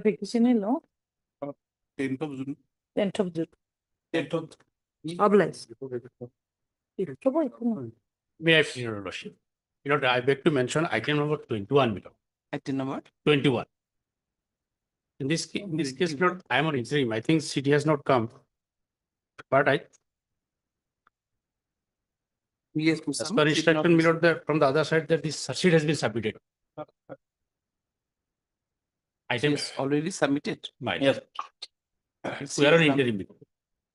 vacation in law? 10th of June. 10th of June. 10th of Obliged. May I please, Your Lordship? I beg to mention item number 21 below. Item number 21. In this case, not I am on interim. I think city has not come. But yes, as per instruction, my lord, from the other side, that this sheet has been submitted. Item yes, already submitted. yes. We are on interim.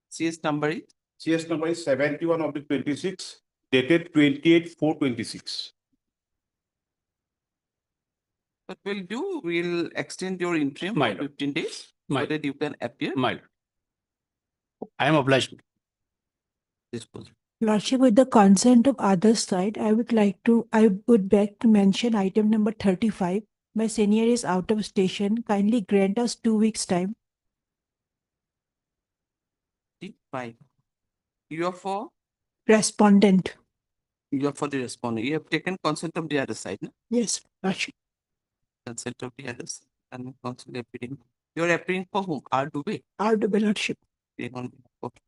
CS number is CS number is 71 of the 26, dated 28/4/26. what we'll do, we'll extend your interim My for lord. 15 days My so that you can appear. My lord. I am obliged. Dispose. Lordship, with the consent of other side, I would beg to mention item number 35. My senior is out of station. Kindly grant us 2 weeks time. 5. You are for Respondent. the respondent. You have taken consent of the other side, no? Yes, Lordship. Consent of the others and consent appearing. You are appearing for whom? R. Dubey. Out of Lordship. Okay.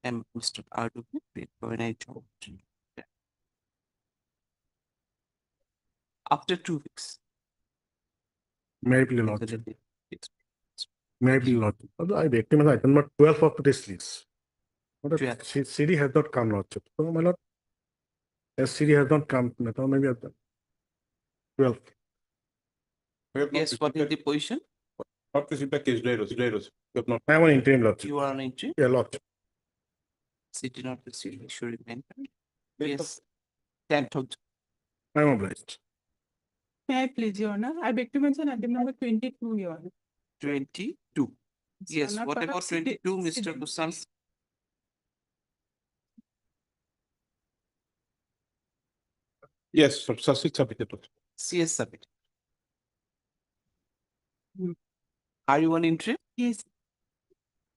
And Mr. R. Dubey for an job. After 2 weeks. May I please, Lord? May I please, Lord? I beg to mention item number 12 of this list. CD has not come, Lord. So, my lord, as CD has not come, maybe at the 12. Yes, what is the position? Not received the case diary. You have not. I am on interim, Lord. You are on entry. Yeah, Lord. City not received. Should remain. Yes. 10th of I am obliged. May I please, Your Honor? I beg to mention item number 22, Your Honor. 22. Yes, Honor, what about perhaps 22, Mr. Kusam? Yes, submitted. CS submit. Are you on entry? Yes.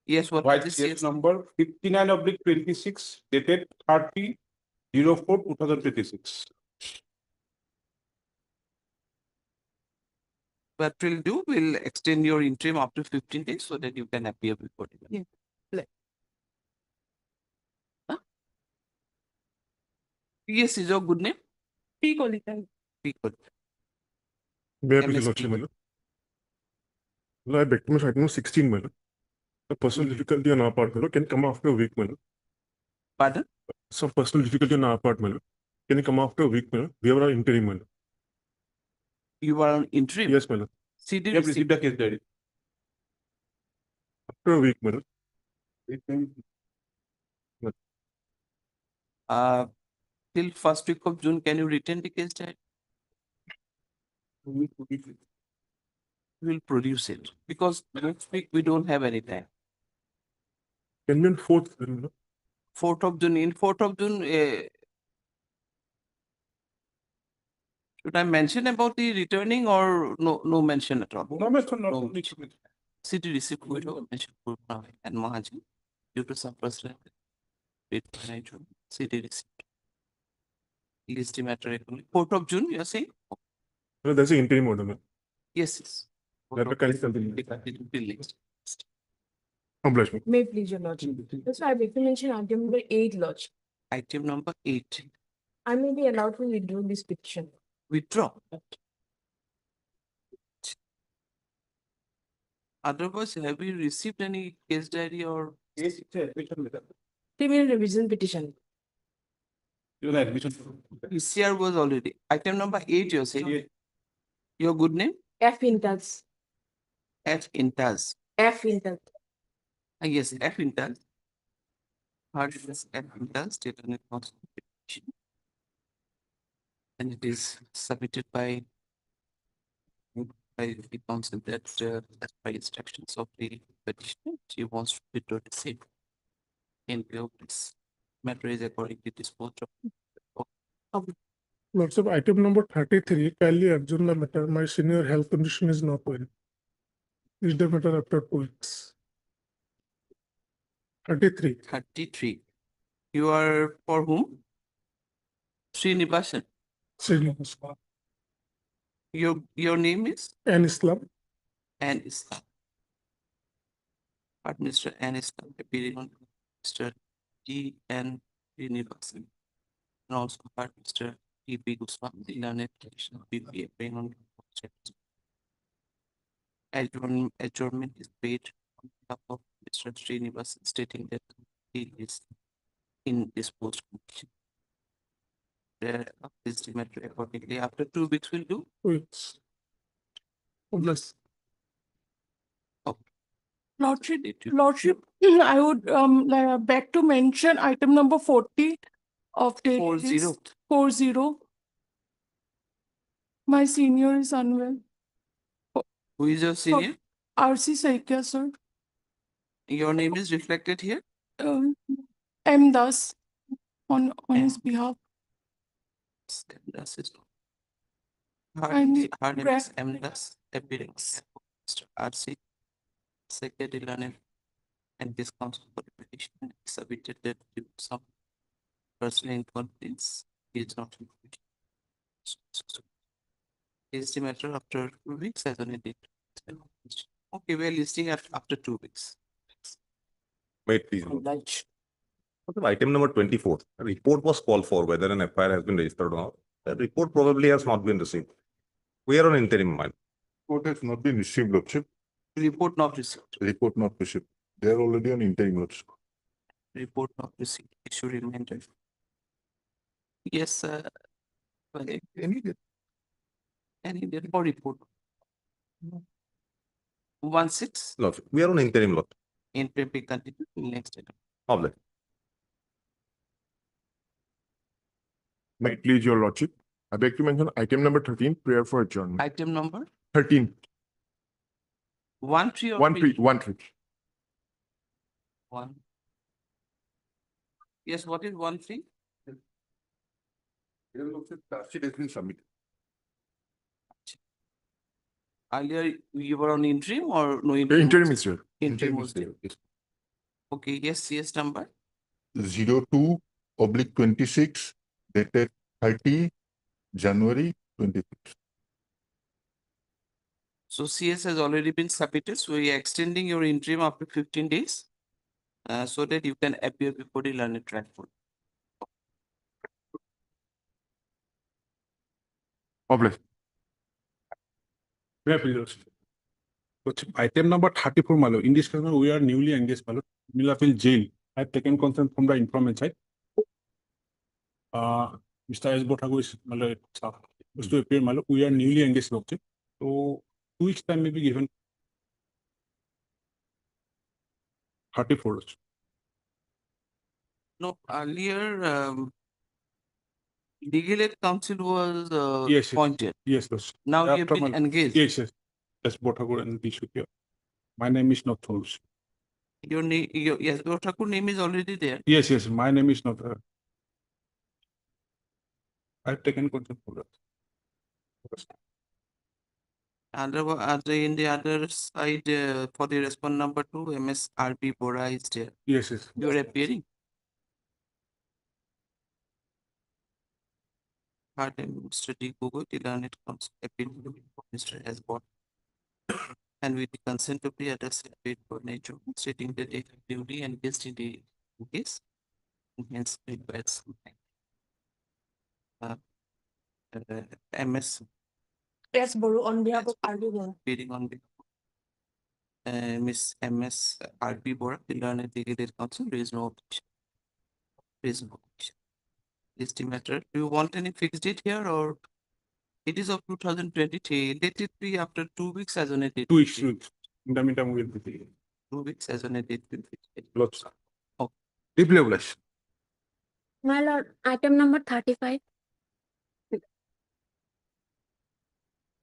Yes, what White is CS CS number 59/26, dated 30/04/2026. What we'll do, we'll extend your interim up to 15 days so that you can appear before the Yeah. PS is your good name? P. Kolita. Be good. May I MS please, Lordship, my lord? I beg to mention item number 16, my lord. The personal difficulty on our part, my lord, can come after a week, my lord. Pardon? Some personal difficulty on our part, my lord. Can you come after a week, my lord? We are on interim, my lord. You are on interim? Yes, my lord. CD We have received. received the case diary. After a week, my lord. Till first week of June, can you return the case diary? We will produce it because next week we don't have any time. Can be on 4th, my lord. 4th of June. In 4th of June, should I mention about the returning or no mention at all? No, Mr. No. Lord. City receipt mention and Mahaji due to some personal city receipt. List matter. 4th of June, you are saying? No, that's the interim order, man. Yes, yes. That will kindly continue. Obliged, ma'am. May I please, Your Lordship? That's why I beg to mention item number 8, Lordship. Item number 8. I may be allowed to withdraw this petition. Withdraw. Otherwise, have you received any case diary or Yes, it's admission. Criminal revision petition. You know, admission. PCR was already. Item number 8, you're saying? Your good name? F. Intals. F. Intaz. F. Intals. Yes, F. Intaz. Hard is F. Intaz, state on a constitution. And it is submitted by the council that as by instructions of the petitioner, she wants to withdraw the same. In view of this matter is according to disposed of. Lots of item number 33, kindly adjourn the matter. My senior health condition is not well. Is the matter after 2 weeks? 33. 33. You are for whom? Srinivasan. Srinivas. Your name is? And Islam. and Islam. But Mr. N Islam appearing on Mr. T. N. Srinivasan. And also part Mr. T. P. Goswami, the learned traditional PP appearing on adjournment is paid on behalf of Mr. Srinivasan, stating that he is in disposed condition. Please demerit accordingly. After 2 weeks, will do. It's obvious. Lordship, Did you- Lordship, I would beg to mention item number 40 of the 40. 40. My senior is unwell. Who is your senior? RC Saikia, sir. Your name is reflected here. Um, M. Das on his M. behalf. Das is And her name is Greg- M. Das, appearing Mr. R.C. Secretary Learned and this council for the petition submitted that due to some personal inconvenience he is not in condition. Is the matter after 2 weeks as on a date? Okay, we are listing after 2 weeks. Wait, please. Item number 24, a report was called for whether an FIR has been registered or not. The report probably has not been received. We are on interim mind. Report has not been received, Lordship. Report not received. Report not received. They are already on interim, Lordship. Report not received. Issue reminder. Yes, any date for report. 16 Lordship, we are on interim lot. in PP continue next item. Lovely. May it please your Lordship. I beg to mention item number 13, prayer for adjournment. Item number 13, 1 3 or 1 3? 3, 1 3. 1. Yes, what is 1 3? It has been submitted. Earlier you were on interim or no The interim? interim is here. Interim was is there. there. Yes. Okay, yes, yes, number 02/26 dated 30 January 26. So CS has already been submitted, so we are extending your interim after 15 days. So that you can appear before the learned track board. Obvious. May I please ask? But item number 34, Malo. In this case, we are newly engaged, Malo. Millafil jail. I have taken consent from the informant side. Mr. S. Botago is Malo. Was to appear, Malo. We are newly engaged, Lordship. So 2 weeks time may be given. 34. No, earlier legal aid council was Yes, yes. appointed. Yes, yes. Now you have After been my- engaged. Yes, yes. S. Botago and Bishopia. My name is not Thoros. Your name, yes, your Thakur name is already there. Yes, yes. My name is not. I have taken consent for that. In the other side, for the respond number 2, MSRP Bora is there. Yes, yes. You are appearing. Mr. D. Google, the learned council appealing Mr. has bought. And with the consent of the other side, paid for nature, stating that they have duly engaged in the case. And hence requires something. MS Yes, Boro, on behalf of RD1. appearing on behalf of Miss MS RP Bora, the learned legal aid council, there is no objection. There is no objection. Is the matter, do you want any fixed date here or it is of 2023? Let it be after 2 weeks as on a date. 2 weeks. In the meantime, we will be. 2 weeks as on a date. Will be. Lots. Okay. Deeply obliged. My lord, item number 35.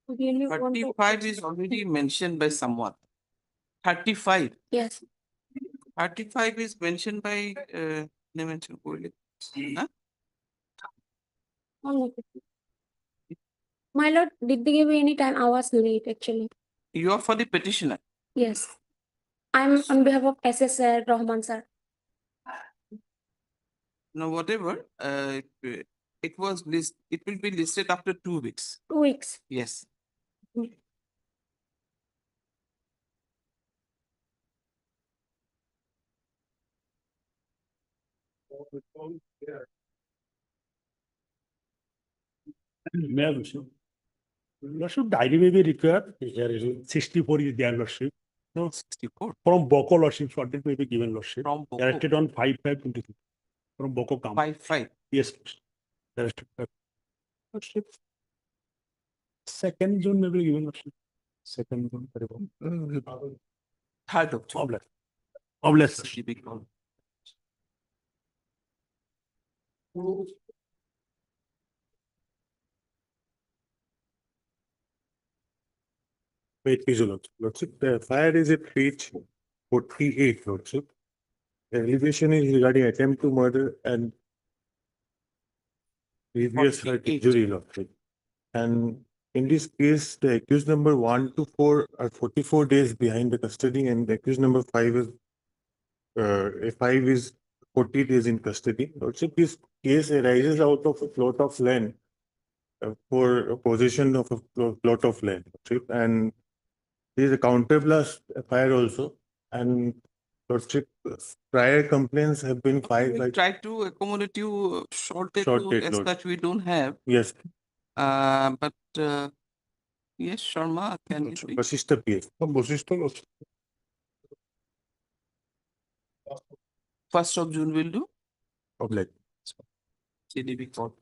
Really want to- 35 is already mentioned by someone. 35. Yes, 35 is mentioned by Huh? only 50. My lord, did they give me any time? I was late actually. You are for the petitioner. Yes. I'm on behalf of SSR Rahman sir. Now, whatever, it was it will be listed after 2 weeks. 2 weeks. Yes. May I, Lordship? Lordship, diary may be required. Here is 64 is there, Lordship. No, 64 from Boko, Lordship, shortage may be given, Lordship. from Boko. Arrested on 5/5/23. From Boko camp. 5/5. Yes, Lordship. Arrested. Lordship. Second June may be given, Lordship. Second June. Third of June. Oblast. Oblast. CDB call. Wait, please, Lordship. The fire is at page 48, Lordship. The elevation is regarding attempt to murder and previous hurt 48. injury, Lordship. And in this case, the accused number 1 to 4 are 44 days behind the custody, and the accused number 5 is 40 days in custody. Lordship, this case arises out of a plot of land for possession of a plot of land, Lordship, and there is a counterblast fire also, and Lordship, prior complaints have been filed We by. try to accommodate you short date Short to date, as Lord. such we don't have. Yes, But yes, Sharma, can you speak? Vasishta PS. Lordship. 1st of June will do. Oblate. CDB call.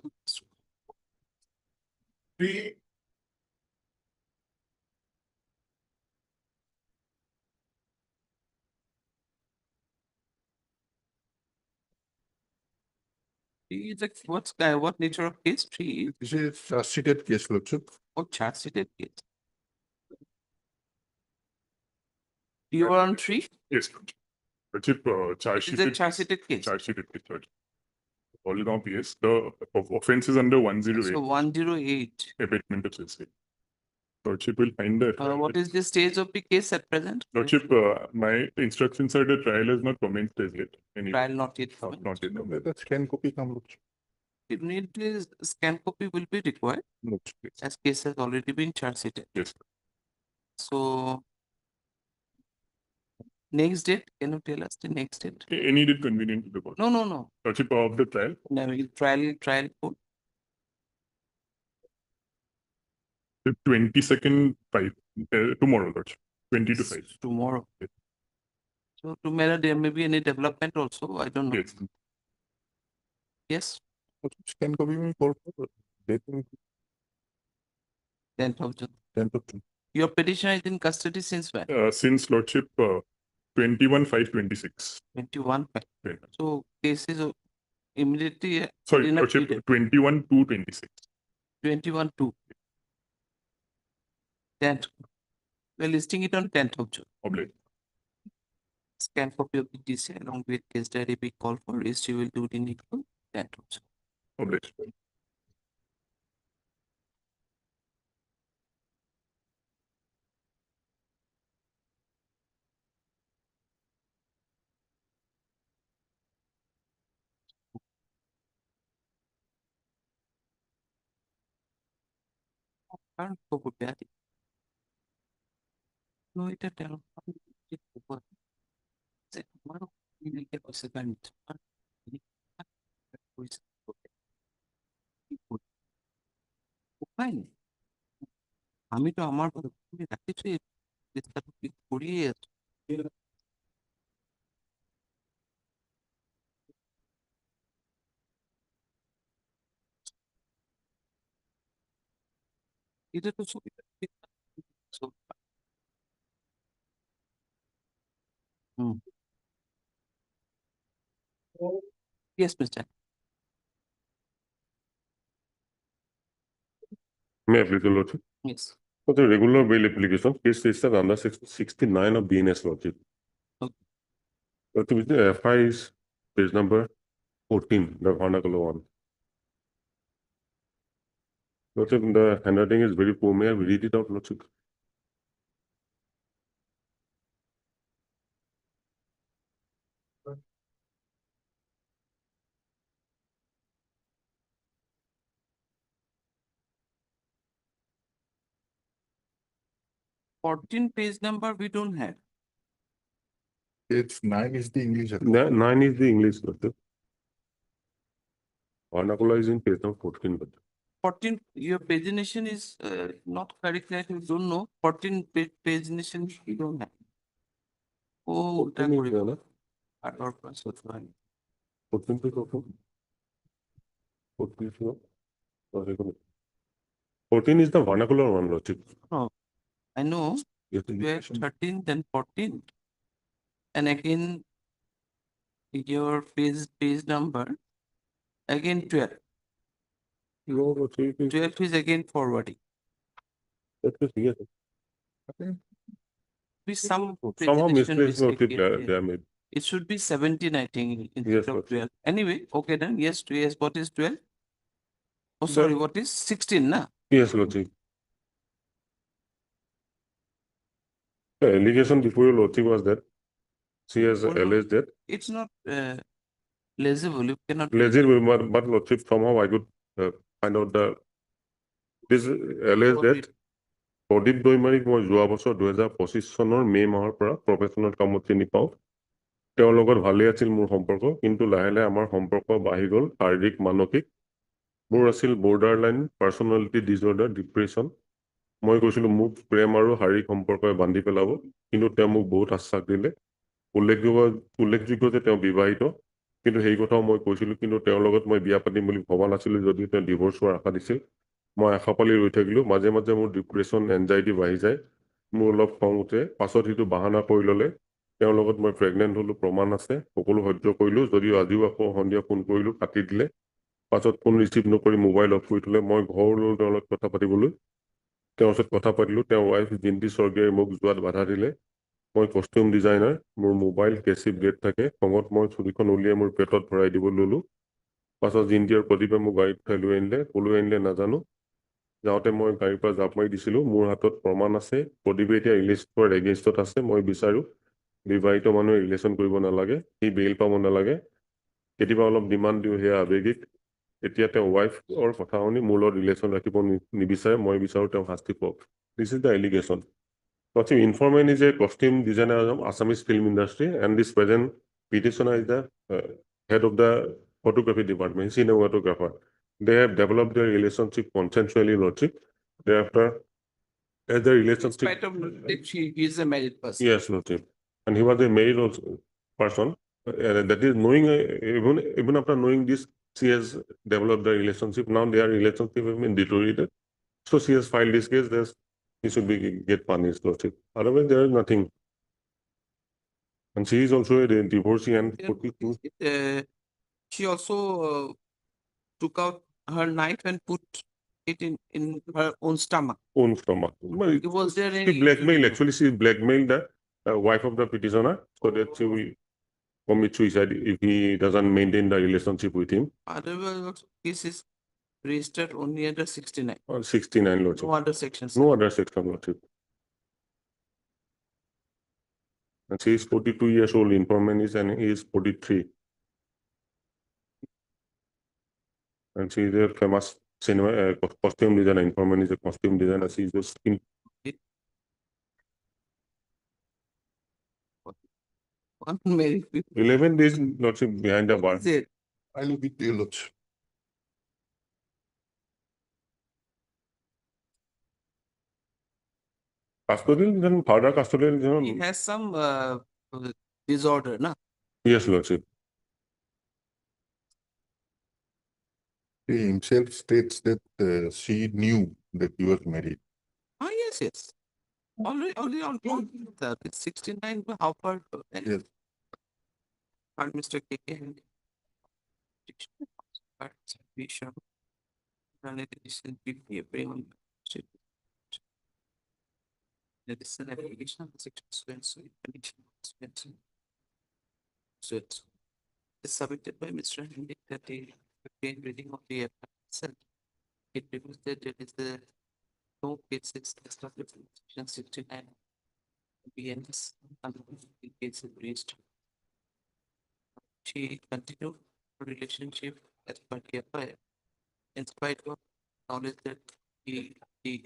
Is it what nature of case? 3 This is a seated case, Lordship. or charge seated case? You are on 3? Yes, Lordship, charge Is it sheeted. charge seated case? Charge sheeted case, Lordship. Polygon PS. The offense is under 108. So 108. Abatement of suicide. Lordship will find the. What is the stage of the case at present? Lordship, my instructions are the trial has not commenced as yet. Trial not yet. Not yet. That scan copy come, Lordship. It needs scan copy will be required Lordship, yes. as case has already been charge seated. Yes. So next date, can you tell us the next date? Any date convenient to the court. No. Lordship, of the trial. No, trial code. The 22nd 5 tomorrow, Lordship. 20 to 5. Tomorrow. Yes. So tomorrow there may be any development also. I don't know. Yes. Yes, Scan copy will call for date 10th of June. 10th of June. Your petition is in custody since when? Since Lordship, 21/5/26. 21. Right. So case is immediately Sorry, within a Lordship, period. 21/2/26. 21/2. 10th. We're listing it on 10th of June. Oblate. Scan copy of the DC along with case diary be called for. Registry will do the needful 10th of June. Oblate. Can't go with that. No, it tell. আমি তো আমার রাখতেছি করিয়ে এটা তো ছবি Yes, Mr. May I please, your Lordship? Yes. For the regular bail application, case registered under section 69 of BNS, Lordship. Okay. Lordship, the FI is page number 14, the vernacular one. Lordship, the handwriting is very poor. May I read it out, Lordship? Page number we don't have. Page 9 is the English. 9 is the English, Lordship. Vernacular is in page number 14. But 14, your pagination is not correct. I don't know. 14 pagination you don't have. Oh, 14 is there, na? fine. 14 page open. 14 is no? Sorry, go ahead. 14 is the vernacular one, Lordship. I know. Yes, 12, 13, then 14. And again, your page number, again 12. No, Lordship, 12 is again forwarding. that is yes. Be some Somehow pagination misplaced, Lordship, mistake here. they are made. It should be 17, I think, instead Yes, of Lordship. 12. Anyway, okay then. Yes, yes. What is 12? Oh, sorry, what is 16, na? Yes, Lordship. The allegation before your Lordship was that she has Oh, no. alleged that. It's not legible. You cannot. Legible, but Lordship, somehow I could find out the this alleged that প্ৰদীপ দৈমাৰীক মই যোৱা বছৰ 2025 চনৰ মে' মাহৰ পৰা professional কামত চিনি পাওঁ। তেওঁৰ লগত ভালেই আছিল মোৰ সম্পৰ্ক, কিন্তু লাহে লাহে আমাৰ সম্পৰ্ক বাঢ়ি গ'ল শাৰীৰিক মানসিক। মোৰ আছিল border line personality disorder depression. মই কৈছিলোঁ মোক প্ৰেম আৰু শাৰীৰিক সম্পৰ্কই বান্ধি পেলাব, কিন্তু তেওঁ মোক বহুত আশ্বাস দিলে। উল্লেখযোগ্য যে তেওঁ বিবাহিত, কিন্তু সেই কথাও মই কৈছিলোঁ, কিন্তু তেওঁৰ লগত মই বিয়া পাতিম বুলি ভবা নাছিলোঁ যদিও তেওঁ ডিভোৰ্চ হোৱাৰ আশা দিছিল। মই আশা পালি ৰৈ থাকিলোঁ। মাজে মাজে মোৰ ডিপ্ৰেশ্যন এনজাইটি বাঢ়ি যায়, মোৰ অলপ খং উঠে। পাছত সেইটো বাহানা কৰি ল'লে। তেওঁৰ লগত মই প্ৰেগনেণ্ট হ'লোঁ, প্ৰমাণ আছে, সকলো সহ্য কৰিলোঁ। যদিও আজিও আকৌ সন্ধিয়া ফোন কৰিলোঁ, কাটি দিলে। পাছত ফোন ৰিচিভ নকৰি মোবাইল অফ কৰি থ'লে। মই ঘৰলৈ তেওঁৰ লগত কথা পাতিবলৈ তেওঁৰ ওচৰত কথা পাতিলোঁ। তেওঁৰ ৱাইফ জিন্তি স্বৰ্গীয়াই মোক যোৱাত বাধা দিলে। মই কষ্টিউম ডিজাইনাৰ, মোৰ মোবাইল কেঁচি ব্লেড থাকে। খঙত মই ছুৰীখন উলিয়াই মোৰ পেটত ভৰাই দিব ল'লোঁ। পাছত জিন্তি আৰু প্ৰদীপে মোক গাড়ীত উঠাই লৈ আনিলে। ক'লৈ আনিলে নাজানো। যাওঁতে মই গাড়ীৰ পৰা জাপ মাৰি দিছিলোঁ। মোৰ হাতত প্ৰমাণ আছে। প্ৰদীপে এতিয়া ৰিলেশ্যনৰ এগেইনষ্টত আছে। মই বিচাৰোঁ বিবাহিত মানুহে ৰিলেশ্যন কৰিব নালাগে, সি বেইল পাব নালাগে। কেতিয়াবা অলপ ডিমাণ্ড দিওঁ, সেয়া আৱেগিক। এতিয়া তেওঁ ৱাইফৰ কথা শুনি মোৰ লগত ৰিলেশ্যন ৰাখিব নিবিচাৰে। মই বিচাৰোঁ তেওঁ শাস্তি পাওক। দিছ is the allegation. Informant is a costume designer of Assamese film industry, and this present petitioner is the head of the photography department, cinematographer. They have developed their relationship consensually, Lordship. Thereafter, as the In relationship. spite of he is a married person. Yes, Lordship. And he was a married person. That is knowing, even after knowing this, she has developed the relationship. Now their relationship has been deteriorated. So she has filed this case. He should be get punished, Lordship. Otherwise, there is nothing. And she is also a divorcee and She also took out her knife and put it in her own stomach. own stomach. Was there She any blackmailed, actually, she blackmailed the wife of the petitioner so that she will commit suicide if he doesn't maintain the relationship with him. Otherwise, this is registered only under 69. Or 69, Lordship. No other sections. No other section, Lordship. And she is 42 years old, informant is, and he is 43. And she is a famous cinema costume designer. Informant is a costume designer. She is just in 11 days, Lordship, behind the bar. Is it? I look at you, Lordship. Custodial, then further custodial. He has some disorder, na? Yes, Lordship. He himself states that she knew that he was married. Ah, yes, yes. Only on that. It's 69. How far? Yes. And Mr. K. Participation. Validation, there is an application of section so it's submitted by Mr. Henry that the reading of the itself. It reveals that there is the no cases established in section 69 BNS and the case is raised. She continued her relationship as per the FIR in spite of knowledge that the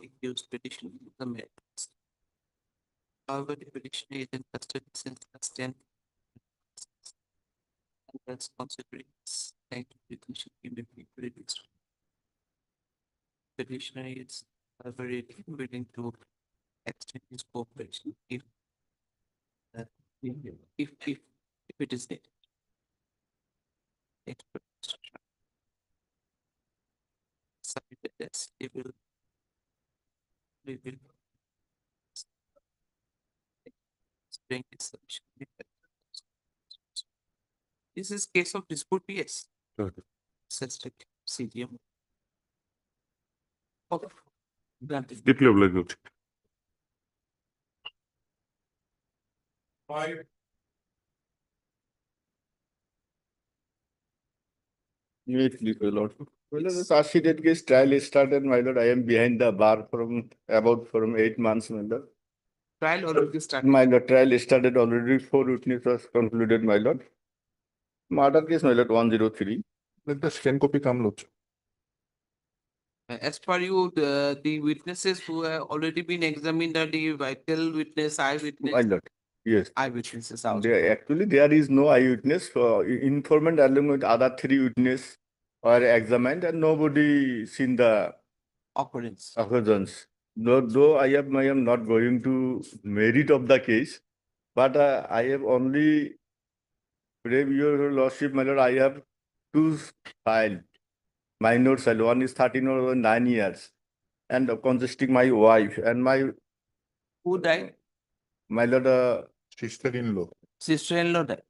accused petition the merits. However, the petitioner is in custody since last 10 and that's considering Thank you. You should give me very next. Petitioner is very willing to extend his cooperation if uh, if it is needed. Expert instruction. Submitted as we will explain his submission. This is case of dispute PS. Okay. Suspect CDM. Okay. Granted. Deeply obliged. Immediately, my lord. Well, the charge sheet case trial started, my lord. I am behind the bar from 8 months, my lord. Trial already started. My lord, trial started already. 4 witnesses concluded, my lord. Murder case, my lord, 103. Let the scan copy come, Lord. As per you, the witnesses who have already been examined are the vital witness, My eyewitness, lord, yes. eyewitnesses also. There is no eyewitness. Informant along with other 3 witnesses are examined and nobody seen the Occurrence. occurrence. Though I am not going to merit of the case, but I have only, brave your lordship, my lord, I have 2 files. Minor child, one is 13 or 9 years, and consisting my wife and Who died? my lord, Sister-in-law. Sister-in-law died.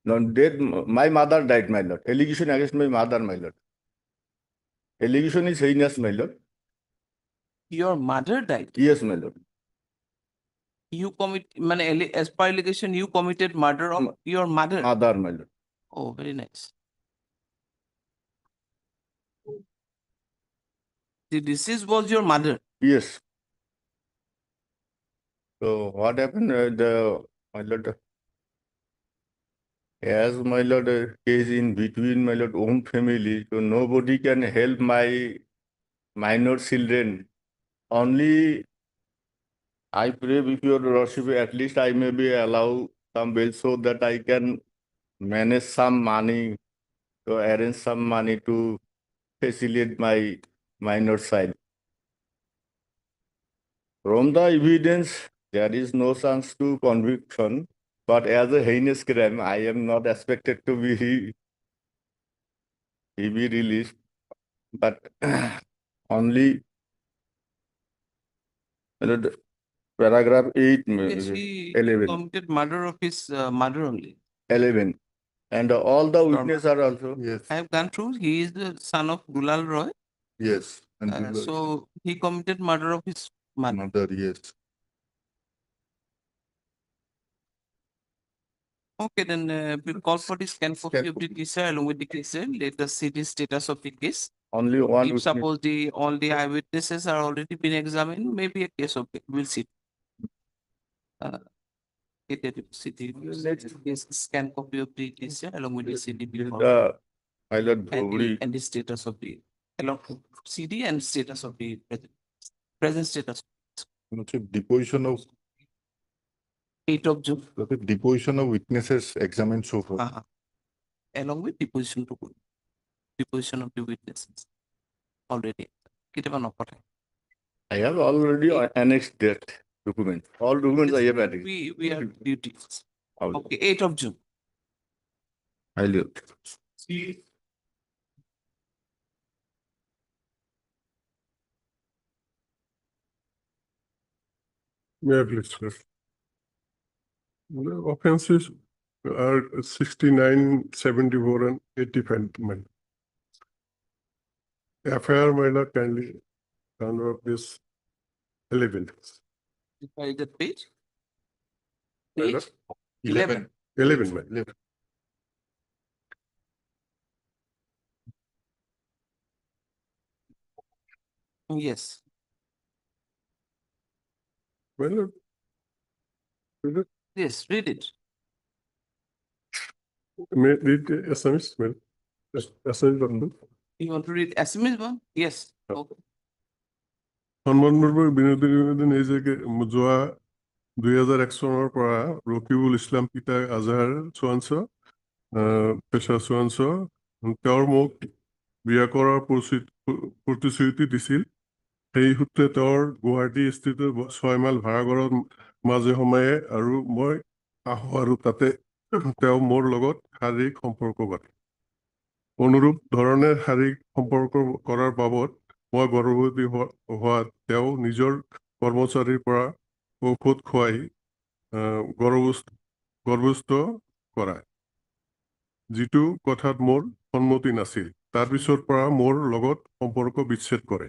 my mother died, my lord. Allegation against my mother, my lord. Allegation is heinous, my lord. Your mother died. Yes, my lord. You as per allegation, you committed murder of your mother. Mother, my lord. Oh, very nice. The deceased was your mother. Yes. So what happened? My lord, as my lord, case in between my lord own family, so nobody can help my minor children. Only I pray with your lordship, at least I may be allowed some bill so that I can manage some money, to arrange some money to facilitate my minor child. From the evidence, there is no chance to conviction, but as a heinous crime, I am not expected to be he be released, but only paragraph 8, Yes, he 11, committed murder of his mother only. 11. And all the witnesses are also. Yes, I have gone through. He is the son of Dulal Roy. yes. And So he committed murder of his mother. mother, yes. Okay, then we'll call for the scan copy of the case along with the case. Let us see the status of the case. Only one If witness. suppose all the eyewitnesses are already been examined, maybe a case of we'll see. Let's scan copy of the case along with the CDP My lord, Dhobri. and the status of the along CD and status of the present status. Deposition of 8 of June. deposition of witnesses examined so far. Along with deposition of the witnesses already. I have already annexed that document. All documents I have annexed. We are duties. Okay, 8 of June. I look. May I please, sir? The offenses are 69, 74, and 85. FIR, my lord, kindly turn up this 11. By the page? My lord, Page 11. 11, my lord. Yes. My lord, Yes, read it. may I read the SMS, my lord? SMS button. You want to read SMS one? Yes. Okay. সন্মানপূৰ্বক বিনোদী নিবেদন এই যে যোৱা 2001 চনৰ পৰা ৰকিবুল ইছলাম পিতা আজহাৰ চোৱাঞ্চ পেছা চোৱাঞ্চ তেওঁৰ মোক বিয়া কৰাৰ প্ৰতিশ্ৰুতি দিছিল। সেই সূত্ৰে তেওঁৰ গুৱাহাটী স্থিত 6 মাইল ভাড়াঘৰৰ মাজে সময়ে আৰু মই আহোঁ আৰু তাতে তেওঁ মোৰ লগত শাৰীৰিক সম্পৰ্ক কৰে। অনুৰূপ ধৰণে শাৰীৰিক সম্পৰ্ক কৰাৰ বাবদ মই গৰ্ভৱতী হোৱাত তেওঁ নিজৰ কৰ্মচাৰীৰ পৰা ঔষধ খুৱাই গৰ্ভস্থ কৰায়, যিটো কথাত মোৰ সন্মতি নাছিল। তাৰপিছৰ পৰা মোৰ লগত সম্পৰ্ক বিচ্ছেদ কৰে।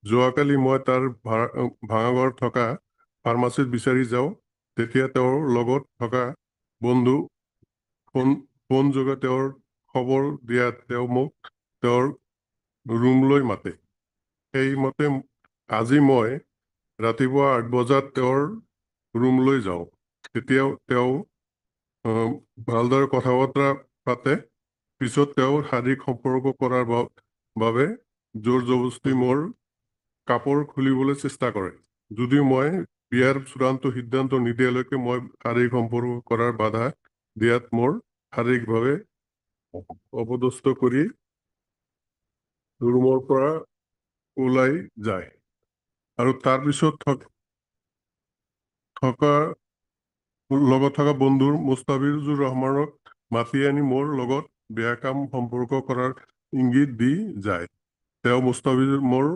যোৱাকালি মই তাৰ ভাঙাঘৰত থকা ফাৰ্মাচীত বিচাৰি যাওঁ, তেতিয়া তেওঁৰ লগত থকা বন্ধু ফোন যোগে তেওঁৰ খবৰ দিয়াত তেওঁ মোক তেওঁৰ ৰুমলৈ মাতে। সেইমতে আজি মই ৰাতিপুৱা 8 বজাত তেওঁৰ ৰুমলৈ যাওঁ। তেতিয়াও তেওঁ ভালদৰে কথা বতৰা পাতে। পিছত তেওঁ শাৰীৰিক সম্পৰ্ক কৰাৰ বাবে জোৰ জবস্তি মোৰ কাপোৰ খুলিবলৈ চেষ্টা কৰে। যদিও মই বিয়াৰ চূড়ান্ত সিদ্ধান্ত নিদিয়ালৈকে মই শাৰীৰিক সম্পৰ্ক কৰাৰ বাধা দিয়াত মোৰ শাৰীৰিকভাৱে অপদস্থ কৰি ৰুমৰ পৰা ওলাই যায় আৰু তাৰপিছত লগত থকা বন্ধুৰ মুস্তাফিজুৰ ৰহমানক মাতি আনি মোৰ লগত বেয়া কাম সম্পৰ্ক কৰাৰ ইংগিত দি যায়। তেওঁ মুস্তাফিজুৰ মোৰ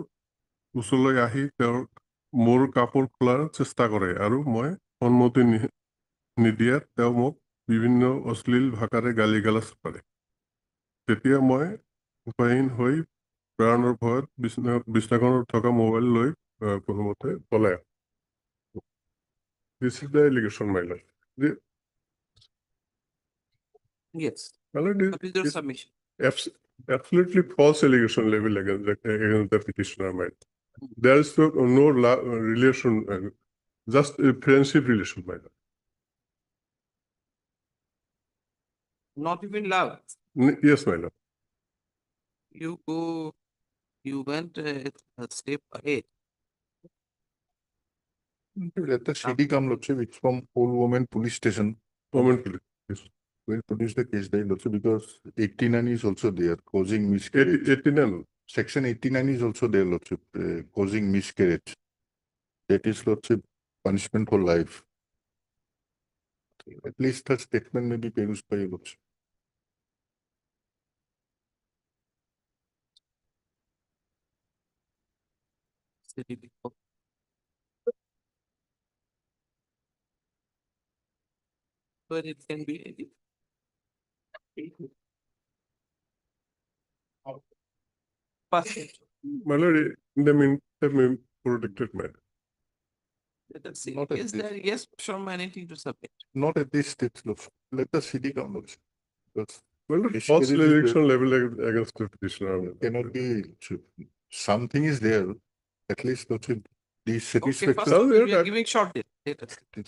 ওচৰলৈ আহি মোৰ কাপোৰ খোলাৰ চেষ্টা কৰে আৰু মই সন্মতি নিদিয়াত তেওঁ মোক বিভিন্ন অশ্লীল ভাষাৰে গালি-গালাজ কৰে। তেতিয়া মই উপায়হীন হৈ প্ৰাণৰ ভয়ত বিছনাখনত থকা মোবাইল লৈ কোনোমতে পলাই আহোঁ। This is the allegation, my lord. Yes. My lord, What is your submission? Absolutely false allegation level against the petitioner, my lord. There is no relation, just a friendship relation, my lord. Not even love. Yes, my lord. You went a step ahead. Let the CD come, Lordship. It's from Old Woman Police Station. Woman police. Yes. We'll produce the case there, Lordship, because 89 is also there, causing miscarriage. 89. Section 89 is also there, Lordship, causing miscarriage. That is, Lordship, punishment for life. At least the statement may be perused by your Lordship. But it can be perfect. My lord, in the meantime, protected man. Let us see. Not at Is this. there yes from anything to submit? Not at this stage, Lordship. Let the CD come, Lordship. Because Well, Miscarriage false is there. allegation level against the petitioner. Cannot be, Lordship. Something is there, at least, Lordship. The Okay, satisfaction. first of all, we are giving short date. Let us see.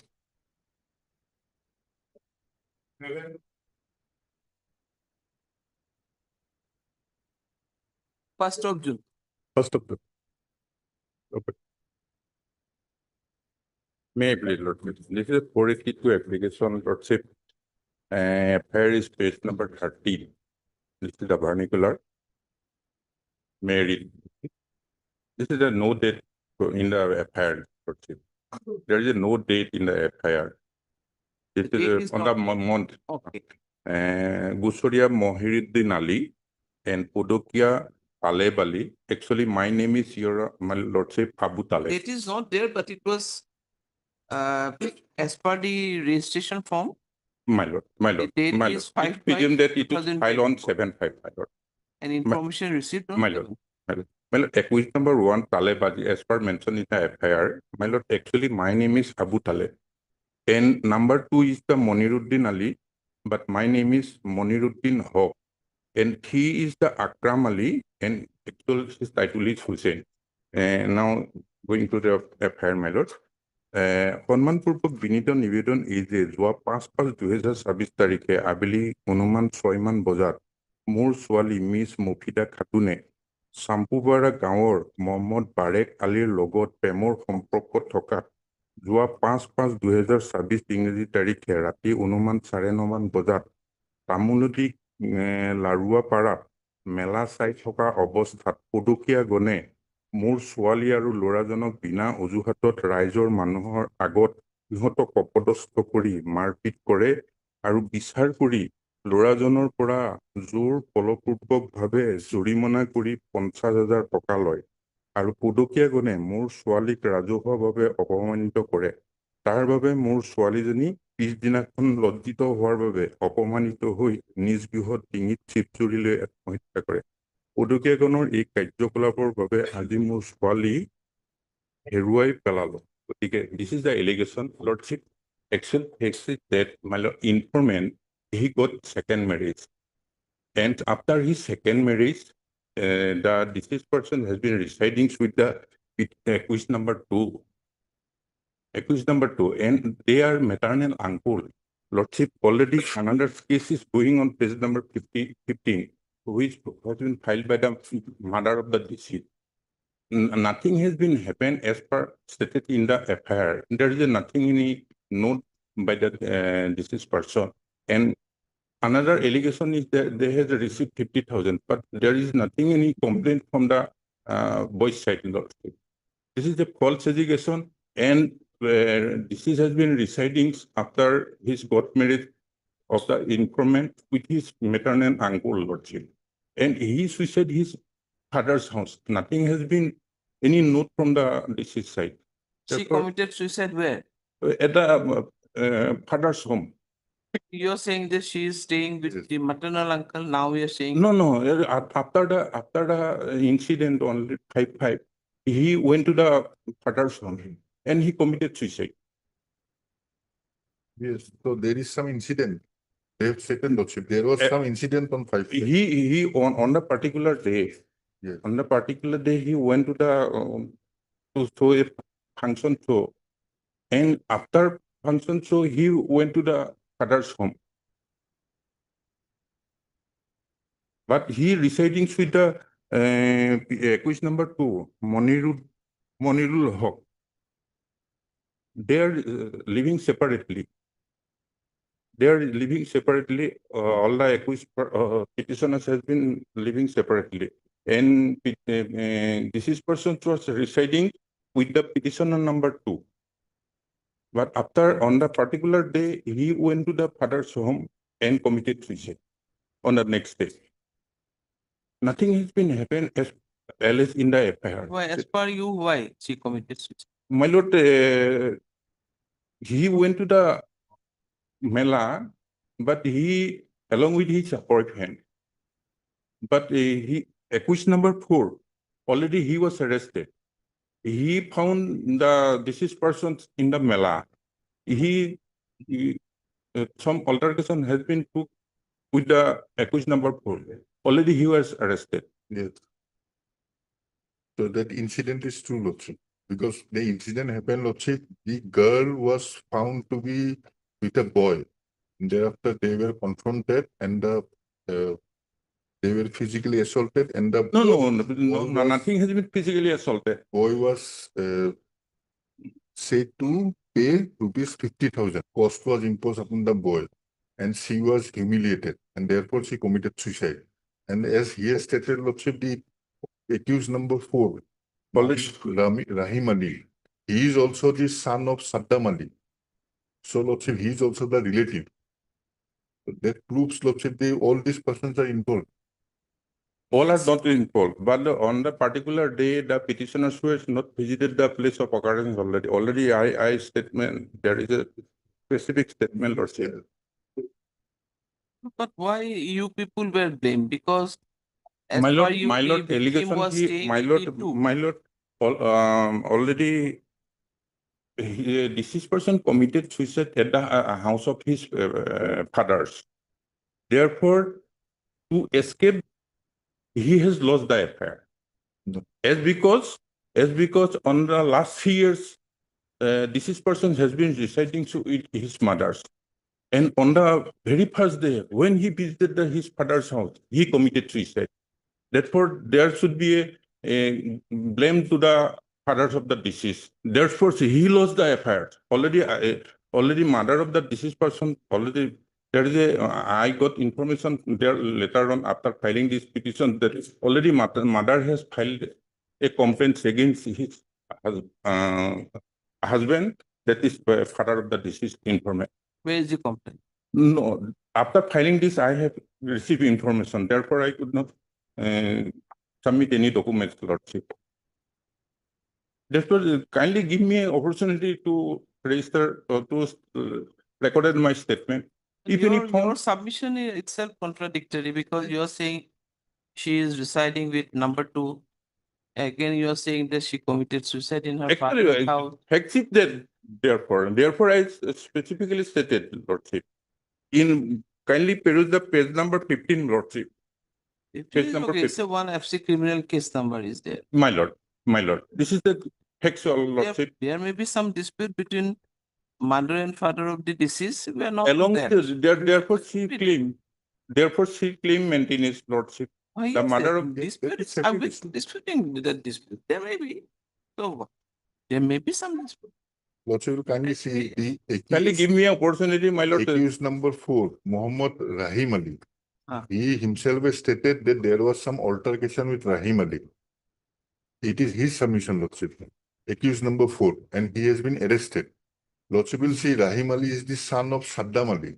First of June. First of them. Okay. May I please, Lord, this is a 482 application, Lordship. FIR is page number 13. This is the vernacular. May I read? This is a no date in the FIR, Lordship. There is a no date in the FIR. This The date is is on the not- month. Okay. Gusoria Mohiruddin Ali and Podokia Alebali. Actually, my name is my Lordship Abu Taleb. It is not there, but it was as per the registration form. My lord, my lord, The date my is lord. 5/5, It presumed that it was filed on 2024. 7/5, my lord. And information received on My lord, my lord. My lord, accused number 1, Taleb, as per mentioned in the FIR. My lord, actually, my name is Abu Taleb. And number 2 is the Moniruddin Ali, but my name is Moniruddin Haq. And he is the Akram Ali, and actually his title is Hussein. Now, going to the FIR, my lord. সন্মানপূৰ্বক বিনীত নিবেদন এই যে যোৱা 5/5/2024 তাৰিখে আবেলি অনুমান 6 মান বজাত মোৰ ছোৱালী মিছ মুফিদা খাতুনে চাম্পুবাৰা গাঁৱৰ মহম্মদ বাৰেক আলীৰ লগত প্ৰেমৰ সম্পৰ্ক থকা যোৱা 5/5/2024 ইংৰাজী তাৰিখে ৰাতি অনুমান 9:30 মান বজাত তামোলদী লাৰুৱাপাৰাত মেলা চাই থকা অৱস্থাত পদকীয়া গণে মোৰ ছোৱালী আৰু ল'ৰাজনক বিনা অজুহাতত ৰাইজৰ মানুহৰ আগত সিহঁতক অপদস্থ কৰি মাৰপিট কৰে আৰু বিচাৰ কৰি ল'ৰাজনৰ পৰা জোৰ বলপূৰ্বকভাৱে জৰিমনা কৰি 50,000 টকা লয় আৰু পদকীয়া গণে মোৰ ছোৱালীক ৰাজহুৱাভাৱে অপমানিত কৰে। তাৰ বাবে মোৰ ছোৱালীজনী পিছদিনাখন লজ্জিত হোৱাৰ বাবে অপমানিত হৈ নিজ গৃহত ডিঙিত চিপজুৰি লৈ আত্মহত্যা কৰে। পদকীয়াগণৰ এই কাৰ্যকলাপৰ বাবে আজি মোৰ ছোৱালী হেৰুৱাই পেলালো। গতিকে this is the allegation lordship. Actual fact is that my lord informant he got second marriage, and after his second marriage, the deceased person has been residing with the accused number 2. Accused number 2, and they are maternal uncle. Lordship, already another case is going on page number 15, which has been filed by the mother of the deceased. Nothing has been happened as per stated in the FIR. There is nothing in it note by the deceased person. And another allegation is that they have received 50,000, but there is nothing any complaint from the boy's side. This is a false allegation, and deceased has been residing after his got married of the informant with his maternal uncle, lordship. And he suicided his father's house. Nothing has been any note from the deceased side. She Therefore, committed suicide where? at the father's home. You're saying that she is staying with the maternal uncle. Now we are saying No. After the incident on 5/5, he went to the father's home and he committed suicide. Yes, so there is some incident. They have second lordship. There was some incident on 5. He on the particular day. Yes. On the particular day, he went to the to show a function show, and after function show, he went to the father's home. But he residing with the accused number 2, Monirul Haq. They are living separately. All the accused petitioners has been living separately, and this person was residing with the petitioner number 2. But after on the particular day, he went to the father's home and committed suicide on the next day. Nothing has been happened as alleged in the FIR. why, as per you, why she committed suicide? My lord, he went to the Mela, but he, along with his boyfriend, but he, accused number 4, already he was arrested. He found the deceased persons in the Mela. Some altercation has been took with the accused number 4. Already he was arrested. Yes. So that incident is true, lordship, because the incident happened, lordship. The girl was found to be with a boy. Thereafter, they were confronted and they were physically assaulted, and the No, nothing has been physically assaulted. boy was said to pay ₹50,000. Cost was imposed upon the boy, and she was humiliated, and therefore she committed suicide. And as he has stated, lordship, the accused number 4, Rahim Ali, he is also the son of Saddam Ali. So, lordship, he is also the relative. So that proves, lordship, all these persons are involved. All are not involved, but on the particular day, the petitioners who has not visited the place of occurrence already. Already, I statement, there is a specific statement, lordship. But why you people were blamed? Because as My per lord, you, the victim allegation, was staying my with lord, you too. already, deceased person committed suicide at the house of his fathers. Therefore, to escape, he has lost the affair. No. As because on the last 3 years, deceased person has been residing with his mother's. And on the very first day, when he visited his father's house, he committed suicide. Therefore, there should be a blame to the fathers of the deceased. Therefore, he lost the affair. Already mother of the deceased person already There is a, I got information there later on after filing this petition that already mother has filed a complaint against his husband, that is father of the deceased informant. Where is the complaint? No, after filing this, I have received information. Therefore, I could not submit any documents, Lordship. Therefore, kindly give me an opportunity to register or to record my statement. If any Your submission is itself contradictory because you are saying she is residing with number 2. Again, you are saying that she committed suicide in her father's house. Except that, therefore, I specifically stated, Lordship. In kindly peruse the page number 15, Lordship. Page number Okay, so one FC criminal case number is there. My lord. This is the factual, Lordship. There may be some dispute between mother and father of the deceased. We are not Along there. therefore she claimed maintenance, Lordship. Why The is mother there of dispute? I'm disputing the dispute. There may be. So what? There may be some dispute. Lordship, will kindly see the Kindly give me an opportunity, my lord. accused number 4, Muhammad Rahim Ali. Ah. He himself has stated that there was some altercation with Rahim Ali. It is his submission, Lordship. Accused number 4, and he has been arrested. Lordship will see Rahim Ali is the son of Saddam Ali.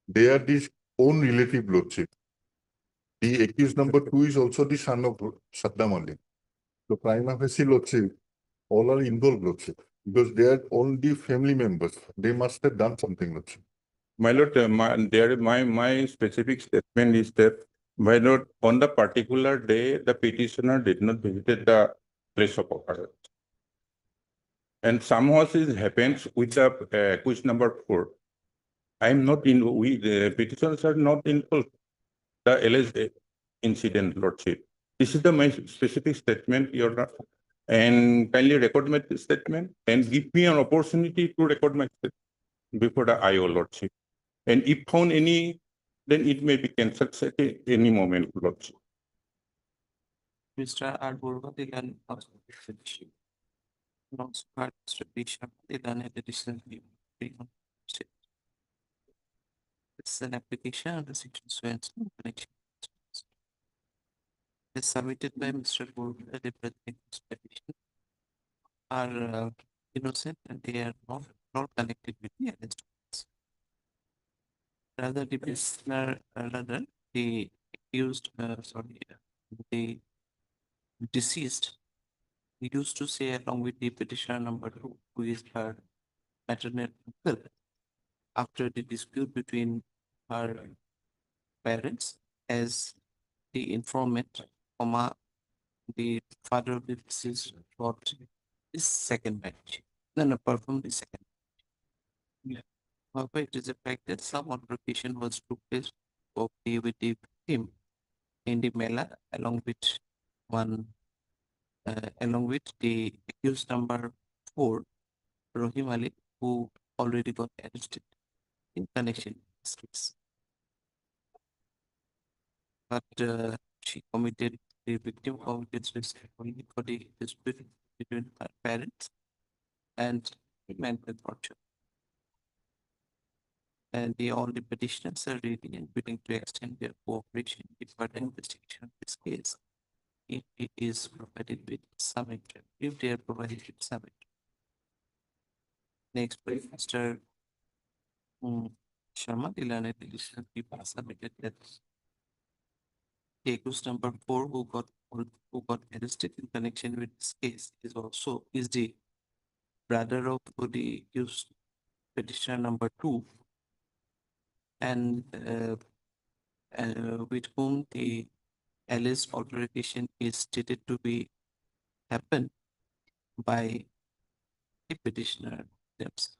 They are his own relative, Lordship. The accused number 2 is also the son of Saddam Ali. So prima facie, Lordship, all are involved, Lordship, because they are all the family members. They must have done something, Lordship. My lord, my specific statement is that, my lord, on the particular day, the petitioner did not visit the place of occurrence. And somehow it happens with the accused number 4. I am not in, the petitioners are not involved. The alleged incident, Lordship. This is my specific statement, Your Honor. And kindly record my statement and give me an opportunity to record my statement before the IO, Lordship. And if found any, then it may be cancelled at any moment, Lordship. Mr. Arbor, they learn it's an application under section Swenson connection. It's submitted by Mr. Burg, the representing this petition are innocent and they are not connected with the arrest. Rather, the prisoner, rather the accused, the deceased used to say along with the petitioner number 2, who is her maternal uncle, after the dispute between her parents, as the informant, the father of the deceased brought his second marriage. Performed the second. However, it is a fact that some altercation was took place with the victim in the Mela, along with the accused number 4, Rahim Ali, who already got arrested in connection with this case. But the victim committed suicide only for the dispute between her parents and mental torture. And all the petitioners are ready and willing to extend their cooperation if further investigation of this case, if it is provided with some interest, if they are provided with some interest. Next, by Mr. Sharma, the learned petitioner, people submitted that the accused number 4 who got arrested in connection with this case is the brother of the accused petitioner number 2, and with whom the alleged altercation is stated to be happened by the petitioner themselves.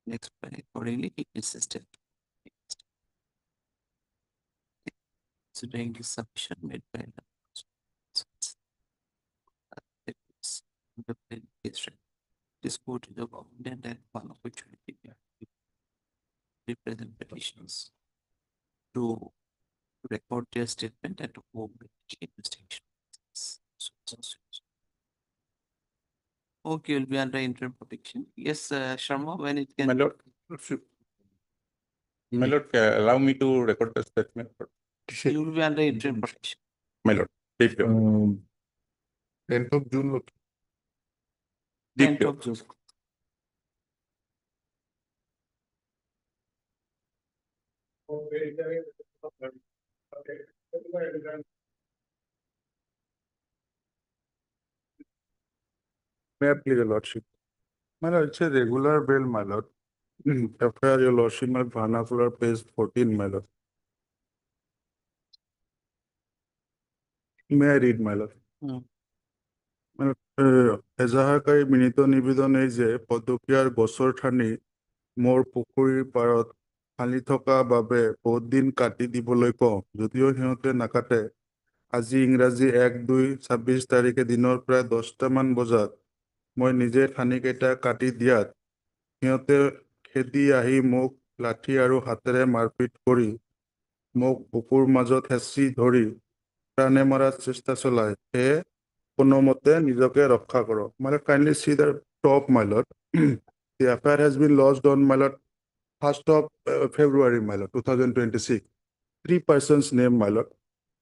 Next, accordingly, he insisted. Considering the submission made by the this court is abundant and one opportunity to represent petitions to record their statement and to cooperate in investigation. Okay, will be under interim protection. Yes, Sharma, when it can. My lord, my lord, allow me to record the statement. You will be under interim protection. My lord, deep down. 10th of June, Lordship. 10th of June. May I please, your lordship? My lord, it's a regular bail, my lord. FIR, your lordship, my vernacular, page 14, my lord. May I read, my lord? এজাহাৰকাৰী মিনিত নিবেদন এই যে পদকীয়াৰ গছৰ ঠানি মোৰ পুখুৰীৰ পাৰত ফালি থকা বাবে বহুত দিন কাটি দিবলৈ কওঁ যদিও সিহঁতে নাকাটে আজি ইংৰাজী 1-2-26 তাৰিখে দিনৰ প্ৰায় 10টামান বজাত মই নিজে ঠানিকেইটা কাটি দিয়াত সিহঁতে খেদি আহি মোক লাঠি আৰু হাতেৰে মাৰপিট কৰি মোক বুকুৰ মাজত হেঁচি ধৰি প্ৰাণে মৰাৰ চেষ্টা চলায় সেয়ে কোনোমতে নিজকে ৰক্ষা কৰক My lord, kindly see the top, my lord. The affair has been lodged on, my lord, 1st of February, my lord, 2026. 3 persons name, my lord.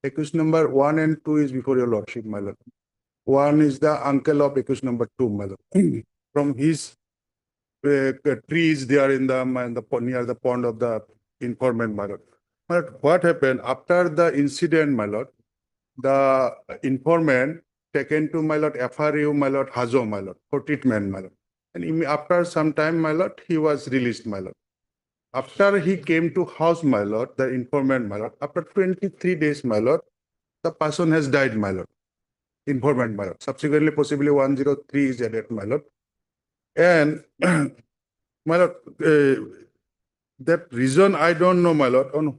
Accused number 1 and 2 is before your lordship, my lord. 1 is the uncle of accused number 2, my lord. From his trees there in the near the pond of the informant, my lord. My lord, what happened after the incident, my lord? The informant taken to my lord FRU, my lord Hazo, my lord, for treatment, my lord. And after some time, my lord, he was released, my lord. After he came to house, my lord, the informant, my lord, after 23 days, my lord, the person has died, my lord. Informant, my lord. Subsequently, possibly 103 is added, my lord. And my lord, that reason I don't know, my lord, on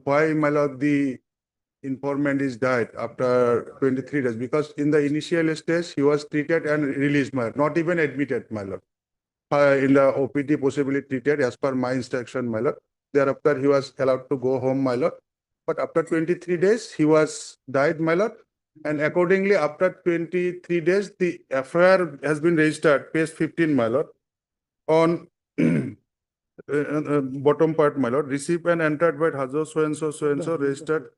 why, my lord, the informant is died after 23 days because in the initial stage he was treated and released, my lord, not even admitted, my lord. In the OPD possibly treated as per my instruction, my lord. Thereafter he was allowed to go home, my lord. But after 23 days he was died, my lord. And accordingly after 23 days the FIR has been registered, page 15, my lord, on bottom part, my lord, received and entered by Hazo so and so registered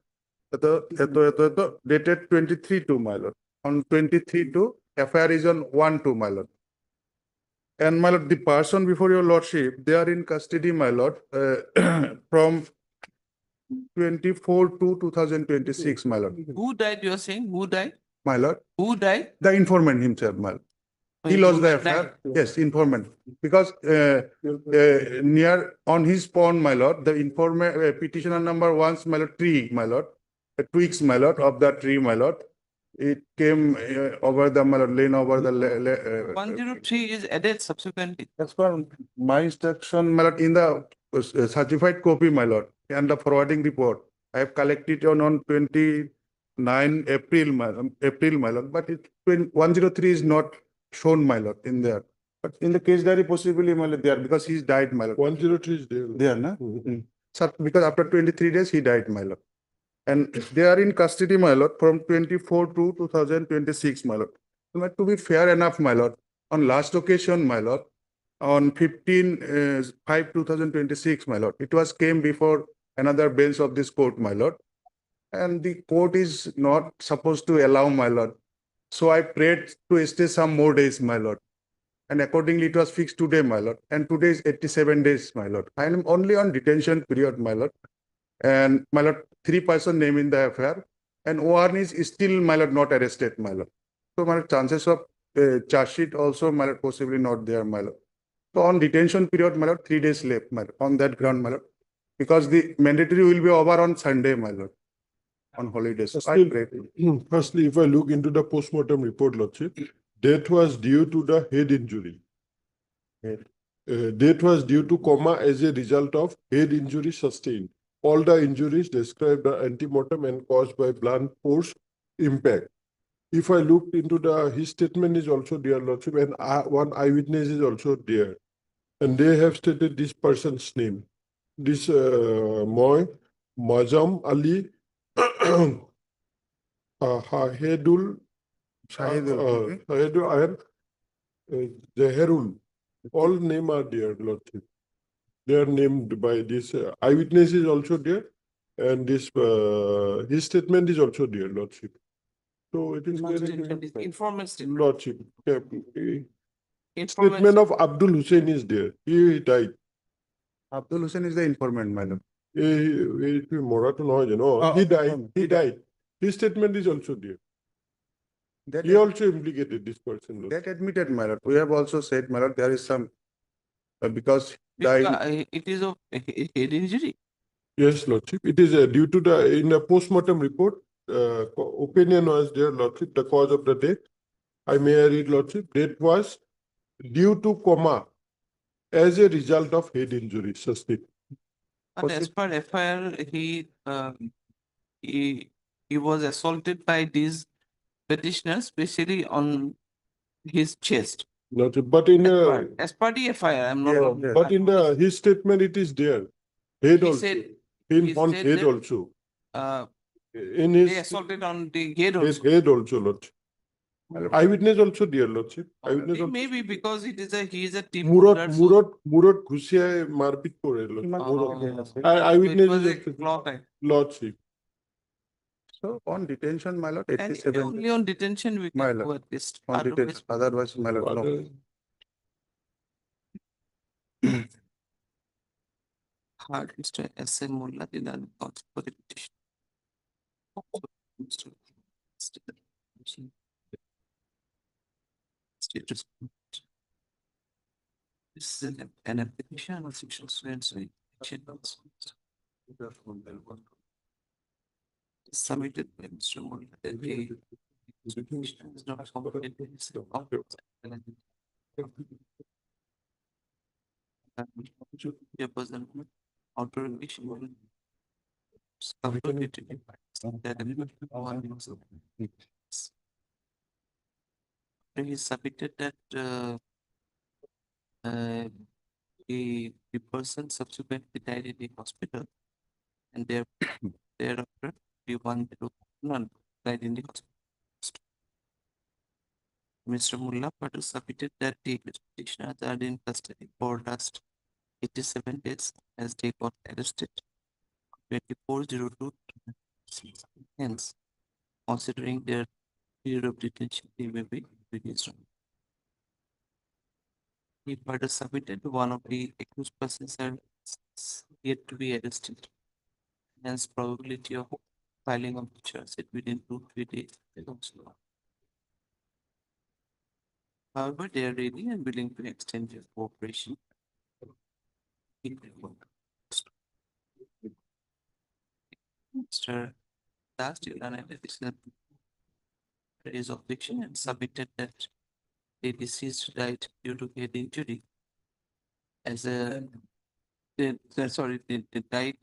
dated 23/2, my lord. On 23/2, FIR is on 1/2, my lord. And my lord, the person before your lordship, they are in custody, my lord, from 24/2/2026, my lord. Who died, you are saying? Who died? My lord, Who died? the informant himself, my lord. He lost the FIR. Yes, informant. Because near on his pond, my lord, the informant petitioner number 1's, my lord, tree, my lord, twigs, my lord, of the tree, my lord. It came over the, my lord, lane over the 103 is added subsequently. as per my instruction, my lord, in the certified copy, my lord, and the forwarding report, I have collected on 29 April, my lord, but 103 is not shown, my lord, in there. But in the case diary, possibly, my lord, there because he's died, my lord. 103 is there. There, na? So, because after 23 days, he died, my lord. And they are in custody, my lord, from 24/2/2026, my lord. But to be fair enough, my lord, on last occasion, my lord, on 15/5/2026, my lord, it was came before another bench of this court, my lord. And the court is not supposed to allow, my lord. So I prayed to stay some more days, my lord. And accordingly, it was fixed today, my lord. And today is 87 days, my lord. I am only on detention period, my lord. And my lord, 3 person name in the affair. And one is still, my lord, not arrested, my lord. So my lord, chances of charge sheet also, my lord, possibly not there, my lord. So on detention period, my lord, 3 days left, my lord, on that ground, my lord. Because the mandatory will be over on Sunday, my lord, on holidays. So I Still- pray. Firstly, if I look into the postmortem report, lordship, death was due to the head injury. Head. Death was due to coma as a result of head injury sustained. All the injuries described are antemortem and caused by blunt force impact. If I looked into his statement is also there, lordship, and one eyewitness is also there. And they have stated this person's name. This Majam Ali Shahidul Shahidul, okay. Shahidul and Zaherul, all name are there, Lordship. They are named by this eyewitness is also there, and this his statement is also there, Lordship. So it is very Informal statement. Lordship. Informal Statement of Abdul Hussein is there. He died. Abdul Hussein is the informant, my lord. Morato no, you know. Oh, He died. informant. He died. His statement is also there. That, He also implicated this person. Lord. that admitted, my lord. We have also said, my lord, there is some because It is of head injury. Yes, Lordship. It is due to in the postmortem report, opinion was there, Lordship, the cause of the death. I may read, Lordship. Death was due to coma as a result of head injury sustained. But as per FIR, he was assaulted by these petitioners, especially on his chest. Lordship, but in As per the FIR, I'm not. Yeah, but in his statement, it is there. Head He also. said, On said head that, also. In they his assaulted on the head his also. head also, Lordship. Eyewitness also there, Lordship. Eyewitness also. Maybe because he is a team Murat holder, so- ঘুষিয়ে মারপিট করে So eyewitness it was is a also clock eye. Lordship. so on detention, my lord, And 87. only on detention we My can lord. go at least. On detention. Otherwise, my lord, no. Hard Mr. S. M. Mullah did not cause for the petition. Status. This is an application of section submitted by Mr. Mullah that the petition is not completed. Authorization. He submitted that the person subsequently died in the hospital, and thereafter the one none died in the hospital. Mr. Mullah further submitted that the petitioners are in custody for last 87 days as they got arrested 2402. Hence, considering their period of detention, they may be released. He further submitted one of the accused persons are yet to be arrested. Hence, probability of filing of the charge within 2-3 days is also low. However, they are ready and willing to extend their cooperation. Mr. Das did an additional raise objection and submitted that the deceased died due to head injury as a they died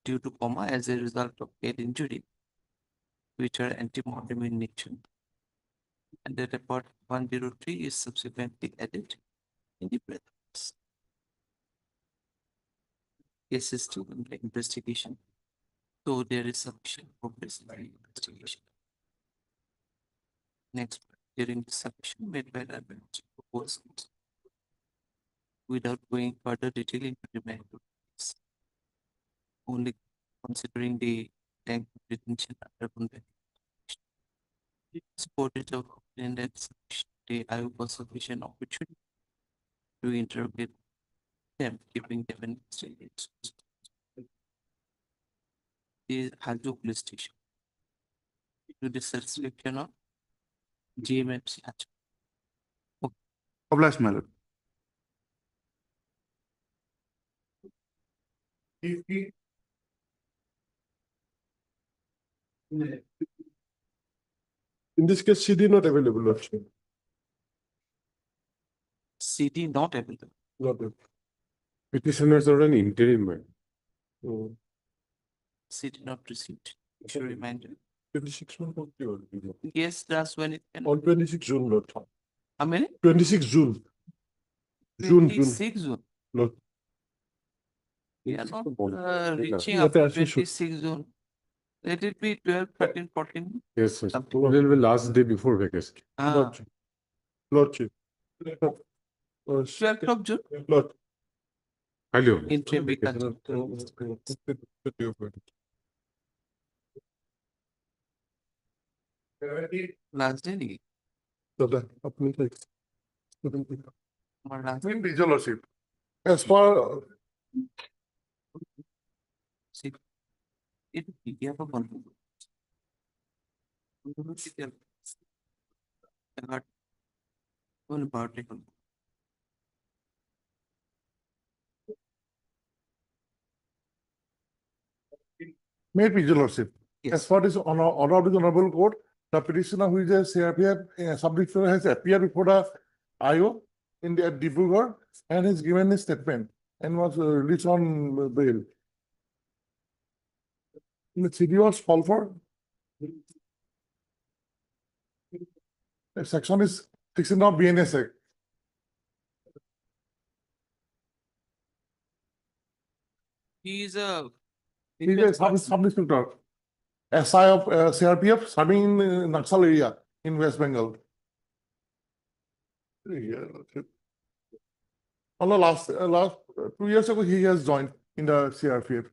due to coma as a result of head injury, which are antemortem in nature. And the report 103 is subsequently added in the breath. Case is still under investigation, so there is sufficient progress in the investigation. Next, during the submission made by the proposals, without going further detail into the matter, only considering the tank detention under convention. Supported of that the I was sufficient opportunity to interrogate them, keeping them in state. The Hajo police station to the satisfaction of GMMC Hajo. Obliged, my lord. In this case, CD not available, Lordship. CD not available. Not available. Petitioners are an interim man. CD not received. Should remind you. 26 months. Yes, that's when it can. On 26 June, Lord. How many? 26 June. June. 26 June. Lord. We are not reaching Yeah, up to that's for sure. 26 June. Let it be 12, 13, 14. Yes, sir. It Something. will be last day before vacation. Ah, Lordship. Lordship. 12th of June. Lord, Highly honored. Interim Vicar. Last day নেকি? দাদা, আপনি আমার last Please, Your Lordship, as far এইটো কেতিয়াবা বন্ধ হ'ব? বন্ধ হ'ব কেতিয়া? 12 তাৰিখ হ'ল। may it please your lordship, Yes. as far as order of the honorable court, the petitioner who is a CRPF sub-petitioner has appeared before the IO in the Dibrugarh and has given his statement and was released on bail. The CD was called for. The section is 16 of BNS Act. He is a He is a sub-inspector, SI of CRPF serving in Naxal area in West Bengal. Yeah, okay. On the last 2 years ago, he has joined in the CRPF.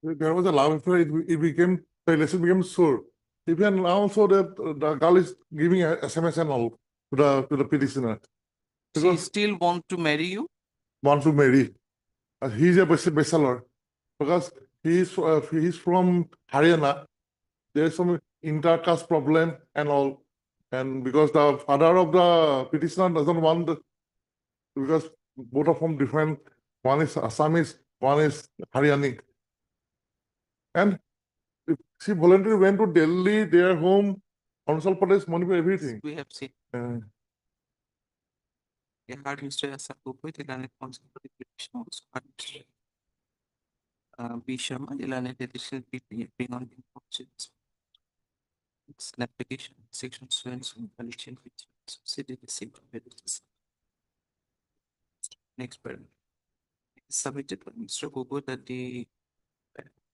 There was a love affair, it became, the relation became sore. Even now also the girl is giving a SMS and all to the petitioner. She Because still want to marry you? want to marry. He's a bestseller because he's from Haryana. There's some inter-caste problem and all. And because the father of the petitioner doesn't want because both of them different. One is Assamese, one is Haryani. And if she voluntarily went to Delhi, their home, Arunachal Pradesh, Manipur, everything. We have seen. Uh, I heard Mr. Asapupui, the learned counsel for the petition, also heard Mr. B. Sharma, the learned additional PP, bring on the options. It's an application, section so and so, collection features, subsidy receipt of benefits. Next paragraph. Submitted by Mr. Gogo that the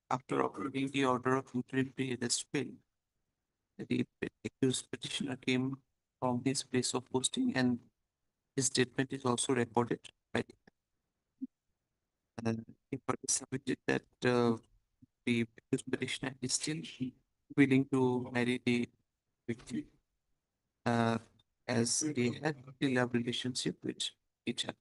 after approving the order of interim pre-arrest bail, the accused petitioner came from his place of posting and his statement is also recorded by the he further submitted that the accused petitioner is still willing to marry the victim as they had a love relationship with each other.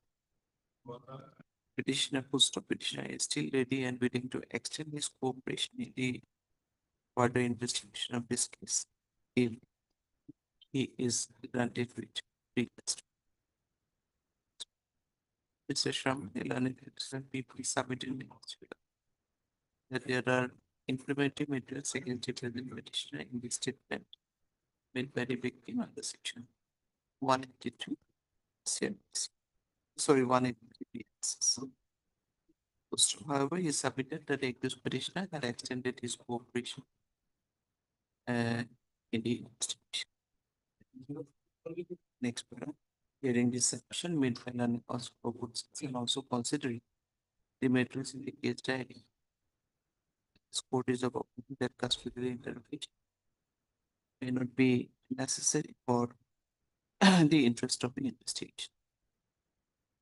Petitioner, post-op petitioner is still ready and willing to extend his cooperation in the further investigation of this case if he is granted with request. Mr. Sharma, the learned people submitted that there are implementing materials against the present petitioner in this statement made by the victim under section 182 CRPC. Sorry, 183 BS. However, he submitted that the accused petitioner had extended his cooperation in the investigation. Next paragraph. Hearing this submission made by learned counsel for good sense and also considering the materials in the case diary. This court is of opinion that custodial interrogation may not be necessary for the interest of the investigation.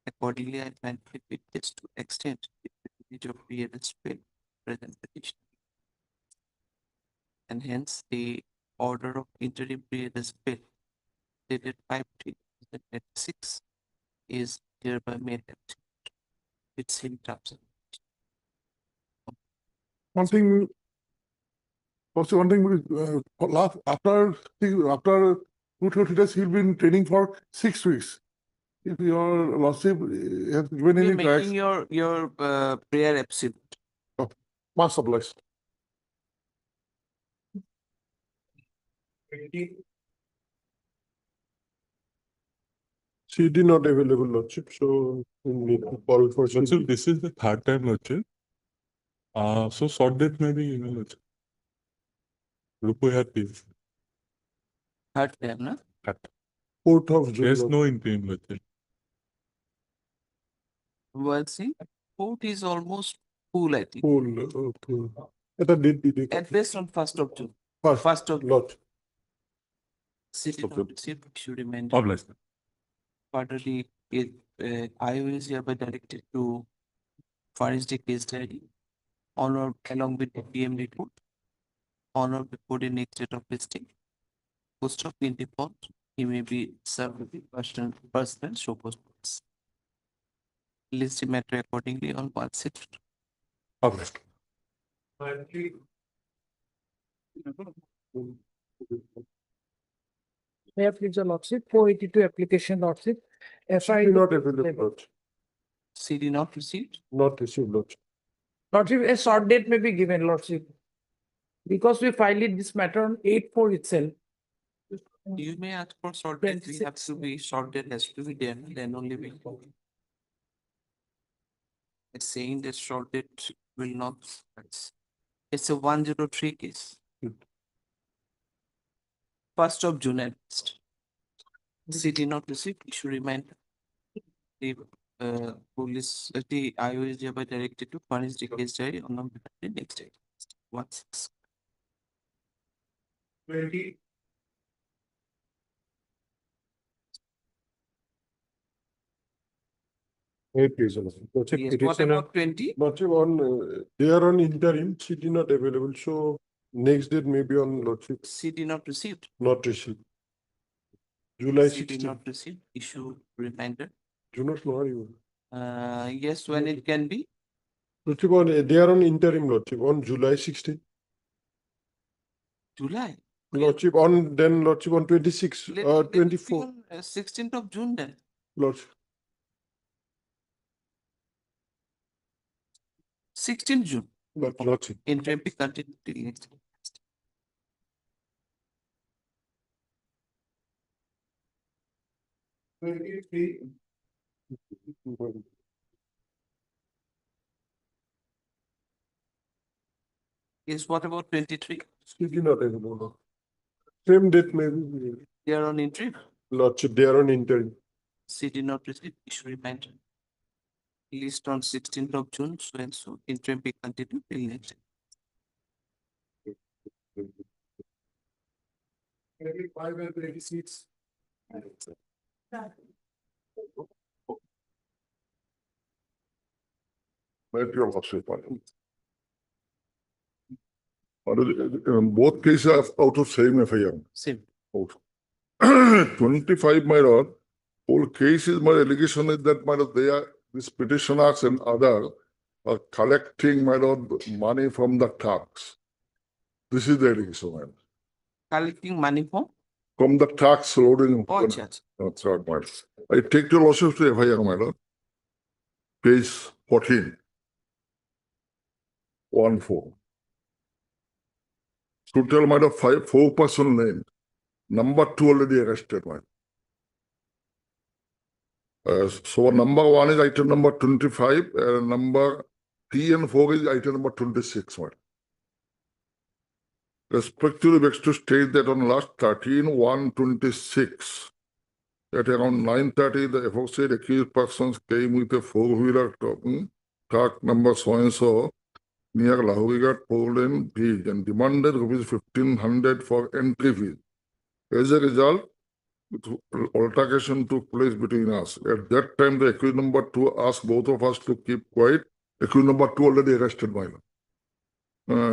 Accordingly, I find it fitness to extend the privilege of pre-arrest bail present petition. And hence the order of interim pre-arrest bail dated 5/3/2026 is hereby made with same terms. one thing, also one thing, after 2-3 days, he'll be in training for 6 weeks. If your lordship has given You're any tracks, making your prayer absolute. mass obliged. CD not available, lordship, so we need to call for Lordship, CD. this is the third time, Lordship. So short date maybe, Lordship. Rupu had this. Third time, no? 4th of June. There's no interim, Lordship. Well, see, court is almost full, I think. Full, okay. It's a date. At best on 1st of June. First, 1st of Lord. City Okay. Council should remind Obliged. furtherly, IO is hereby directed to furnish the case diary on or along with the PM report on or before the next date of listing. Post of in default, he may be served with the personal show post. List the matter accordingly on 1/6. Obliged. May I please your lordship, 482 application lordship. FI Not available, Lord. CD not received. Not received, Lord. lordship, a short date may be given lordship. Because we filed it this matter on 8/4 itself. You may ask for short date. We have 26. to be short date has to be there, then only we. It's saying that short date will not. It's a 103 case. 1st of June at least. CD not received, issue reminder. The police, the IO is hereby directed to furnish the case diary on the next day. 1/6. 20. Wait, please, Lordship. Lordship, Yes, what petitioner- about 20? Lordship, they are on interim, CD not available, so next date may be on Lordship, CD not received. not received. July CD 16. not received, issue reminder. Do not know you. Yes, when it can be. Lordship, they are on interim, Lordship, on July 16. July. Lordship, on 26, Let it be 24, on 16th of June then. Lordship. 16 June. Lordship. Interim be continued till next. Yes, what about 23? Speaking of the same date maybe. They are on interim. Lordship, they are on interim. CD not received, issue reminder. List on 16th of June, so and so. Interim be continued till next. Maybe 5 and 26. Maybe your lordship. Both cases are out of same FIR. Same. 25, my lord. Whole case is my allegation is that my lord, they are these petitioners and others are collecting my lord money from the tax. This is the allegation, my lord. Collecting money From the tax loading. Oh, judge. That's right, my lord. I take the lordship to FIR, my lord. Page 14. 1-4. Total my lord 4-person name. Number 2 already arrested, my lord. So number 1 is item number 25, number 3 and 4 is item number 26. Respectively, begs to state that on last 13/1/26, at around 9:30, the aforesaid accused persons came with a 4-wheeler truck number so and so near Lahorigat Portland Beach and demanded ₹1,500 for entry fee. As a result, altercation took place between us. At that time, the accused number 2 asked both of us to keep quiet. Accused number 2 already arrested by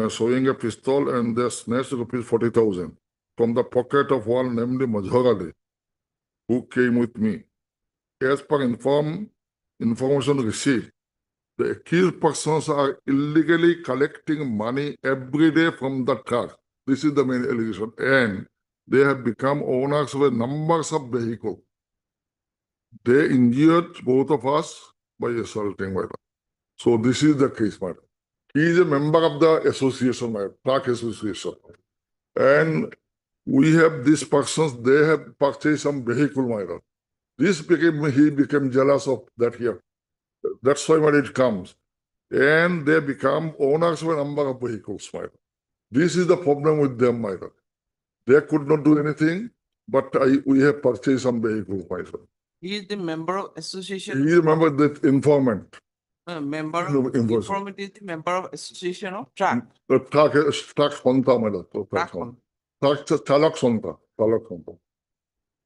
showing a pistol, and they snatched ₹40,000 from the pocket of one named Mazhar Ali, who came with me. As per information received, the accused persons are illegally collecting money every day from the truck. This is the main allegation. And they have become owners of a numbers of vehicles. They injured both of us by assaulting, madam. So this is the case, madam. He is a member of the association, madam, truck association. And we have these persons, they have purchased some vehicle, madam. He became jealous of that here. That's why, madam, it comes. And they become owners of a number of vehicles, madam. This is the problem with them, madam. They could not do anything, but we have purchased some vehicles, madam. He is the member of association. He is a member of the informant. Member of informant is the member of association of truck. Truck Sonta, madam. Truck Chalak Sonta.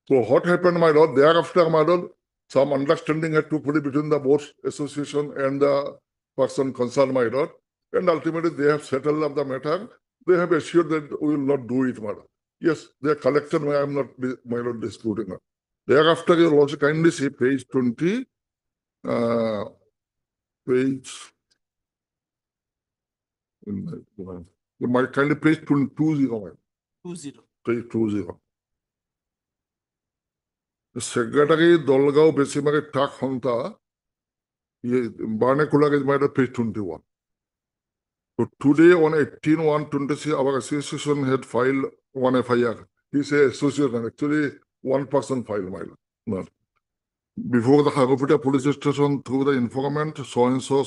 So what happened, my lord? Thereafter, my lord, some understanding had to put it between the both association and the person concerned, my lord. And ultimately, they have settled up the matter. They have assured that we will not do it, madam. Yes, they are collected. I am not, my lord, disputing it. Thereafter, you will also kindly see page 20, page. You might kindly page 20, 20. Page 20. The Secretary Dolgao Besimari Tak Honta, Barnakula is my page 21. So today on 18/1/26, our association had filed one FIR. He says association, actually one person filed, my lord. Before the Harupita police station, through the informant, so and so,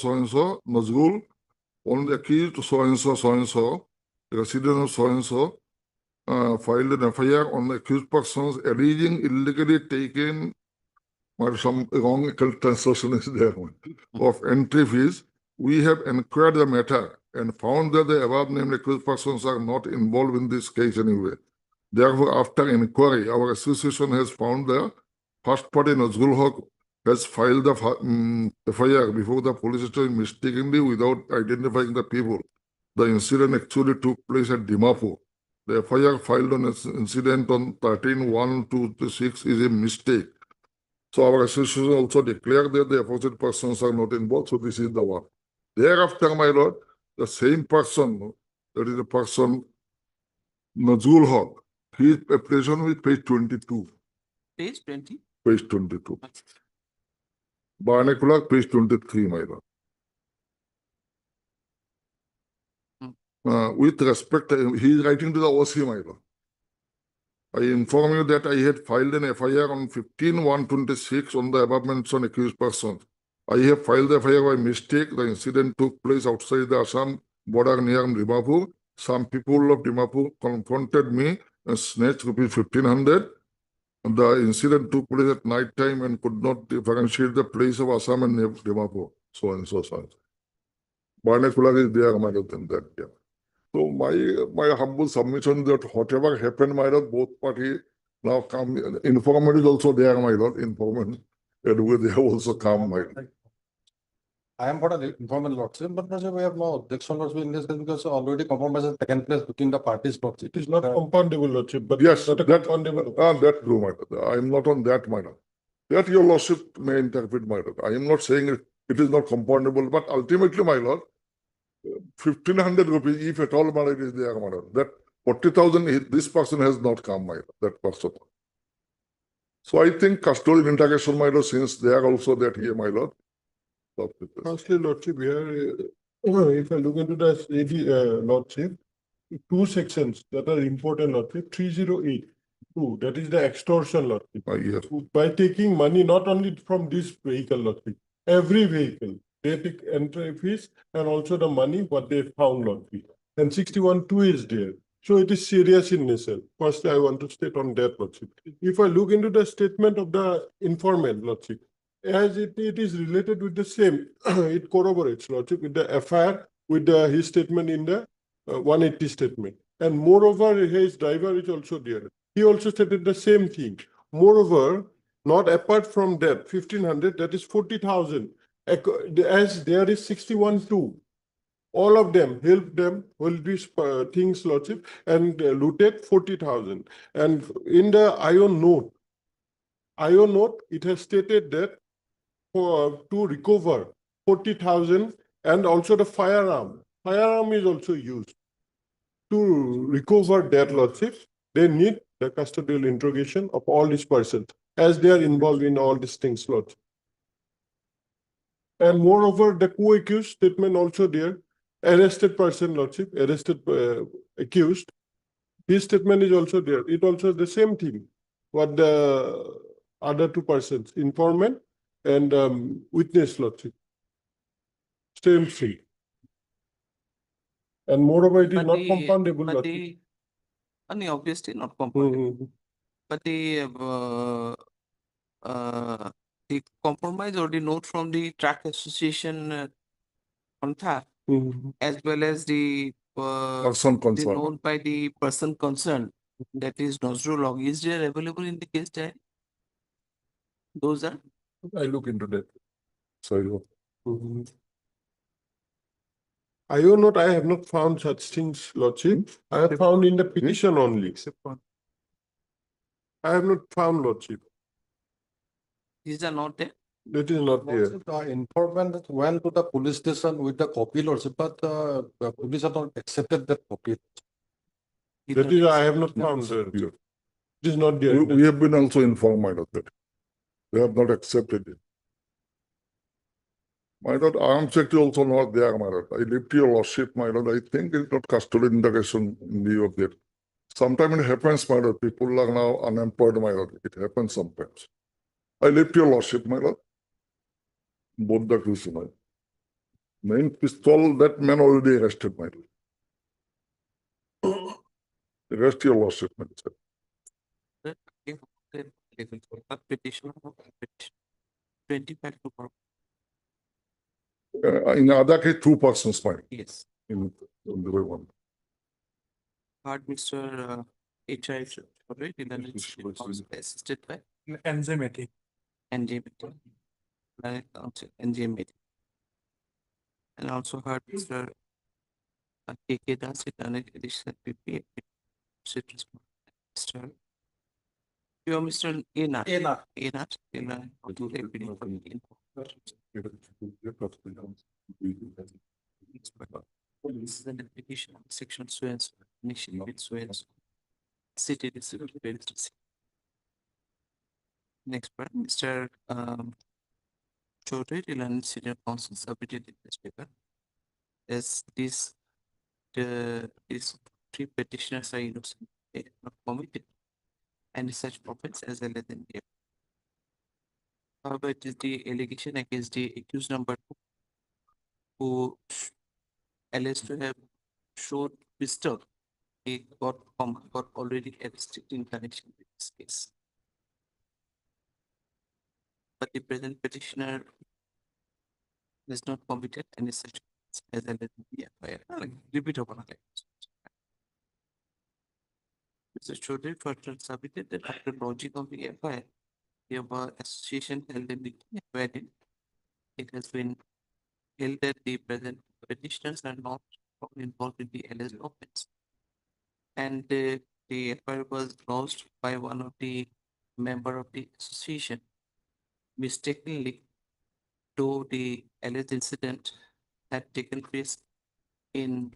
Nazgul, on the accused, so and so, resident of so and so, filed an FIR on the accused persons alleging illegally taken, or some wrong translation is there, of entry fees. We have inquired the matter and found that the above named accused persons are not involved in this case anyway. Therefore, after inquiry, our association has found the first party Nazgul Haq has filed the FIR before the police station mistakenly without identifying the people. The incident actually took place at Dimapur. The FIR filed on an incident on 13/1/26 is a mistake. So our association also declared that the aforesaid persons are not involved. So this is the one. Thereafter, my lord, the same person, that is the person Nazgul Haq, his application with page 22. Page 20. Page 22. Barnakula, page 23, my lord. with respect, he is writing to the OC, my lord. I inform you that I had filed an FIR on 15/1/26 on the above mentioned accused persons. I have filed the FIR by mistake. The incident took place outside the Assam border near Dimapur. Some people of Dimapur confronted me and snatched rupees 1,500. The incident took place at night time and could not differentiate the place of Assam and Dimapur. So and so. Barnacular is there, my lord, than that. Yeah. So my humble submission that whatever happened, my lord, both parties now come. Informant is also there, my lord. Informant, and they have also come, my lord. I am for an informal lordship, but we have no objection lordship in this case because already compromise has taken place between the parties lordship. It is not compoundable lordship, but Yes, not a that compoundable. that's true, my lord. I am not on that, my lord. That your lordship may interpret, my lord. I am not saying it is not compoundable, but ultimately, my lord, 1,500 rupees, if at all, my lord, is there, my lord. That 40,000, this person has not come, my lord, that person. So I think custodial integration, my lord, since they are also that here, my lord. Firstly, lordship, here, if I look into the lordship, two sections that are important, lordship, 308. That is the extortion, lordship. Yes. By taking money not only from this vehicle, lordship, every vehicle, they take entry fees and also the money what they found, lordship. And 61(2) is there. So it is serious in nature. Firstly, I want to state on that, lordship. If I look into the statement of the informant, lordship, as it is related with the same, it corroborates, lordship, with the FIR, with his statement in the 180 statement. And moreover, his driver is also there. He also stated the same thing. Moreover, not apart from that, 1,500, that is 40,000. As there is 61(2), all of them helped them hold these things, lordship, and looted 40,000. And in the IO note, it has stated that to recover 40,000 and also the firearm. Firearm is also used to recover that, lordship. They need the custodial interrogation of all these persons as they are involved in all these things, lordship. And moreover, the co-accused statement also there. Arrested person, lordship, arrested accused. His statement is also there. It also the same thing. What the other two persons, informant and witness, lordship. Same thing. And moreover, it is not compoundable, lordship. Obviously not compoundable. But the compromise or the note from the track association as well as the Person concerned. note by the person concerned, that is Nazrul log, is there available in the case diary? Those are? I look into that. Sorry. IO note, I have not found such things, lordship. I have found in the petition only. Except one. I have not found, lordship. These are not there? That is not there. The informant went to the police station with the copy, lordship, but the police have not accepted that copy. That is, I have not found there. It is not there. We have been also informed, my lord, that they have not accepted it. My lord, arms check is also not there, my lord. I leave to your lordship, my lord. I think it's not custodial integration in view of that. Sometimes it happens, my lord. People are now unemployed, my lord. It happens sometimes. I leave to your lordship, my lord. Both the cases, my lord. Main pistol, that man already arrested, my lord. Arrest your lordship, my lord. Petition 25 to In other case, two persons, my lord. yes. In the way one. Heard Mr. H.I. assisted by NJ meeting. NJ meeting. NJ meeting. And also heard Mr. K.K. Das, additional PP. Mr. You are Mr. Enat. Enat. This is an application section so and so, initially with so and so. City district. Next part, Mr. Chaudhary, Reliance Senior Counsel submitted in this paper as this these three petitioners are innocent, they have not committed any such offense as well as in the. However, it is the allegation against the accused number 2 who alleged to have shown wisdom. He got already arrested in connection with this case. But the present petitioner has not committed any such offense as alleged in the FIR. Repeat upon it. Mr. Chaudhary further submitted that after lodging of the FIR, the above association held in the wherein it has been held that the present petitioners are not involved in the alleged offense. And the FIR was lodged by one of the member of the association mistakenly, though the alleged incident had taken place in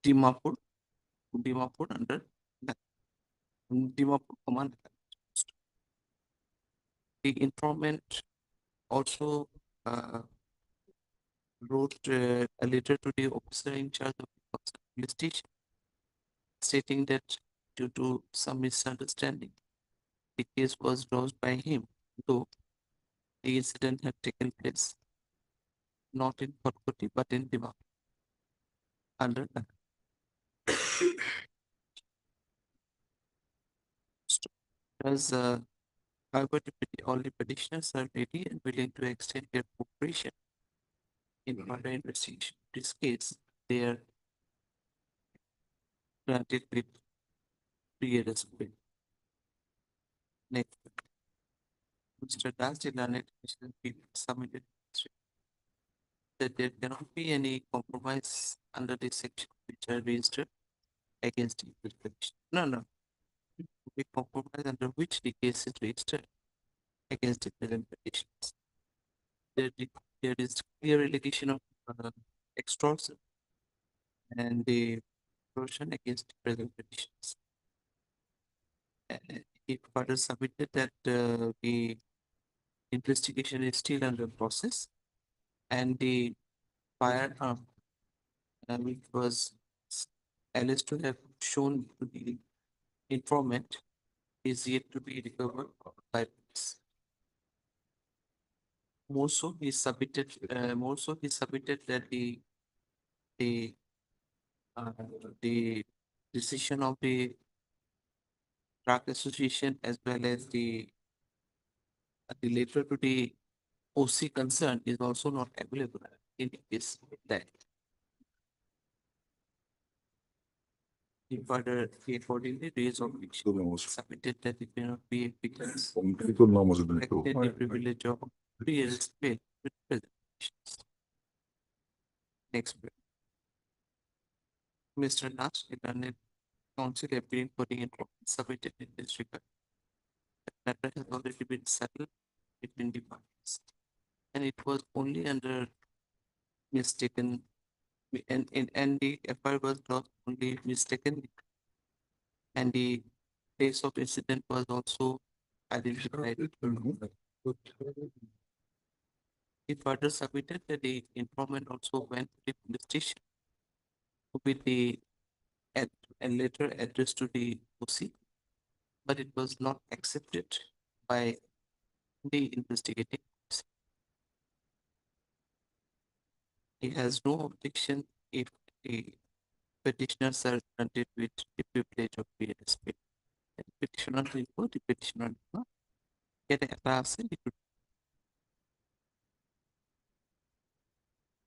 Dimapur under the Dimapur command. The informant also wrote a letter to the officer in charge of the police station, stating that due to some misunderstanding, the case was lost by him, though the incident had taken place not in Gauhati but in Dimapur under the. As however, all the petitioners are ready and willing to extend their cooperation in further investigation of this case. They are granted with pre-arrest bail. Next, Mr. Das Jilanet submitted that there cannot be any compromise under the section which are registered against the petition. No. The compromise under which the case is registered against the present petitions. There is clear allegation of extortion and the extortion against the present petitions. It further submitted that the investigation is still under process and the firearm which was alleged to have shown to the informant is yet to be recovered by police. More so, he submitted that the decision of the drug association as well as the letter to the OC concerned is also not available in this that. He further accordingly raised objection, submitted that it may not be evidence affected the privilege of pre-arrest bail with presentations. Next, Mr. Nash, a learned counsel appearing for the information submitted in this regard. The matter has already been settled between the parties, and it was only under mistaken and the FIR was not only mistakenly, and the place of incident was also identified. He further submitted that the informant also went to the police station with the a letter addressed to the OC, but it was not accepted by the investigating officer. He has no objection if the petitioners are granted with the privilege of PRSP. Petitioner report, the petitioner get a class.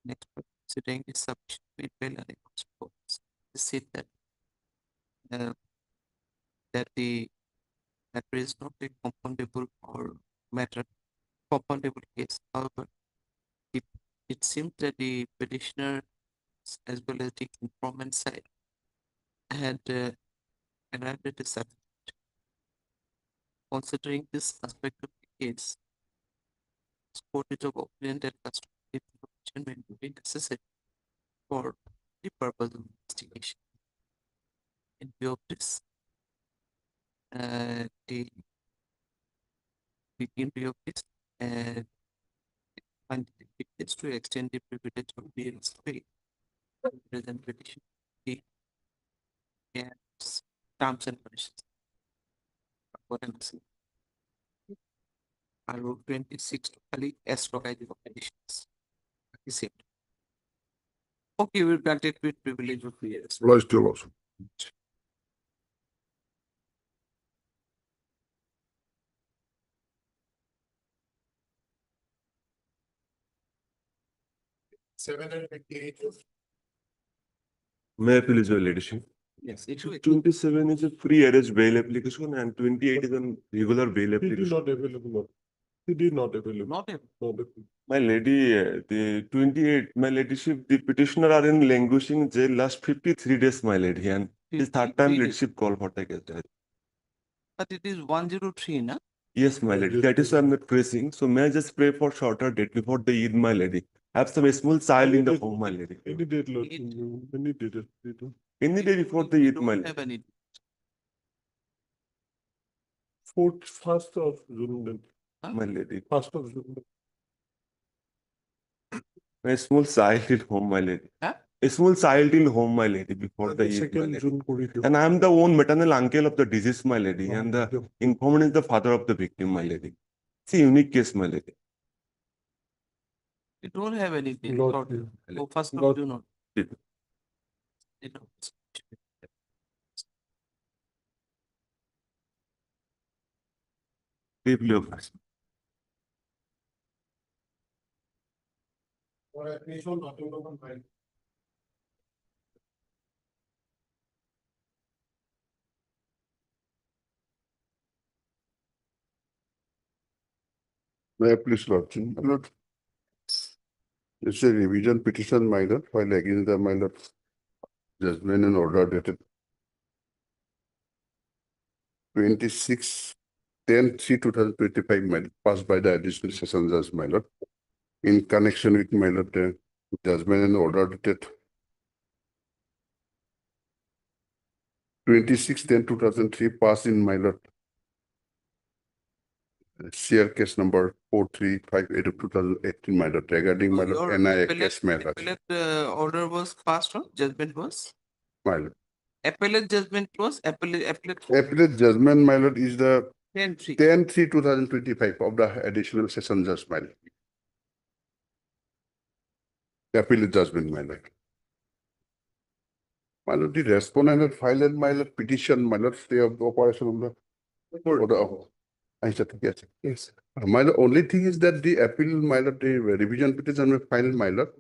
Next, considering the submission made by learning consequences, said that that the matter is not a compoundable or compoundable case. However, it seems that the petitioner as well as the informant side had arrived at a settlement. Considering this aspect of the case, this court is of opinion that custody information may be necessary for the purpose of investigation. In view of this, in view of this, and is to extend the privilege of the bail Present petition. D. Yes. Terms and conditions. What am I saying? I wrote 26 খালি S লগাই দিব conditions. Accept. Okay, we'll grant it with privilege of years. Law is still also. May I please your leadership? Yes, it will. 27 is a free arrest bail application and 28 is a regular bail It is application. not available. It is not available. Not a. Not available. My lady, the 28, my ladyship, the petitioner are in languishing jail last 53 days, my lady, and this third 53 time days. leadership call for the case. But it is 103, na? Yes, my lady, that is why I'm not pressing. So may I just pray for shorter date before the Eid, my lady? I have some small child in the home, my lady. Any date, Lord. It- Any date. Any day before the We Eid, my don't lady. have any. 1st of June. Then. My lady. 1st of June. A small child in home, my lady. Huh? A small child in home, my lady, before the Eid, my 2nd lady. June. And I am the own maternal uncle of the deceased, my lady, and the Yeah. informant is the father of the victim, my lady. It's a unique case, my lady. We don't have any date. Lord, Lord. yeah. Oh, 1st of Lord. June. Not. Yeah. You know. Deeply obliged. May I please, Lord? My Lord. It's a revision petition, my Lord, filed against the my Lord judgment and order dated 26/10/2025, my Lord, passed by the additional session judge, my Lord, in connection with my Lord judgment and order dated 26/10/2003, passed in my Lord CR case number 4358 of 2018, my Lord, regarding my Lord Your NIA appellate, case matter, appellate order was passed on, judgment was? my Lord. Appellate judgment was, appellate. Appellate judgment, my Lord, is the 10-3. 10/3/2025 of the additional session judge, my Lord. Appellate judgment, my Lord. My Lord, the respondent had filed my Lord petition, my Lord, stay of the operation of the I said, yes. Yes. My Lord, only thing is that the appeal, my Lord, the revision petition was filed, my Lord,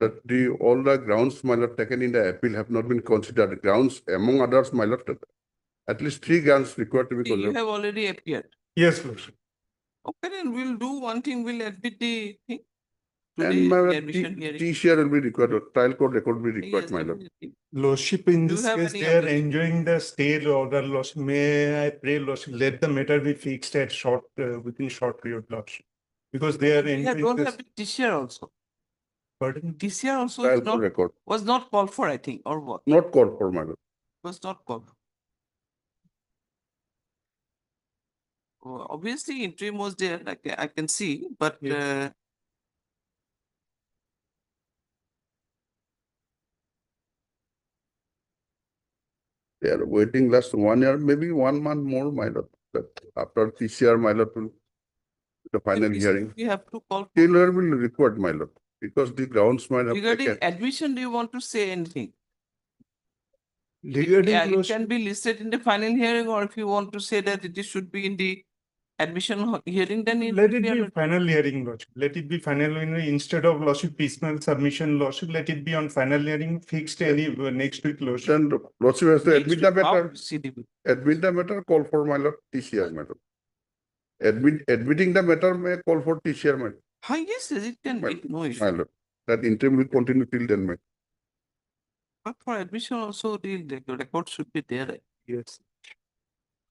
that the all the grounds, my Lord, taken in the appeal have not been considered. Grounds, among others, my Lord, at least 3 grounds required to be You considered. have already appeared. Yes, Lord. Okay, then we'll do one thing, we'll admit the thing. And Today, my the Lord, admission hearing. TCR will be required, or trial court record will be required, Yes, my Lord. definitely. Lordship, in Do you this have case, any they are objection? enjoying the stay order, Lordship. May I pray, Lordship, let the matter be fixed at within short period, Lordship. Because they are We enjoying don't this. have the TCR also. Pardon? TCR also Trial is court not, record, was not called for, I think, or what? not called for, my Lord. Was not called for. Obviously, interim was there, like I can see, but Yes. They are waiting last 1 year, maybe 1 month more, my Lord. But after TCR, my Lord, will the final we hearing. we have to call for. Taylor will record, my Lord, because the grounds might have Regarding taken. admission, do you want to say anything? Regarding It Lordship, can be listed in the final hearing, or if you want to say that it should be in the admission hearing, then it let will it be be allowed. final hearing, Lordship. Let it be final hearing instead of Lordship piecemeal submission, Lordship. Let it be on final hearing fixed any next week, Lordship. Then Lordship has to Next admit the week, how matter, CDB? admit the matter, call for, my Lord, TCR, my Lord. Admitting the matter may call for TCR, my Lord. Yes, it can My be, no my issue. Lord. That interim will continue till then, my. But for admission also, the record should be there. Yes.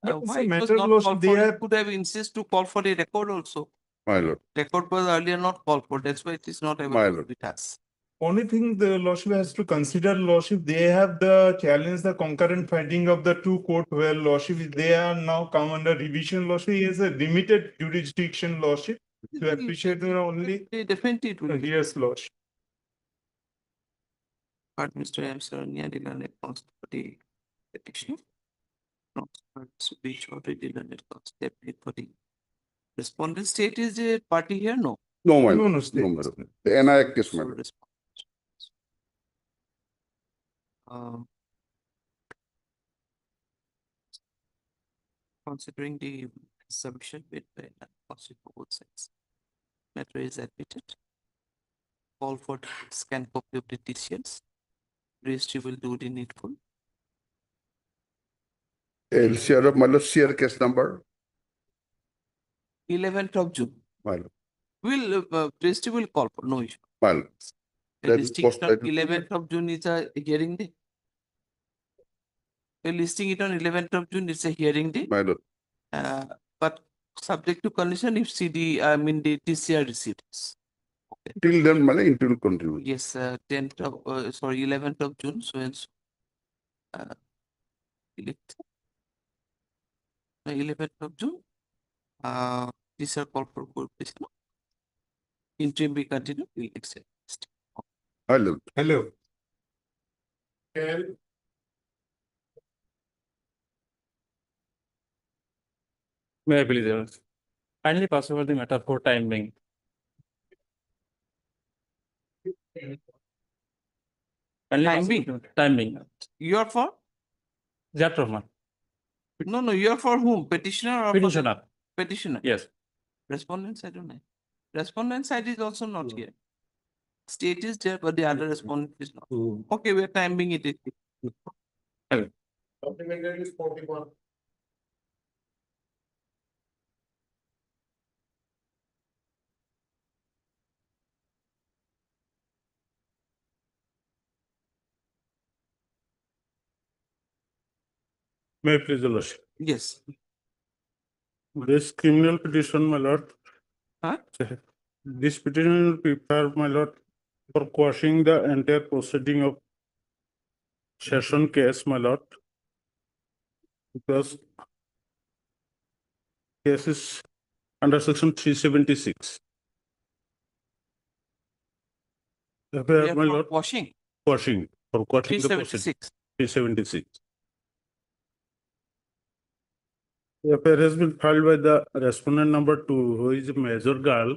Why It's it a was matter, not Lordship, called they for, you have could have insisted to call for the record also. My Lord, Record was earlier not called for, that's why it is not my available Lord. with us. only thing the Lordship has to consider, Lordship, they have the challenge, the concurrent finding of the two court where Lordship, they are now come under revision, Lordship. He has a limited jurisdiction, Lordship, to appreciate only. Definitely it will be. Yes, Lordship. Part Mr. M. Saranya, the learned counsel for the petition. Not parts which already learned counsel deputy for the respondent. State is a party here? No. No, my No, lord. no, No, state. my lord. The NIAC case, my So lord. Considering the submission made by counsel for both sides, matter is admitted. Call for scan copy of the decisions. Registry will do the needful. LCR of my lord, CR case number, 11th of June. my lord. Registry will call for no issue. My lord. The That is district post- 11th of June is a hearing day. We're listing it on 11th of June. It's a hearing day. My lord. But subject to condition if the TCR receives. Till then, my lord, it will continue. Yes, 10th of, 11th of June. So and so. Elect 11th of June. TCR call for publication. Interim be continued. We'll accept. Hello. Hello. May I please, Your Honor? Kindly pass over the matter for time being. Kindly Time pass being? over the time being. You are for? Jat Rahman, No, you are for whom? Petitioner or for the- petitioner. petitioner? Yes. Respondent side or not? Respondent side is also not here. State is there, but the other respondent is not. Okay, we are timing it. Supplementary is 41. May I please, Your Lordship? Yes. This criminal petition, my lord. Huh? This petition will prepare, my lord, for quashing the entire proceeding of session case, my lord. Because case is under section 376. We are My for lord, washing. quashing, for quashing the proceeding. 376. 376. The affair has been filed by the respondent number 2, who is a major girl,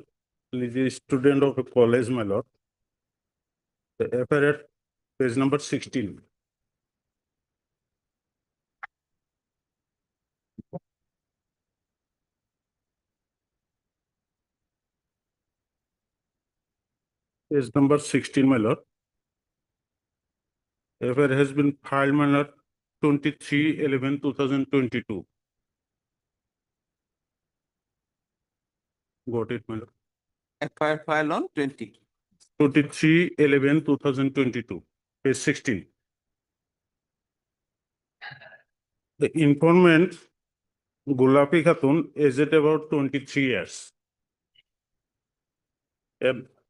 who is a student of a college, my lord. The affair at page number 16. Page number 16, my lord. Affair has been filed, my lord, 23/11/2022. Got it, my lord. FIR file on 20. 23/11/2022. Page 16. The informant, Gulapi Khatun, aged about 23 years.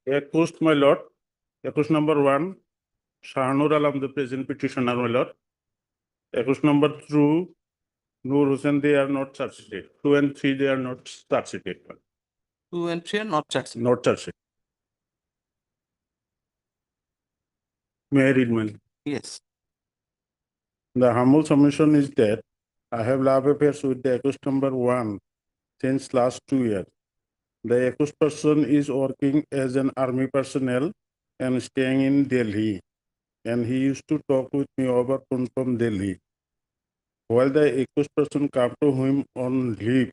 Accused, my lord, accused number 1, Shahnur Alam, the present petitioner, my lord. Accused number 2, Noor Hussain, they are not charged. 2 and 3, they are not charged. 2 and 3 are not charged. Not charged. May I read, my lord? Yes. The humble submission is that I have love affairs with the accused number 1 since last 2 years. The accused person is working as an army personnel and staying in Delhi, and he used to talk with me over phone from Delhi. While the accused person came to him on leave,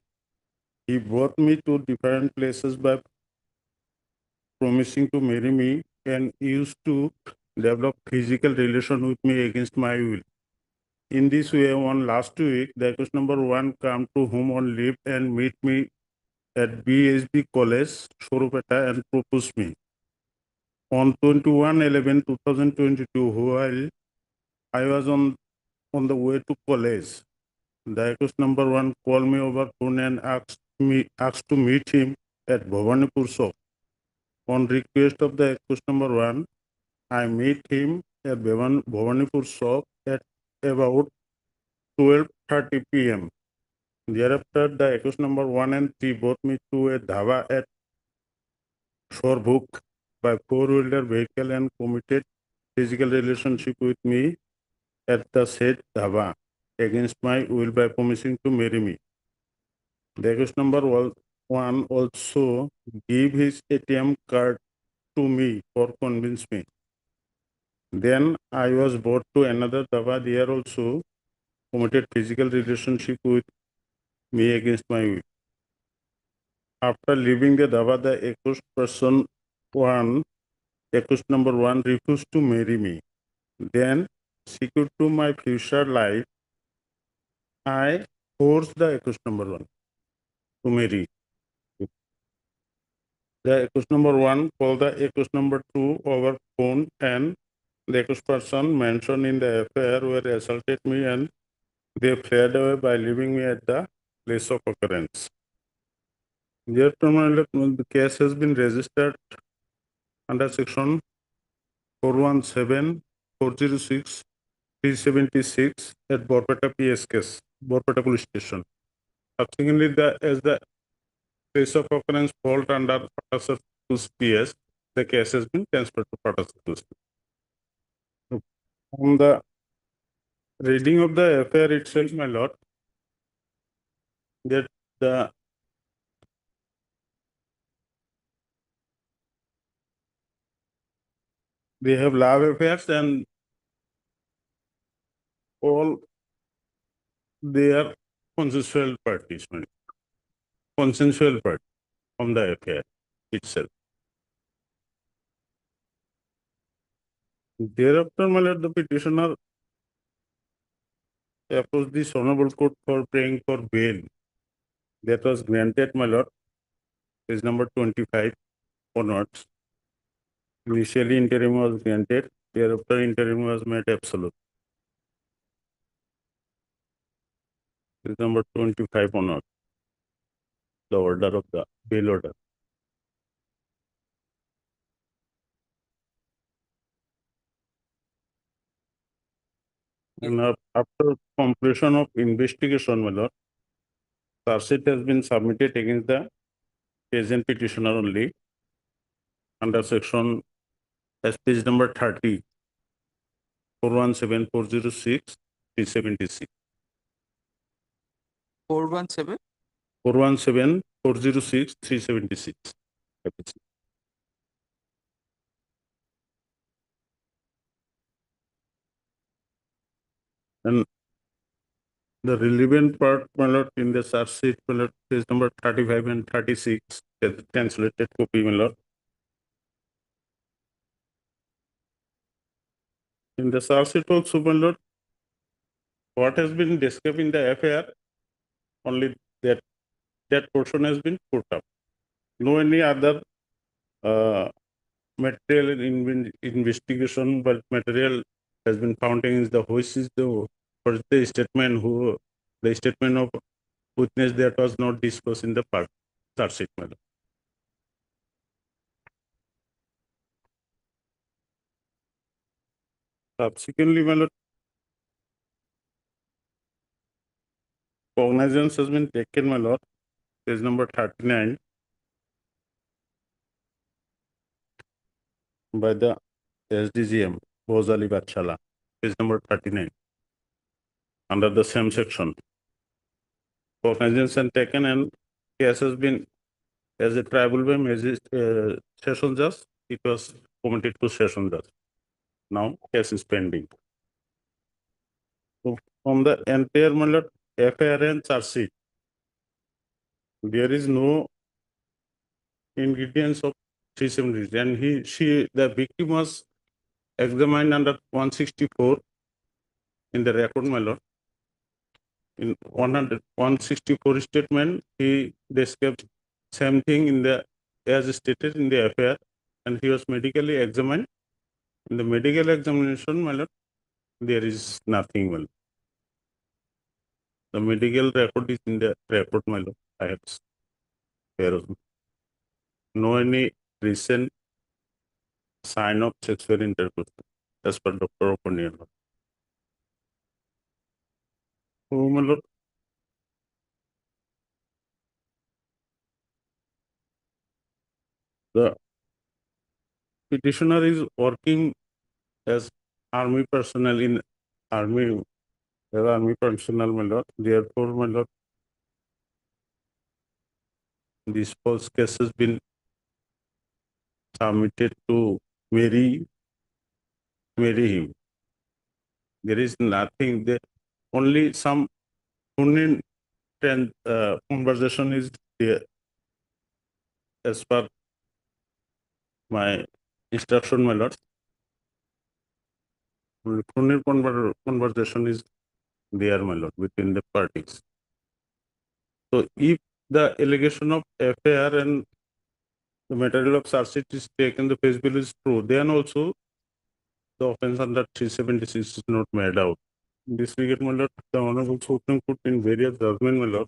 he brought me to different places by promising to marry me and used to develop physical relation with me against my will. In this way, on last week, the accused number 1 came to home on leave and meet me at BSB College, Sorupeta, and proposed me. On 21/11/2022, while I was on the way to college, the accused number 1 called me over phone and asked to meet him at Bhavanipur shop. On request of the accused number 1, I meet him at Bhavanipur shop at about 12:30 p.m. Thereafter, the accused number 1 and 3 brought me to a dhaba at Shorbuk by four-wheeler vehicle and committed physical relationship with me at the said dhaba against my will by promising to marry me. The accused number one also give his ATM card to me for convince me. Then I was brought to another dhaba. There also committed physical relationship with me against my will. After leaving the dhaba, the accused person one, accused number one refused to marry me. Then, secure to my future life, I forced the accused number one to marry. The accused number one called the accused number two over phone, and the accused person mentioned in the affair were assaulted me and they fled away by leaving me at the place of occurrence. Therefore, the case has been registered under section 417, 406, 376 at Borpeta PS case, Borpeta police station. Subsequently, as the place of occurrence fall under Patasar PS, the case has been transferred to Patasar. From the reading of the affair itself, my lord, that they have love affairs and all they are consensual parties, consensual part from the affair itself. Thereafter, my lord, the petitioner approached the honorable court for praying for bail. That was granted, my lord. Page number 25 onwards. Initially, interim was granted. Thereafter, interim was made absolute. Page number 25 onwards. The order of the bail order. And after completion of investigation, my lord, charge sheet has been submitted against the present petitioner only under section as page number 30, 417, 406, 376. 417? 417, 406, 376. And the relevant part, my lord, in the charge sheet, my lord, page number 35 and 36, the translated copy, my lord. In the charge sheet also, my lord, what has been described in the affair, only that portion has been put up. No any other material in investigation, but material has been found in the which is the first the statement the statement of witness that was not discussed in the part charge sheet, madam. Subsequently, my lord, cognizance has been taken, my lord, page number 39, by the SDGM, Bozali Bachala, page number 39, under the same section. Cognizance and taken and case has been, as a tribal by session judge, it was committed to session judge. Now, case is pending. So, from the entire, my lord, FIR and charge sheet, there is no ingredients of 370, and the victim was examined under 164 in the record, my lord. In 164 statement, he described same thing in the as stated in the affair, and he was medically examined. In the medical examination, my lord, there is nothing, well. The medical record is in the report, my lord. I have no any recent sign of sexual intercourse as per Dr. opinion. Oh, my lord, the petitioner is working as army personnel in army, as army personnel, my lord. Therefore, my lord, this false case has been submitted to marry him. There is nothing there. Only some conversation is there as per my instruction, my lord. Only conversation is there, my lord, between the parties. So if the allegation of affair and the material of charge sheet is taken, the face value is true, then also the offense under 376 is not made out. In this regard, my lord, the Honorable Supreme Court in various judgment, my lord,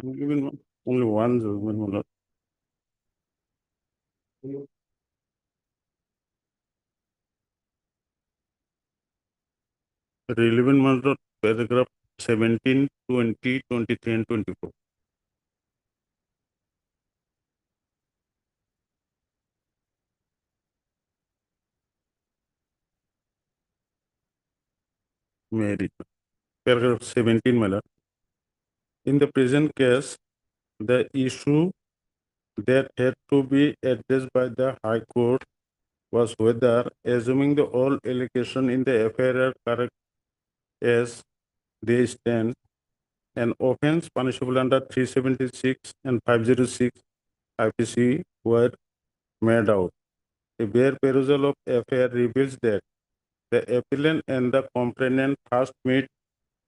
I'm giving only one judgment, my lord. Relevant, my lord, paragraph 17, 20, 23, and 24. Married. Paragraph 17, my lord. In the present case, the issue that had to be addressed by the High Court was whether, assuming the all allegation in the FIR are correct as they stand, an offense punishable under 376 and 506 IPC were made out. A bare perusal of FIR reveals that the appellant and the complainant first met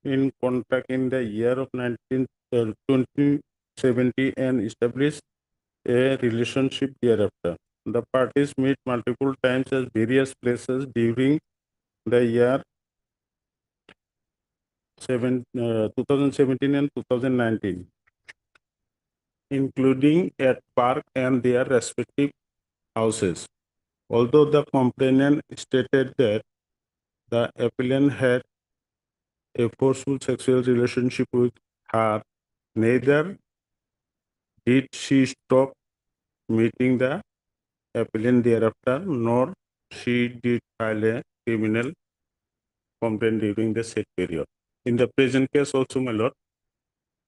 in contact in the year of 2070 and established a relationship thereafter. The parties meet multiple times at various places during the year 2017 and 2019, including at park and their respective houses. Although the complainant stated that the appellant had a forceful sexual relationship with her, neither did she stop meeting the appellant thereafter, nor she did file a criminal complaint during the said period. In the present case also, my lord,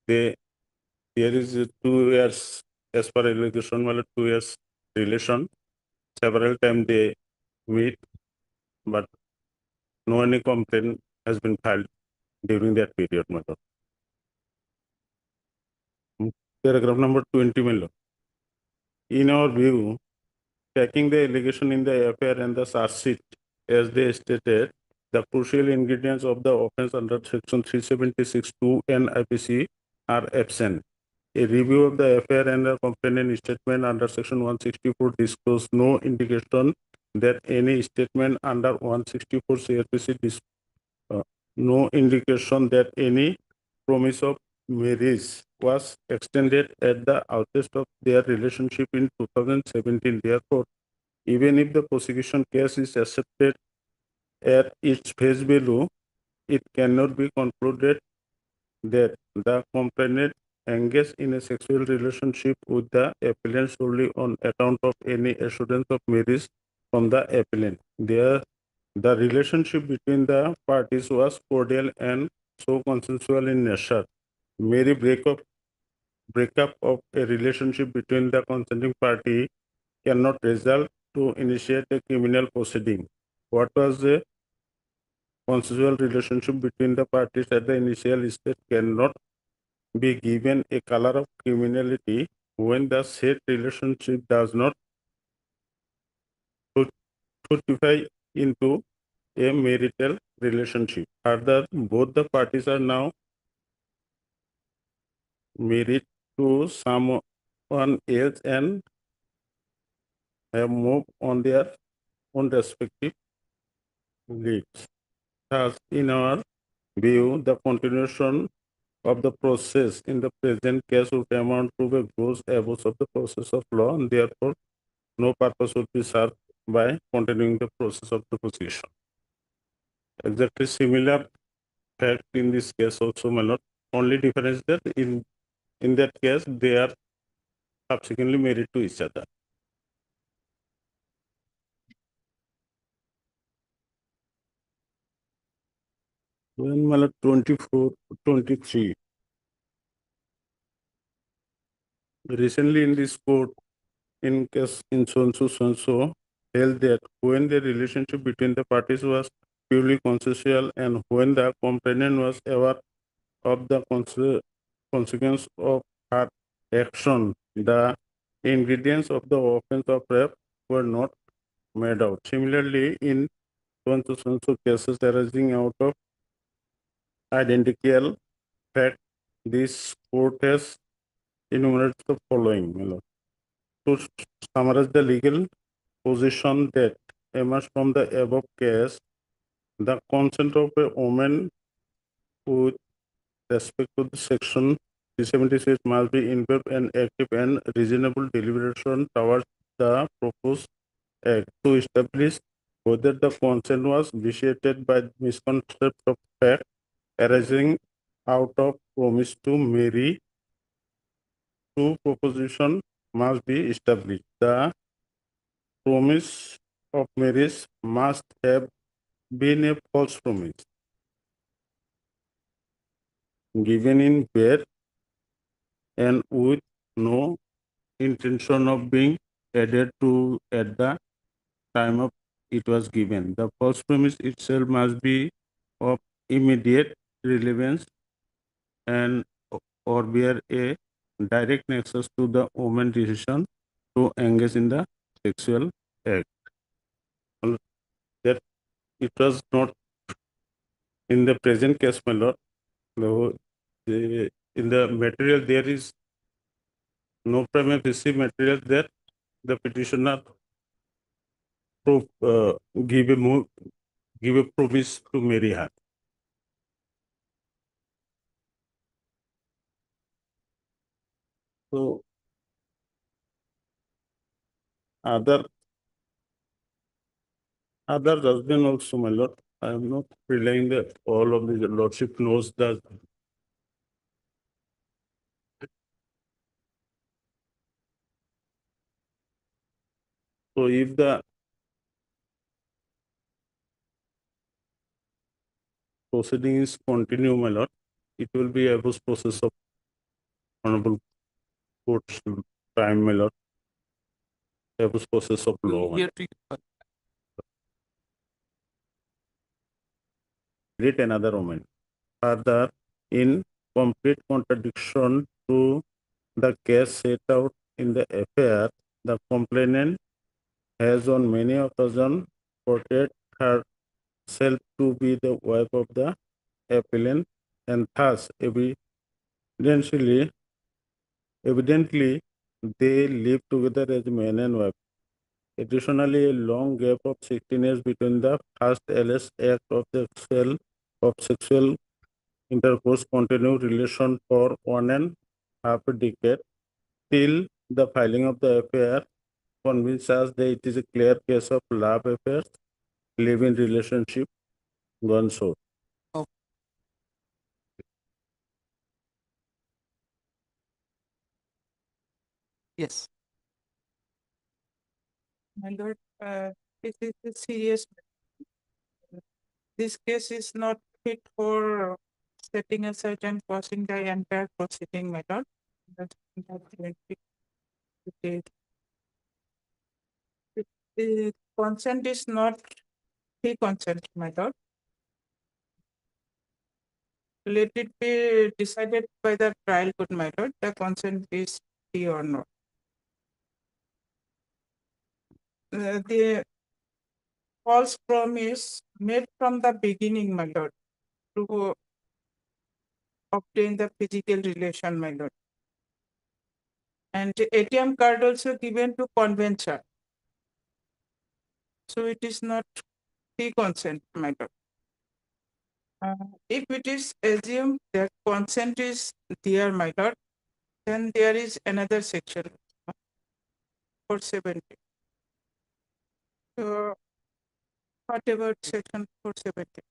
there is a 2 years, as per allegation, my lord, 2 years relation. Several times they meet, but no any complaint has been filed during that period, my lord. Paragraph number 20, my lord. In our view, taking the allegation in the affair and the charge sheet as they stated, the crucial ingredients of the offense under section 376(2) and IPC are absent. A review of the affair and the complainant statement under section 164 disclose no indication that any statement under 164 CRPC no indication that any promise of marriage was extended at the outset of their relationship in 2017. Therefore, even if the prosecution case is accepted at its face value, it cannot be concluded that the complainant engaged in a sexual relationship with the appellant solely on account of any assurance of marriage from the appellant. The relationship between the parties was cordial and so consensual in nature. Mere breakup of a relationship between the consenting party cannot result to initiate a criminal proceeding. What was the consensual relationship between the parties at the initial stage cannot be given a color of criminality when the said relationship does not fructify into a marital relationship. Further, both the parties are now married to someone else and have moved on their own respective lives. Thus, in our view, the continuation of the process in the present case would amount to a gross abuse of the process of law, and therefore no purpose would be served by continuing the process of the prosecution. exactly similar fact in this case also, my lord. Only difference that in that case they are subsequently married to each other. When my lord 24, 23. Recently in this court, in case in so held that when the relationship between the parties was purely consensual and when the complainant was aware of the consequence of her action, the ingredients of the offense of rape were not made out. Similarly, in so cases arising out of identical fact, this court has enumerated the following. My lord. To summarize the legal position that emerged from the above case, the consent of a woman with respect to the section 376 must be involved and active and reasonable deliberation towards the proposed act to establish whether the consent was vitiated by misconception of fact arising out of promise to marry. Two proposition must be established. The promise of marriage must have been a false promise given in bed and with no intention of being added to at the time of it was given. The false promise itself must be of immediate relevance and or bear a direct nexus to the woman's decision to engage in the sexual act. That it was not in the present case, my lord. In the material there is no prima facie material that the petitioner give a promise to marry her. So other judgment also, my lord. I am not relying that all of the lordship knows that. So if the proceedings continue, my lord, it will be a process of honorable court's time, my lord. A process of law. Here to Greet another woman. Further, in complete contradiction to the case set out in the affair, the complainant has on many occasions portrayed herself to be the wife of the appellant and thus evidently they live together as man and wife. Additionally, a long gap of 16 years between the first alleged act of sexual intercourse continued relation for 1.5 decade till the filing of the affair convinces us that it is a clear case of love affairs, live-in relationship gone short. yes. My lord, this is a serious matter. This case is not fit for setting aside and pausing the entire proceeding, my lord. The consent is not free consent, my lord. Let it be decided by the trial court, my lord, the consent is free or not. The false promise made from the beginning, my lord, to obtain the physical relation, my lord. And the ATM card also given to convince her. So it is not free consent, my lord. If it is assumed that consent is there, my lord, then there is another section, 470. So what about section 470?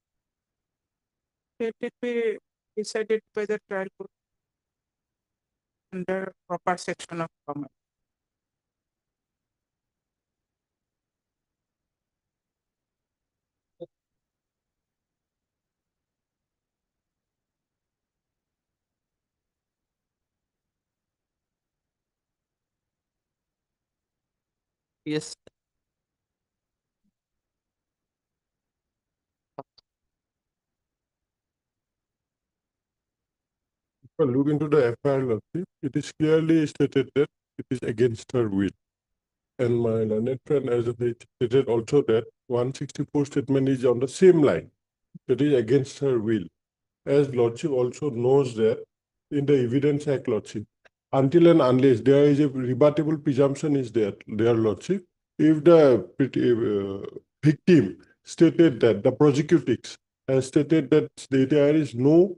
Let it be decided by the trial court under proper section of common. Yes. If I look into the FIR lordship, it is clearly stated that it is against her will. And my learned friend has stated also that 164 statement is on the same line, that is against her will. As lordship also knows that in the Evidence Act lordship, until and unless there is a rebuttable presumption is there, their lordship, if the victim stated that the prosecutors has stated that there is no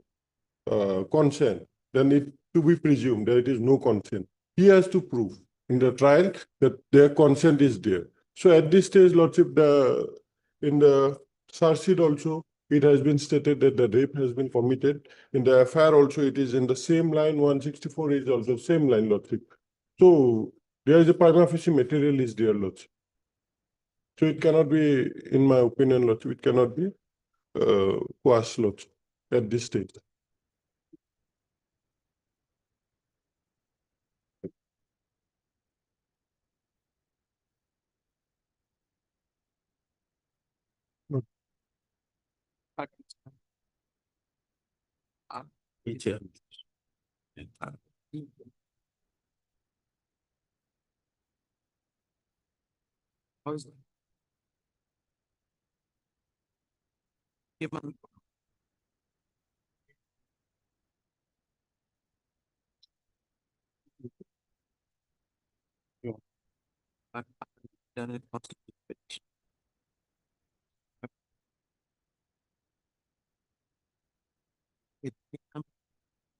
consent, then it to be presumed that it is no consent. He has to prove in the trial that their consent is there. So at this stage, lordship, in the charge sheet also, it has been stated that the rape has been committed. In the FIR also, it is in the same line. 164 is also same line, lordship. So there is a prima facie material is there, lordship. So it cannot be, in my opinion, lordship, it cannot be quashed, lordship, at this stage. Teacher. How is it? Human. Done it constitution. It become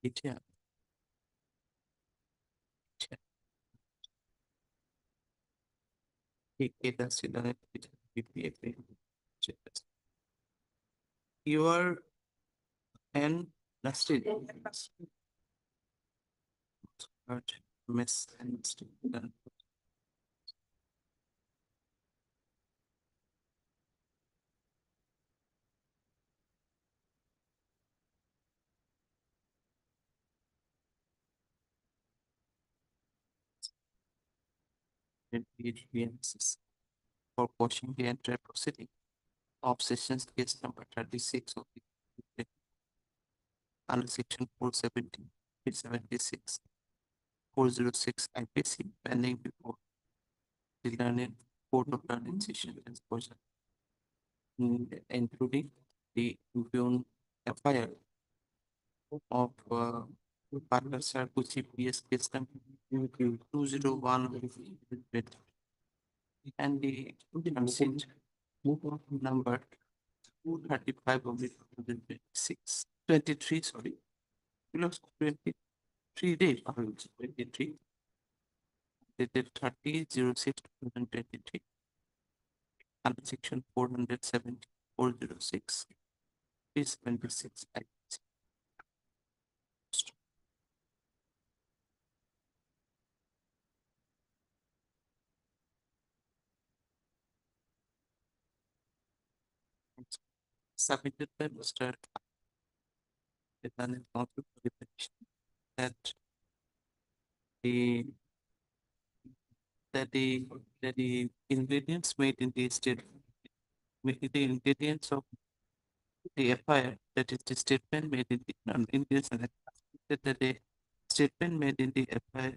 teacher. It has done it with PPA. You are and Nasrid. Miss and done. For quashing the entire proceeding of sessions case number 36 of the under section 470, 376, 406 IPC pending before the learned court of learning session exposure, including the impugn FIR of Partner Sir Kuchi PS case number 201 and the consent number 235 of the 23, sorry. Belongs 23 days, 23. Dated 30/06/2023. Under section 470, 406, 376 IPC. Submitted by Mr. Counsel for the petition that the ingredients made in the state, the ingredients of the FIR, that is the statement made in the ingredients and that the statement made in the FIR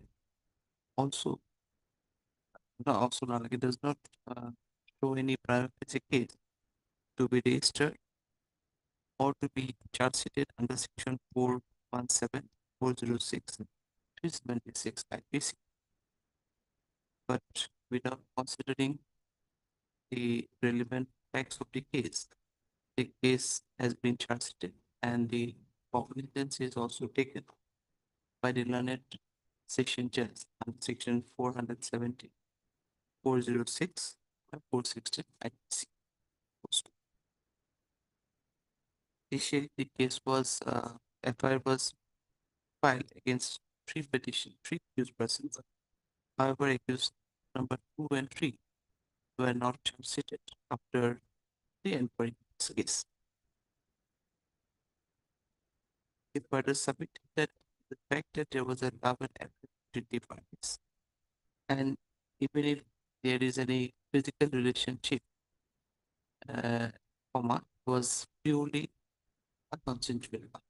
also like it does not show any prima facie case to be registered or to be charge sheeted under section 417, 406, 376 IPC. But without considering the relevant facts of the case has been charge sheeted and the cognizance is also taken by the learned section judge under section 470, 406, and 416 IPC. Initially, the case was FIR was filed against three accused persons. However, accused number 2 and 3 were not seated after the inquiry in this case. It further submitted that the fact that there was a love and affection between the parties, and even if there is any physical relationship, was purely a consensual one.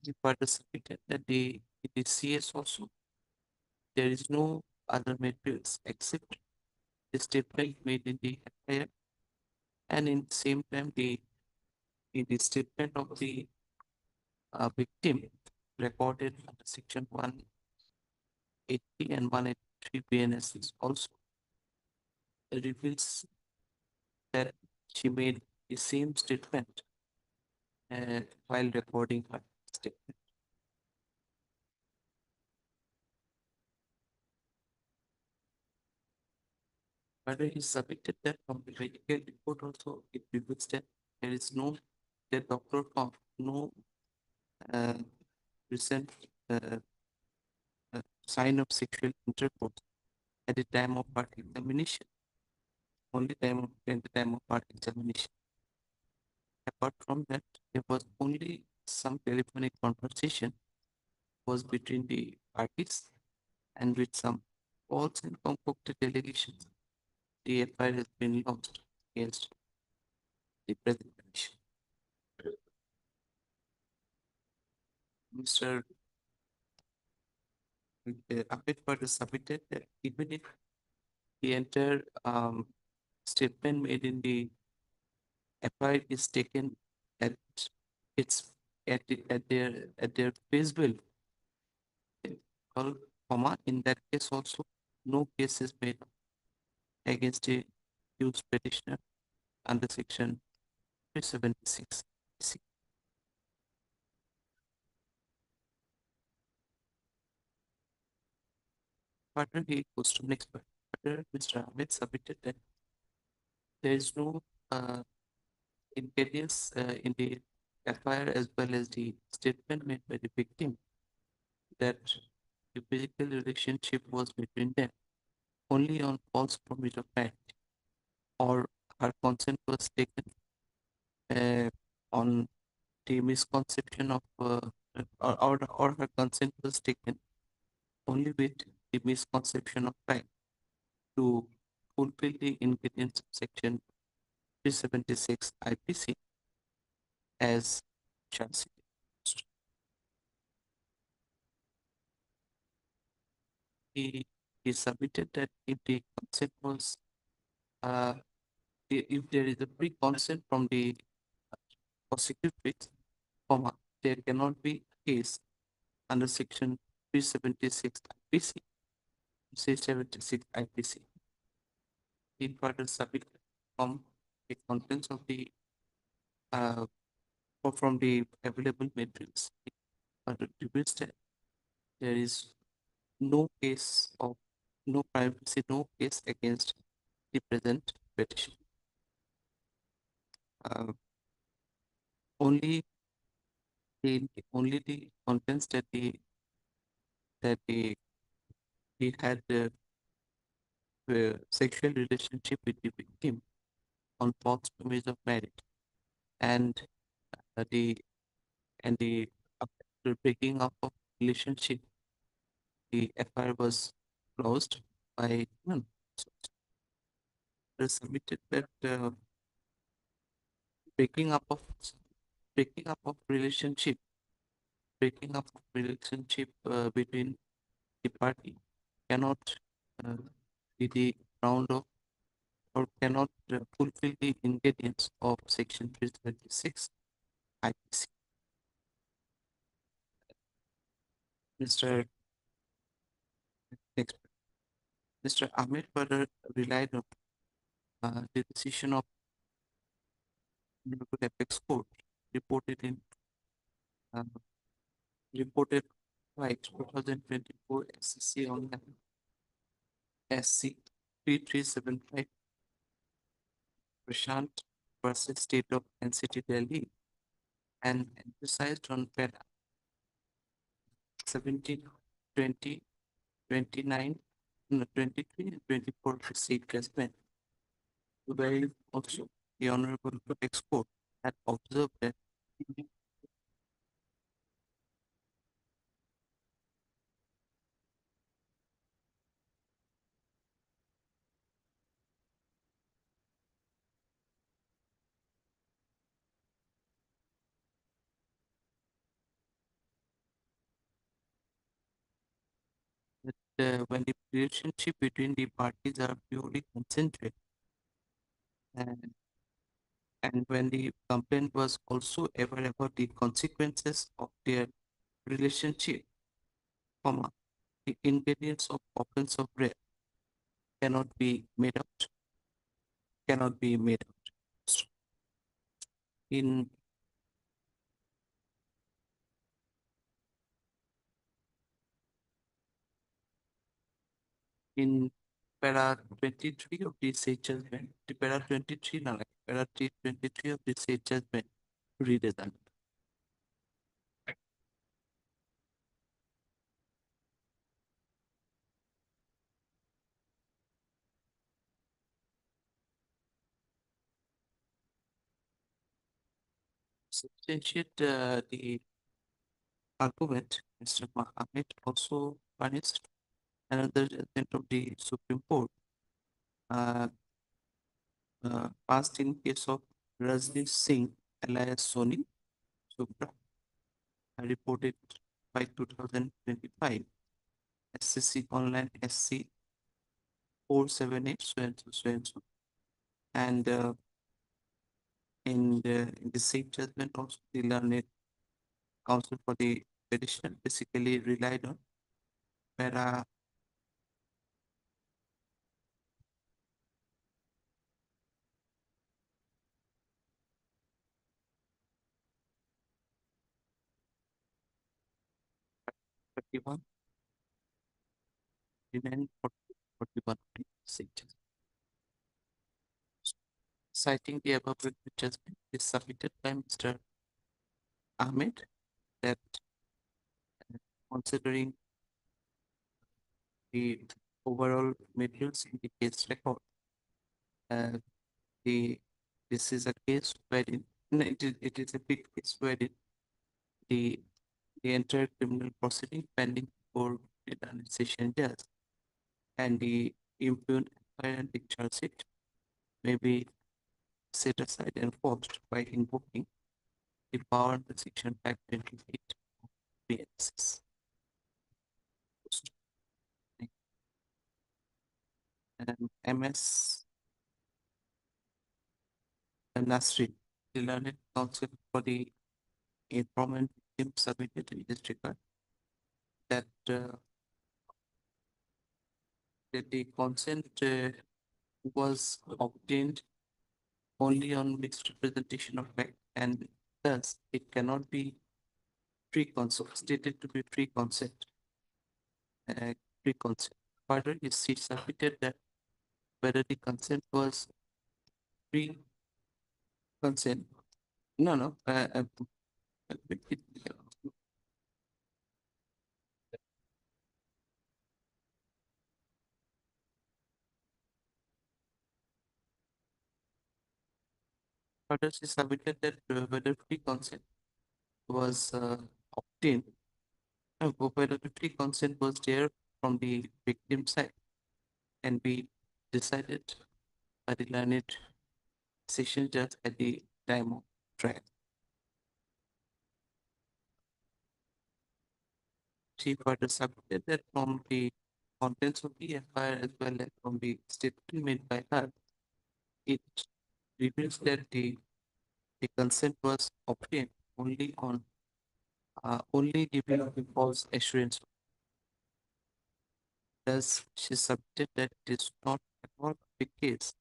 He further submitted that the CS also there is no other materials except the statement made in the FIR, and in the same time in the statement of the victim recorded under section 180 and 183 BNS is also reveals that she made the same statement while recording her statement. Further, he submitted that from the medical report also it reveals that there is no, the doctor found no recent sign of sexual intercourse at the time of part examination. Only at the time of part examination. Apart from that, there was only some telephonic conversation was between the parties, and with some false and concocted allegations, the FIR has been launched against the present commission. Mr. Ahmed further submitted that even if the entire statement made in the FIR is taken at its at their face value, in that case also no case is made against a accused petitioner under section 376. Further, he goes to next part. Further, Mr. Ahmed submitted that there is no ingredients in the FIR as well as the statement made by the victim that the physical relationship was between them only on false promise of marriage, or her consent was taken on the misconception of or her consent was taken only with the misconception of fact to fulfill the ingredients of section 376 IPC as charged. He submitted that if the consent was if there is a pre-consent from the prosecutrix, there cannot be a case under section 376 IPC, 376 IPC. He further submitted from the contents of the or from the available materials. Further reveals that there is no case of no privacy, no case against the present petition. Only the contents that he had sexual relationship with the victim on false premise of marriage, and the after breaking up of relationship, the FIR was closed by none. Submitted that breaking up of relationship between the party cannot be the ground of or cannot fulfill the ingredients of section 336 IPC. Mr. Ahmed further relied on the decision of Honorable Apex Court reported by 2024 SCC online SC 3375 Prashant versus State of NCT Delhi and emphasized on para 17, 20, 29, no, 23 and 24 proceed judgment, where also the Honorable Apex Court had observed that when the relationship between the parties are purely consensual and when the complaint was also aware about the consequences of their relationship, comma, the ingredients of offense of rape cannot be made out, in para 23 of the said judgment, the para 23 now, like para 23 of the said judgment, read as under. Substantiate the argument, Mr. Mohammed also furnished another judgment of the Supreme Court passed in case of Rajdeep Singh alias Soni Supra, reported by 2025 SCC online SC 478 so and so so and so, and in the same judgment also the learned counsel for the petitioner basically relied on para (31) remain 41 judgment. Citing the above judgment is submitted by Mr. Ahmed that considering the overall materials in the case record, this is a case wherein it is a big case wherein the entire criminal proceeding pending for the session judge and the impugned and the charge sheet may be set aside and forced by invoking the power under section 528 of BNSS. MS Nasri, the learned counsel for the informant victim, submitted in this regard that that the consent was obtained only on misrepresentation of fact, and thus it cannot be free consent, stated to be free consent. Free consent. Further, is submitted that whether the consent was free consent. No. Further, she submitted that whether free consent was obtained, whether the free consent was there from the victim side, and be decided by the learned session judge at the time of trial. She further submitted that from the contents of the FIR as well as from the statement made by her, it reveals that the consent was obtained only on only giving the false assurance. Thus, she submitted that it is not at all the case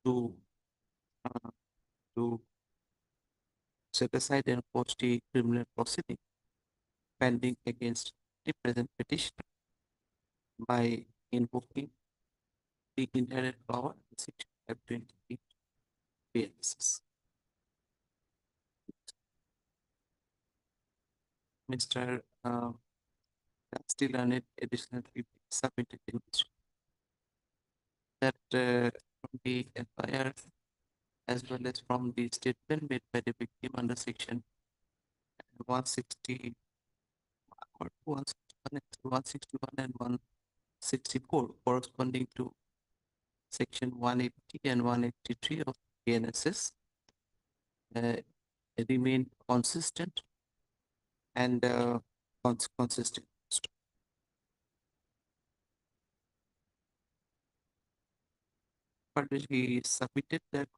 to set aside and post the criminal proceeding pending against the present petitioner by invoking the inherent power in section 528 PNSS. Mr. Still on additionally submitted that from the FIR as well as from the statement made by the victim under section 160 or 161 and 164 corresponding to section 180 and 183 of PNSS remain consistent and consistent. Further, he submitted that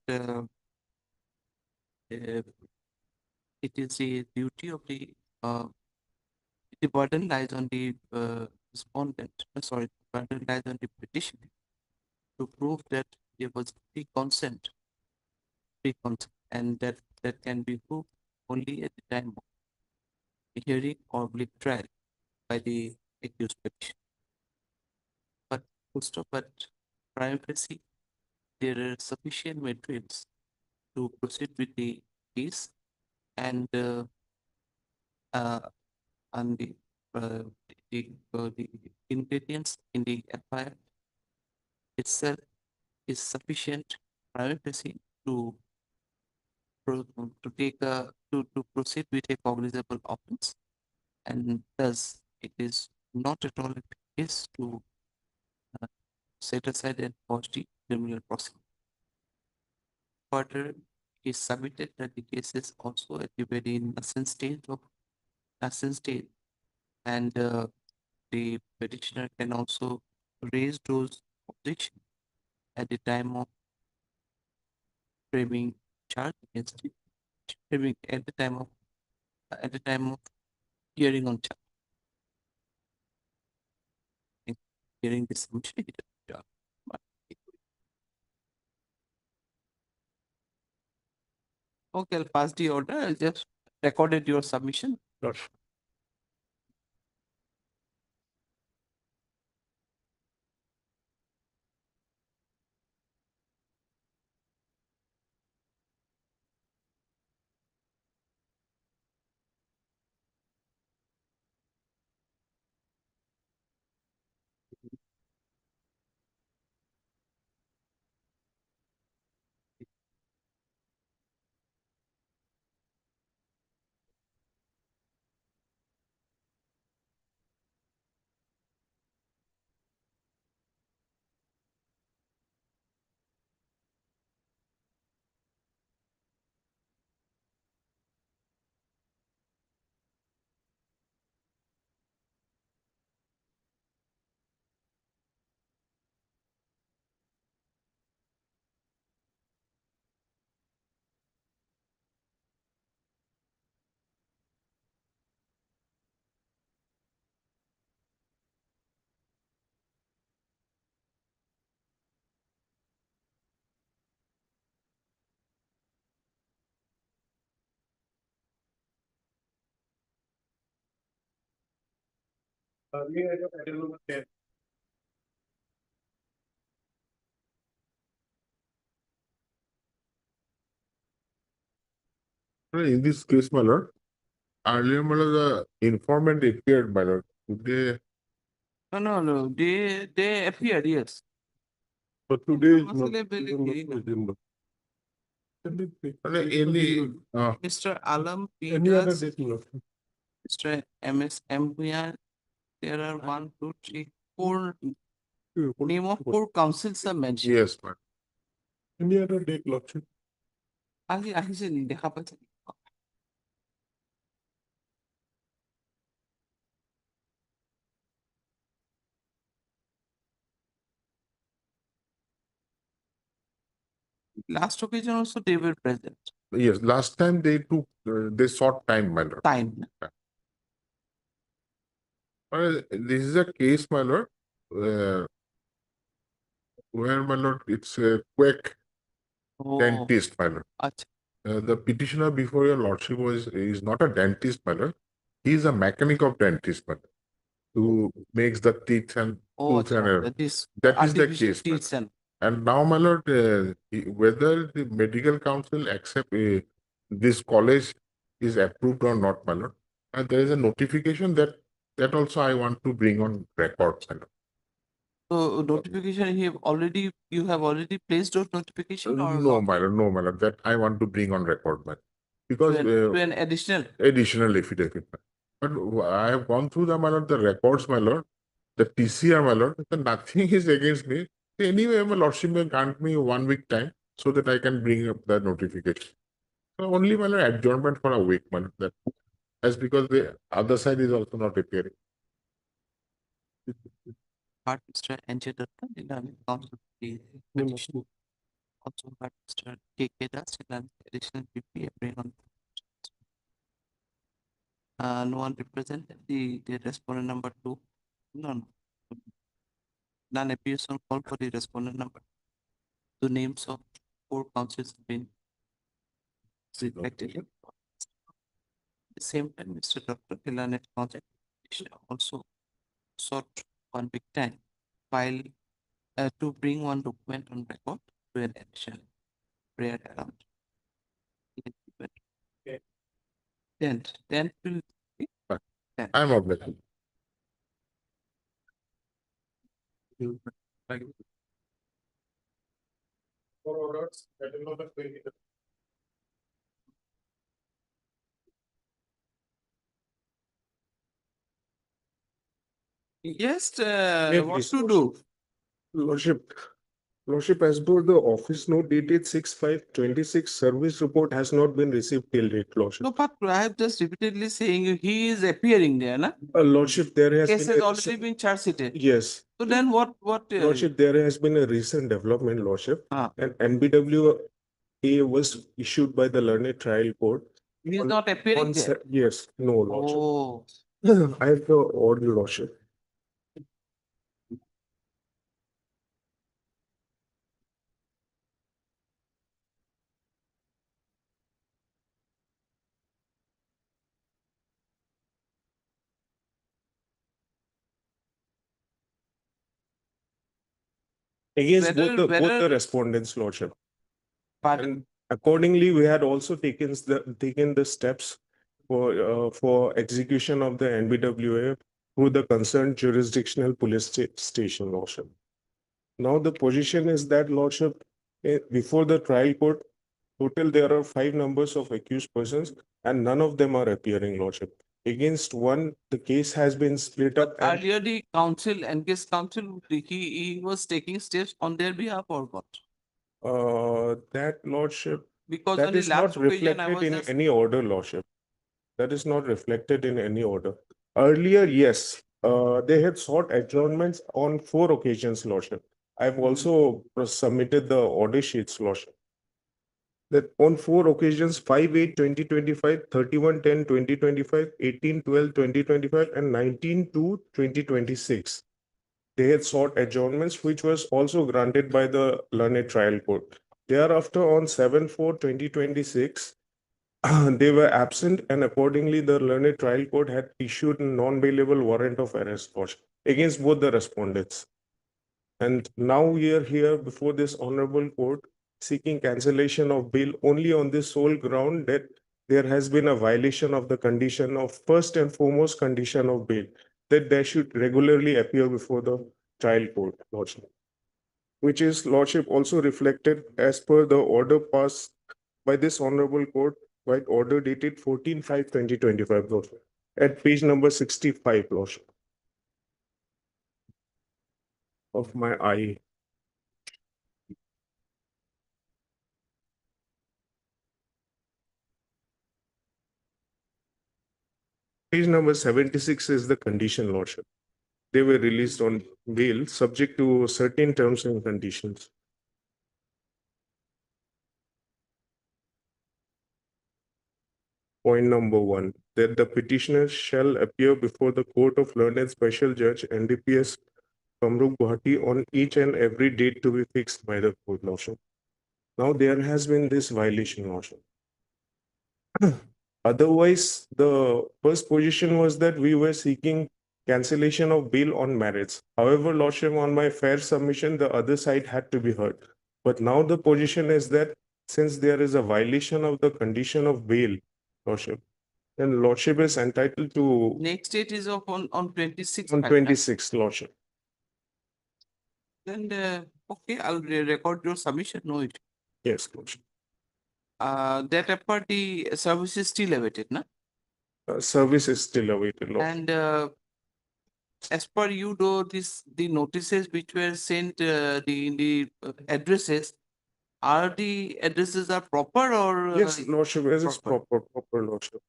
it is a duty of the burden lies on the respondent, sorry, the burden lies on the petitioner to prove that there was pre-consent, and that can be proved only at the time of the hearing or trial by the accused petitioner. But also, but prima facie, there are sufficient materials to proceed with the case, and the ingredients in the FIR itself is sufficient prima facie to proceed with a cognizable offense, and thus it is not at all a case to set aside and pause the criminal proceeding. Further, is submitted that the case is also at the very nascent stage, and the petitioner can also raise those objections at the time of framing charge against it, at the time of hearing on charge. Hearing the submission. Okay, I'll pass the order. I'll just recorded your submission. Yes. In this case, my lord, earlier, my lord, the informant appeared, my lord. Today, No. They appeared, yes. but today is not. Mr. Alam Any other Peters, date, my lord? Mr. MS Mbuyan, there are 1, 2, 3, 4 name of 4 councils are mentioned. Yes, ma'am. Any other date, lordship? আহিছে নি দেখা পাইছে last occasion also they were present. Yes, last time they took, they sought time, my lord. Time. This is a case, my lord, where, my lord, it's a quack dentist, my lord. Acha. The petitioner before your lordship is not a dentist, my lord. He is a mechanic of dentist, my lord. to makes the teeth and Oh, tooth and that is that is the artificial case. My teeth and And now, my lord, whether the medical council accept this college is approved or not, my lord, and there is a notification that also I want to bring on record, my lord. so notification you have already placed those notification or No, not? my lord, no, my lord, that I want to bring on record, my lord. Because To an additional. additional affidavit. But I have gone through the, my lord, the records, my lord, the TCR, my lord, then nothing is against me. Anyway, my lordship may grant me 1 week time so that I can bring up the notification. So only, my lord, adjournment for a week, my lord. That's because the other side is also not appearing. Part Mr. NJ Datta, Dynamic Council petition. Also part Mr. KK Das, additional PP appearing on. No one represented the respondent number 2. None. None appears on call for the respondent number. The names of 4 councils have been reflected. At the same time, Mr. Dr. Ilanet contact also sought 1 week time file to bring one document on record to an additional prayer account. Then will be 10. I'm objecting. Yes, Yes, what please, to do? Lordship, as per the office note dated 6/5/26, service report has not been received till date, Lordship. No, but I have just repeatedly saying he is appearing there, na? Lordship, there has Case been has a already been charge sheeted. yes. So then what? Lordship, there has been a recent development, Lordship, Ah. and NBWA was issued by the learned trial court. He is not appearing there. Yes, no, Lordship. Oh, I have the order, Lordship. Against both the respondents, Lordship. And accordingly, we had also taken the steps for execution of the NBWA through the concerned jurisdictional police station, Lordship. Now the position is that, Lordship, before the trial court, total there are 5 numbers of accused persons, and none of them are appearing, Lordship. Against one, the case has been split up. And earlier the council, NK's council, he was taking steps on their behalf or what? that, Lordship, Because that on the is not last occasion I reflected was in just any order, Lordship. That is not reflected in any order. Earlier, yes, they had sought adjournments on 4 occasions, Lordship. I've also submitted the order sheets, Lordship. That on 4 occasions, 5/8/2025, 31/10/2025, 18/12/2025, and 19/2/2026. They had sought adjournments, which was also granted by the learned trial court. Thereafter, on 7/4/2026, they were absent, and accordingly, the learned trial court had issued a non-bailable warrant of arrest against both the respondents. And now we are here before this honorable court seeking cancellation of bail only on this sole ground that there has been a violation of the condition of first and foremost condition of bail, that they should regularly appear before the trial court, Lordship, which is, Lordship, also reflected as per the order passed by this honorable court, by order dated 14/5/2025, Lordship, at page number 65, Lordship, of my IE. Page number 76 is the condition, Lordship. They were released on bail subject to certain terms and conditions. Point number 1, that the petitioner shall appear before the Court of Learned Special Judge NDPS Kamrup Gauhati on each and every date to be fixed by the court, Lordship. Now there has been this violation, Lordship. Otherwise, the first position was that we were seeking cancellation of bail on merits. However, Lordship, on my fair submission, the other side had to be heard. But now the position is that since there is a violation of the condition of bail, Lordship, then Lordship is entitled to Next date is of on 26th. on 26th, Lordship. Then, okay, I'll record your submission, no issue. Yes, Lordship. That party service is still awaited, na? Service is still awaited, Lordship. And as per you, though, the notices which were sent, the addresses, are the addresses are proper or? Yes, Lordship, it is proper. proper, Lordship.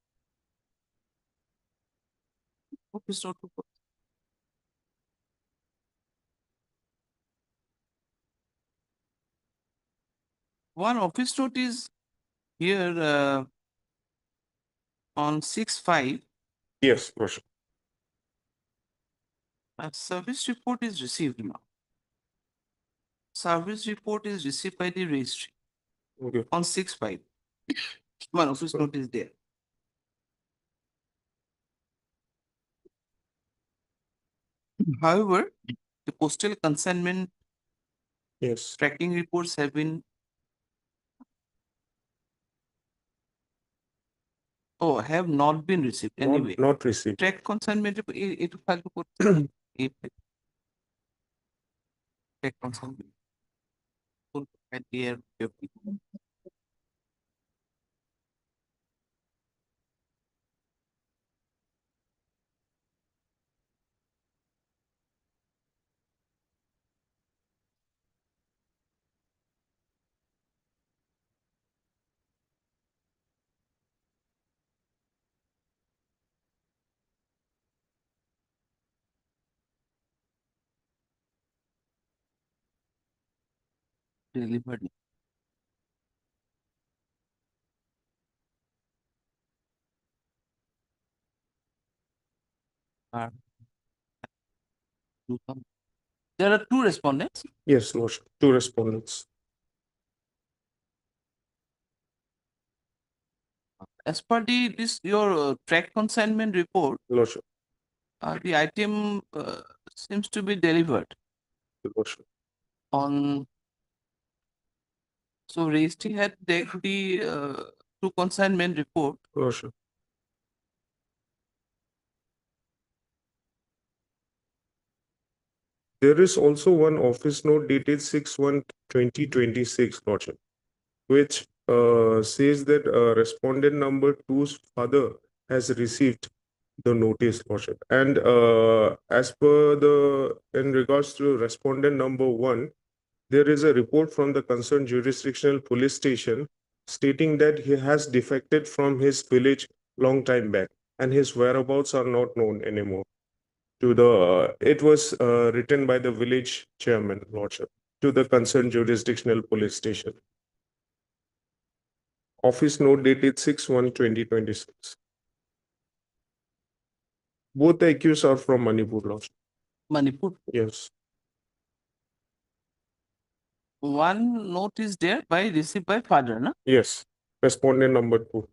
Office note. One office note is here on 6/5. Yes, Lordship. A service report is received now. Service report is received by the registry. Okay. On 6/5. One office note is there. However, the postal consignment tracking reports have been have not been received anyway. Not received. Track consignment it file report. Track consignment. At the air. Delivered. There are two respondents. Yes, Lordship. Two respondents. As per your track consignment report, Lordship. The item seems to be delivered. Lordship. On so registry had taken the two consignment report. Lordship. There is also one office note dated 6/1/2026, Lordship, which says that respondent number 2's father has received the notice, Lordship. And as per in regards to respondent number 1, there is a report from the concerned jurisdictional police station stating that he has defected from his village long time back and his whereabouts are not known anymore. It was written by the village chairman, Lordship, to the concerned jurisdictional police station. Office note dated 6/1/2026. Both the accused are from Manipur, Lordship. Manipur. Yes. One note is there received by father, na? Yes. Respondent number 2.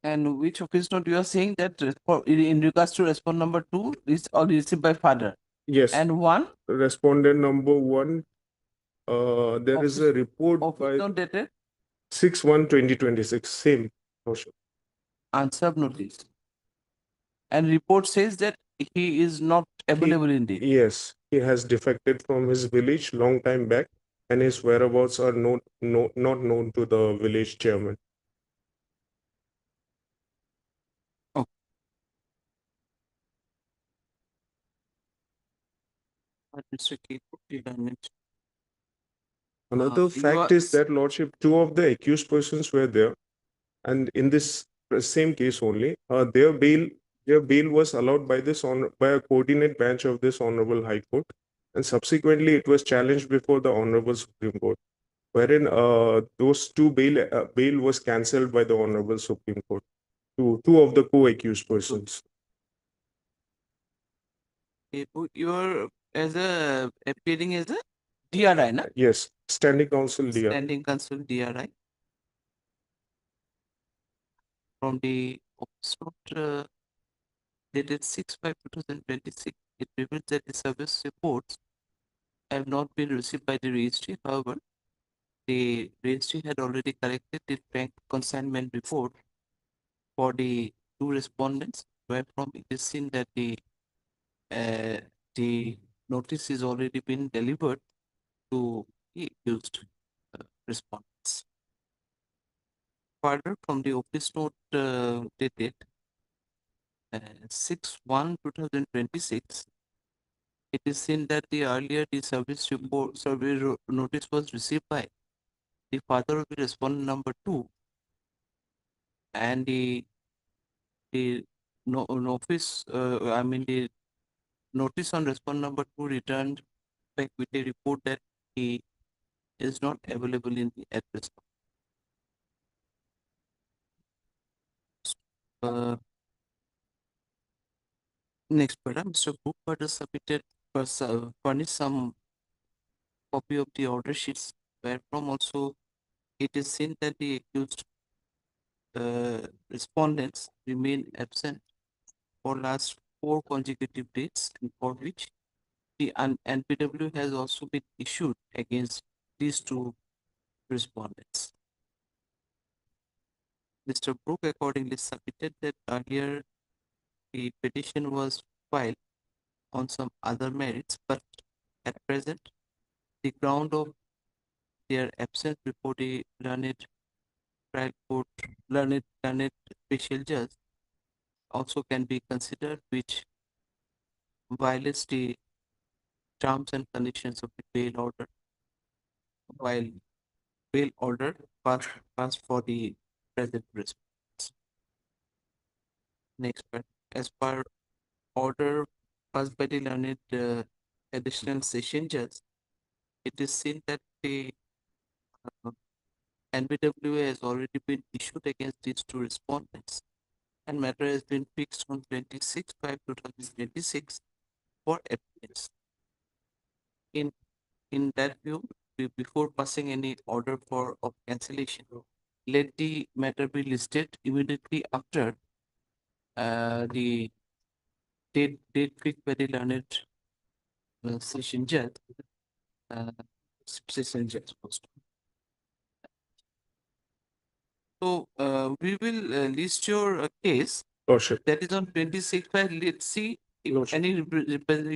And which office note you are saying that in regards to respondent number 2 is all received by father? Yes. And one? Respondent number 1, there is a report by Not dated? 6/1/2026. Same. Lordship. Answer notice. And report says that he is not available indeed. Yes, he has defected from his village long time back, and his whereabouts are not known to the village chairman. Another fact is that, Lordship, 2 of the accused persons were there, and in this same case only, their bail was allowed by by a coordinate bench of this Honorable High Court, and subsequently it was challenged before the Honorable Supreme Court, wherein those two bail was cancelled by the Honorable Supreme Court. Two of the co-accused persons. You are appearing as a DRI, na? Yes, Standing Counsel DR. Standing Counsel DRI. From the office note dated 6/5/2026, it reveals that the service reports have not been received by the registry. However, the registry had already collected the bank consignment report for the two respondents, wherefrom it is seen that the notice is already been delivered to the accused respondents. Further, from the office note dated 6/1/2026, it is seen that the earlier the service report notice was received by the father of the respondent number 2, and the notice the notice on respondent number 2 returned back with a report that he is not available in the address. Next paragraph, Mr. Book further submitted furnished some copy of the order sheets, wherefrom also it is seen that the accused respondents remain absent for last 4 consecutive days, and for which the NPW has also been issued against these two respondents. Mr. Brook accordingly submitted that earlier the petition was filed on some other merits, but at present the ground of their absence before the learned trial court, learned special judge also can be considered, which violates the terms and conditions of the bail order, while bail order passed for the present response. Next part, as per order passed by the learned additional session judge, it is seen that the NBWA has already been issued against these two respondents, and matter has been fixed on 26/5/2026 for appearance. In that view, before passing any order of cancellation, let the matter be listed immediately after the date fixed by the learned session judge. Session judge post. So we will list your case. Lordship. That is on 26/5. Let's see if any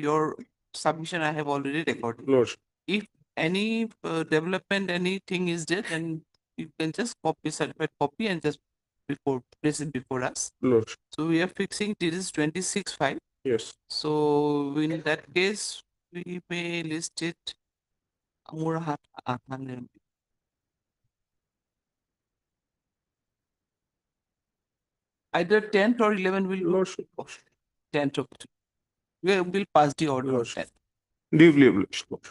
your submission I have already recorded. Lordship. If any development, anything is there, then you can just copy certified copy and just place it before us. Lordship. So we are fixing this is 26/5. Yes. So in that case, we may list it. Either 10th or 11 will Lordship. 10th of we'll pass the order of 10th. Leave, Lordship.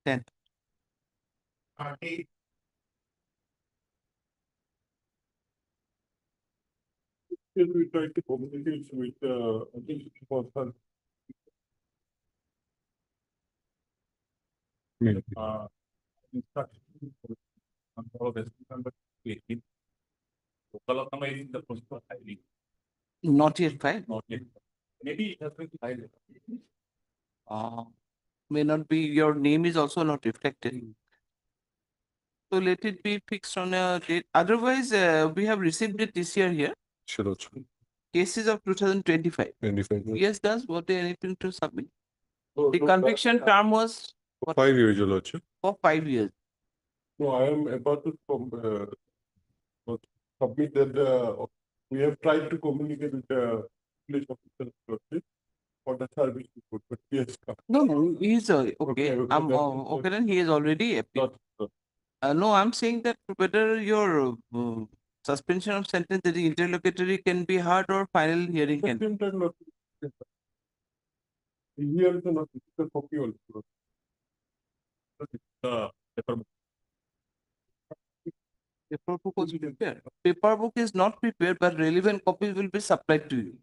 Ten. We try to communicate with I think it was Not yet filed. Not yet. Maybe it has been filed. May not be, your name is also not reflected. So let it be fixed on a date. Otherwise, we have received it this year here. Sure, Lordship. Cases of 2025. 25. Yes, does what they anything to submit. The conviction term was For 5 years, Your Lordship. for 5 years. no, I am about to submit that we have tried to communicate with the police officers for the service report, but yes. No, he's okay. Okay, Okay, then he is already appealed. No, I'm saying that whether your suspension of sentence, the interlocutory can be heard or final hearing can. Same time, not here is not the copy also. Paper book was prepared. Paper book is not prepared, but relevant copies will be supplied to you.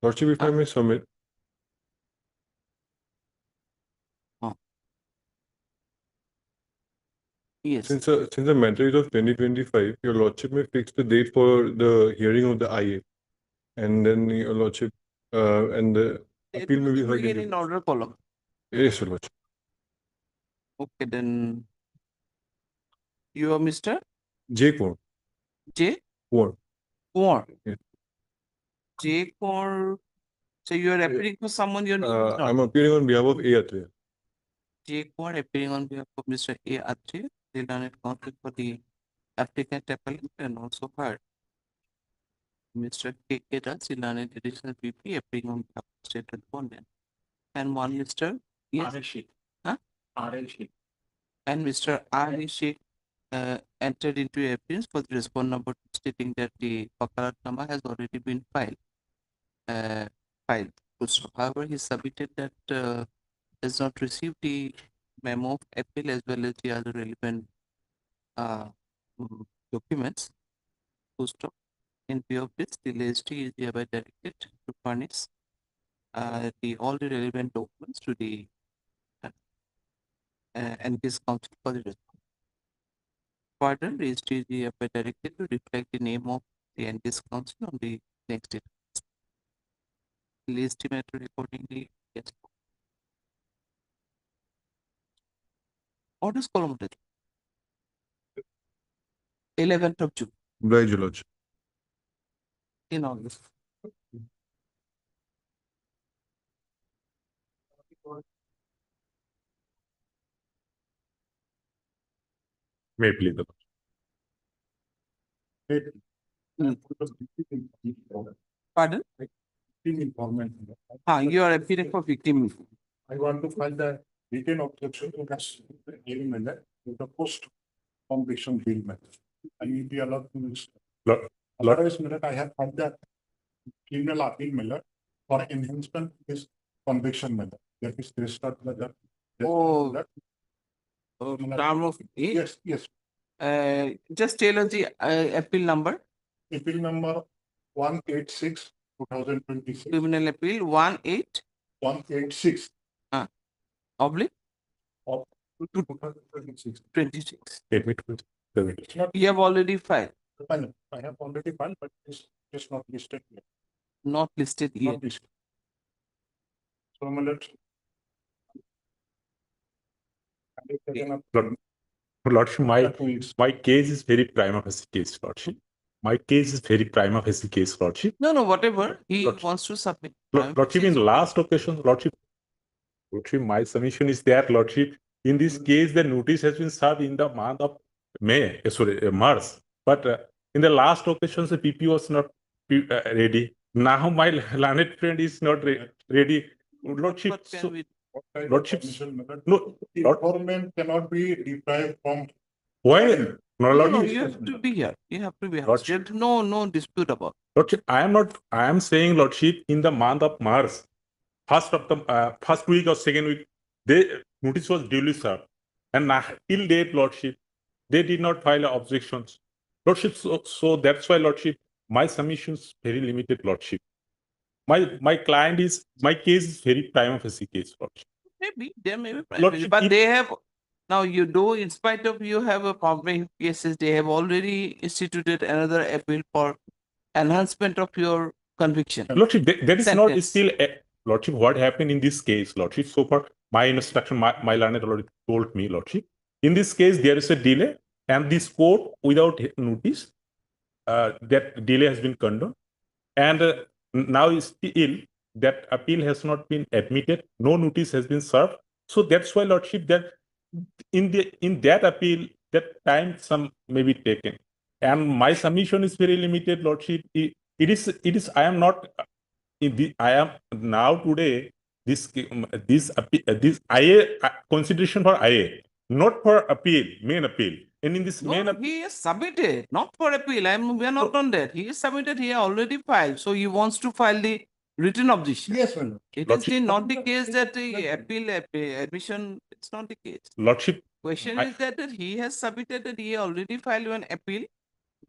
Lordship, if I may submit, Yes. since the matter is of 2025, your Lordship may fix the date for the hearing of the IA, and then your Lordship and the appeal may be heard Begin in order column. Yes, your Lordship. Okay, then you are Mr. J. Kaur. J. Kaur. Kaur. Yes. J. Kaur. So you are appearing for someone your name is not. I'm appearing on behalf of A. Atreya. J. Kaur appearing on behalf of Mr. A. Atreya. They done it conflict for the applicant appellant and also her. Mr. K. K. Das, Learned additional PP appearing on behalf of state respondent. And one Mr. Yes. Huh? And Mr. R. Sheikh entered into appearance for the respondent number stating that the Wakalat number has already been filed. However, he submitted that has not received the memo of appeal as well as the other relevant documents. In view of this, the LST is hereby directed to furnish all the relevant documents to the NPS Council for the response. Further, registry is hereby directed to reflect the name of the NPS Council on the next date. List matter accordingly. Yes. Orders column 11th of June. Oblige, your Lordship. In August. May I please, Pardon? You are appealing for victim. I want to file the written objection to this hearing matter with the post conviction bill matter. I will be allowed to use. Otherwise, I have filed the criminal appeal matter for enhancement of this conviction matter. That is restart matter. Term of Yes. Just tell us the appeal number. Appeal number 186/2026. Criminal appeal 186. Oblique Of 2026. 26. You have already filed. I have already filed, but it's just not listed yet. Not listed yet. Not listed. So, my lord. Lordship, my case is very prima facie case, Lordship. My case is very prima facie case, Lordship. No, whatever he wants to submit. Lordship, in the last occasion, Lordship, my submission is that, Lordship, in this case, the notice has been served in the month of March. But in the last occasion, the PP was not ready. Now my learned friend is not ready. Lordship, Lordship, no, government cannot be deprived from. Why? No, you have to be here. You have to be here. Lordship, no dispute about. Lordship, I am saying, Lordship, in the month of March, first week or second week, the notice was duly served. And till date, Lordship, they did not file objections. Lordship, so that's why, Lordship, my submission is very limited, Lordship. My case is very prima facie case, Lordship. Maybe there may be prima facie, but they have now in spite of you have a comprehensive cases, they have already instituted another appeal for enhancement of your conviction. Lordship, that is not still Lordship, what happened in this case, Lordship? So far, my instruction, my learned already told me, Lordship. In this case, there is a delay, and this court, without notice, that delay has been condoned. And now still that appeal has not been admitted, no notice has been served. So that's why, Lordship, that in that appeal, that time some may be taken. And my submission is very limited, Lordship. It is. I am not. I am now today. This IA consideration for IA, not for appeal, main appeal. And in this main appeal, he is submitted, not for appeal. We are not on that. He is submitted. He already filed. So he wants to file the written objection. Yes, ma'am. It is not the case that the appeal admission. It's not the case. Lordship, Question I- is that he has submitted that he already filed an appeal.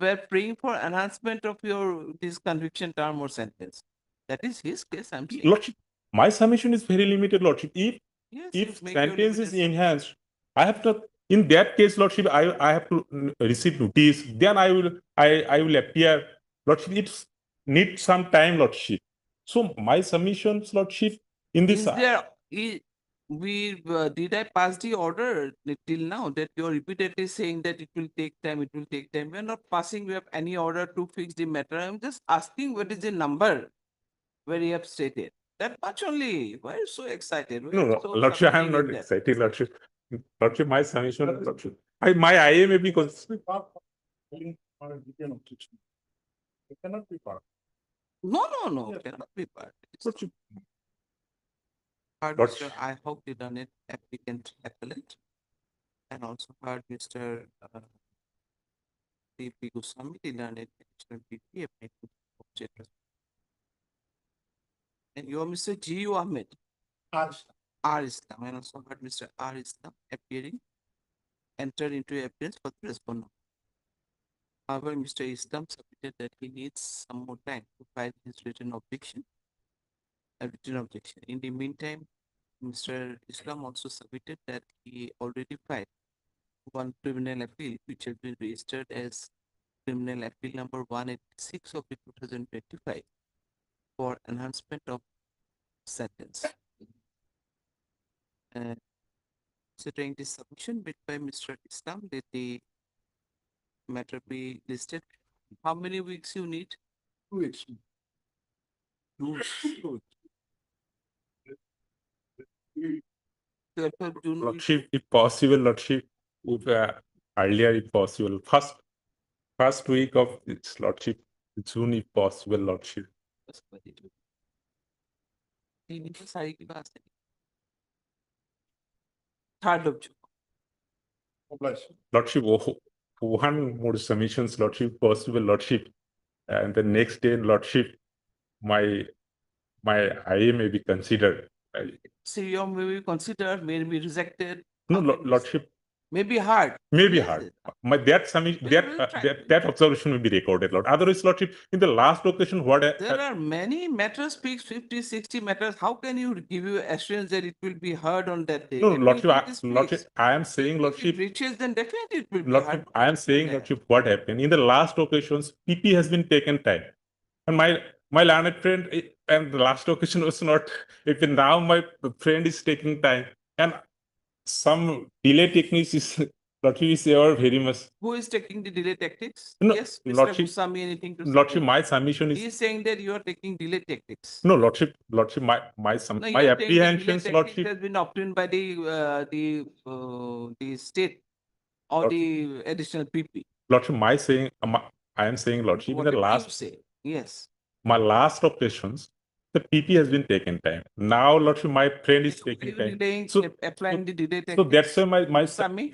We're praying for enhancement of your this conviction term or sentence. That is his case, I'm saying. Lordship, my submission is very limited, Lordship. Yes, If make your sentence is limited enhanced, I have to, in that case, Lordship, I have to receive notice. Then I will appear. Lordship, it needs some time, Lordship. So my submissions, Lordship, in this. Is there did I pass the order till now that you're repeatedly saying that it will take time, it will take time? We're not passing, we have any order to fix the matter. I'm just asking what is the number where you have stated. That much only. Why are you so excited? Why are No, you no, so Lordship, I am submitting not in that? excited, Lordship. Lordship, my submission, Lordship. My IA may be considered. Filing for a written objection. It cannot be part. No, cannot be part. Lordship, Heard Lordship. Mr. I hope you done it, applicant appellant, and also heard Mr. P. Goswami, the learned additional PP, object. And you are Mr. G. U. Ahmed. R. Islam, and also heard Mr. R. Islam appearing, entered into evidence for the respondent. However, Mr. Islam submitted that he needs some more time to file his written objection. In the meantime, Mr. Islam also submitted that he already filed one criminal appeal, which has been registered as criminal appeal number 186 of the 2025 for enhancement of sentence. Considering this submission made by Mr. Islam, let the matter be listed. How many weeks you need? 2 weeks. 2 weeks. 12th of June. Lordship, if possible, Lordship, if earlier if possible. First week of its Lordship, June if possible, Lordship. Third of June. Lordship, one more submissions, Lordship, possible, Lordship. And the next day, Lordship, my IA may be considered. So you may be considered, may be rejected. No, Lordship. Maybe hard. Maybe Yes. hard. That submission, that observation will be recorded, Lord. Otherwise, Lordship, in the last occasion, what There are many matters, speaks 50, 60 matters. How can you give you assurance that it will be heard on that day? no, Definitely Lordship, I am saying, If Lordship, it reaches, then definitely it will be Lordship, heard. I am saying, Lordship, what happened in the last occasions, PP has been taken time, and my learned friend, and the last occasion was not. If now my friend is taking time, and some delay techniques is Lordship is ever very much. Who is taking the delay tactics? No, Yes, Mr. Lordship, Goswami, anything to say? Lordship, my submission He is is saying that you are taking delay tactics. no, Lordship, No, my you are saying the apprehensions, delay Lordship. tactics has been obtained by the state or the additional PP. Lordship, I am saying, Lordship, in the Whatever last you say, yes. my last occasions, the PP has been taken time. Now, Lordship, my friend is taking You time. delaying, applying the delay tactics. So that's why my Goswami?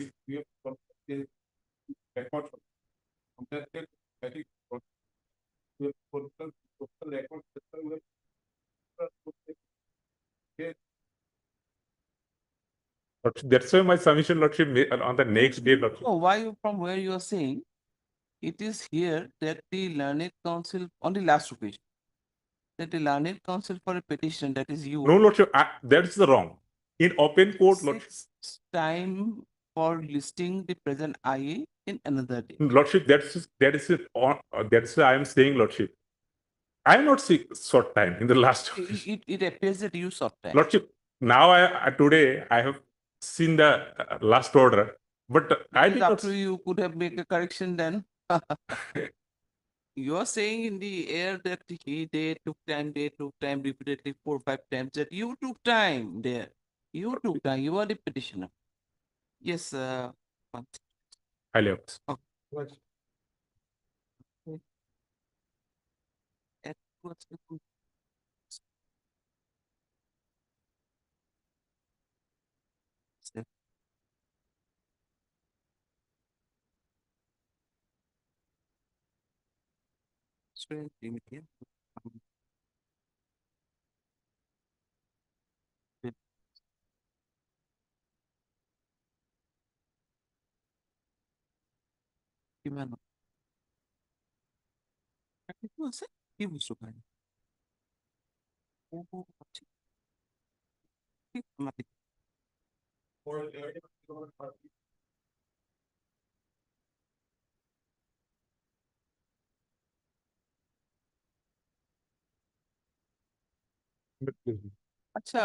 That's why my submission, Lordship, on the next day, Lordship. Oh, from where you are saying, it is here that the learned counsel on the last occasion, that the learned counsel for a petition, that is you. No, Lordship, that's the wrong. In open court, Lordship. Time for listing the present IA in another day. Lordship, that's why I am saying, Lordship. I am not sick short time in the last. It appears that you short time. Lordship, now today I have seen the last order, but I did not. After you could have made a correction then. You are saying in the air that they took time repeatedly 4 or 5 times, that you took time there. You took time. You are the petitioner. Yes, Alex. Okay. কিমান সেইটো আছে কি বস্তু কাৰণে ঠিক মাতি আচ্ছা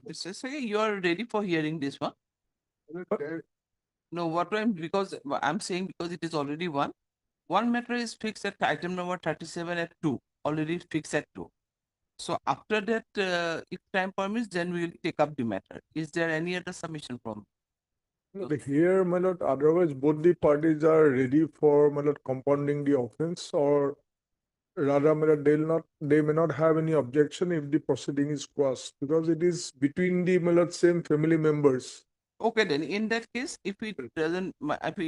Mr. Sage, you are ready for hearing this one? No, what I'm because I'm saying because it is already one. One matter is fixed at item number 37 at 2, already fixed at 2. So after that, if time permits, then we will take up the matter. Is there any other submission from? Here, my lord, otherwise both the parties are ready for, my lord, compounding the offense, or rather, my lord, they may not have any objection if the proceeding is quashed, because it is between the, my lord, same family members. Okay, then in that case, if it doesn't,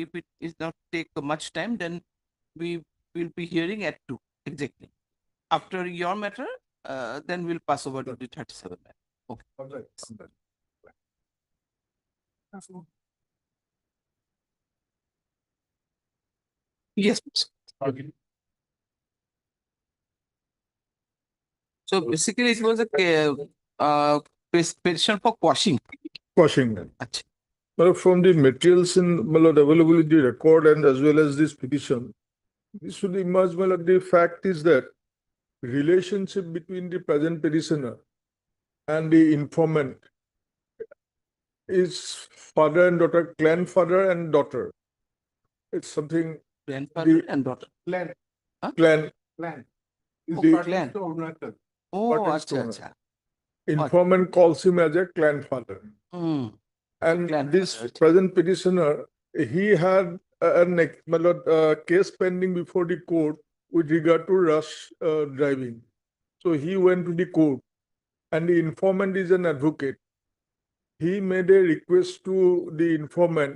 if it is not take much time, then we will be hearing at 2 exactly. After your matter, then we'll pass over to the 37 matter. Okay. Yes. Okay. So basically, it was a petition for quashing. Quashing. Well, from the materials in, my lord, available in the record and as well as this petition, this should emerge, my lord, the fact is that relationship between the present petitioner and the informant is father and daughter, clan father and daughter. It's something. Grandfather and daughter. Clan. Huh? Clan. Oh, clan. Oh, acha, acha. Informant calls him as a clan father. And this present petitioner, he had a case pending before the court with regard to rush driving. So he went to the court, and the informant is an advocate. He made a request to the informant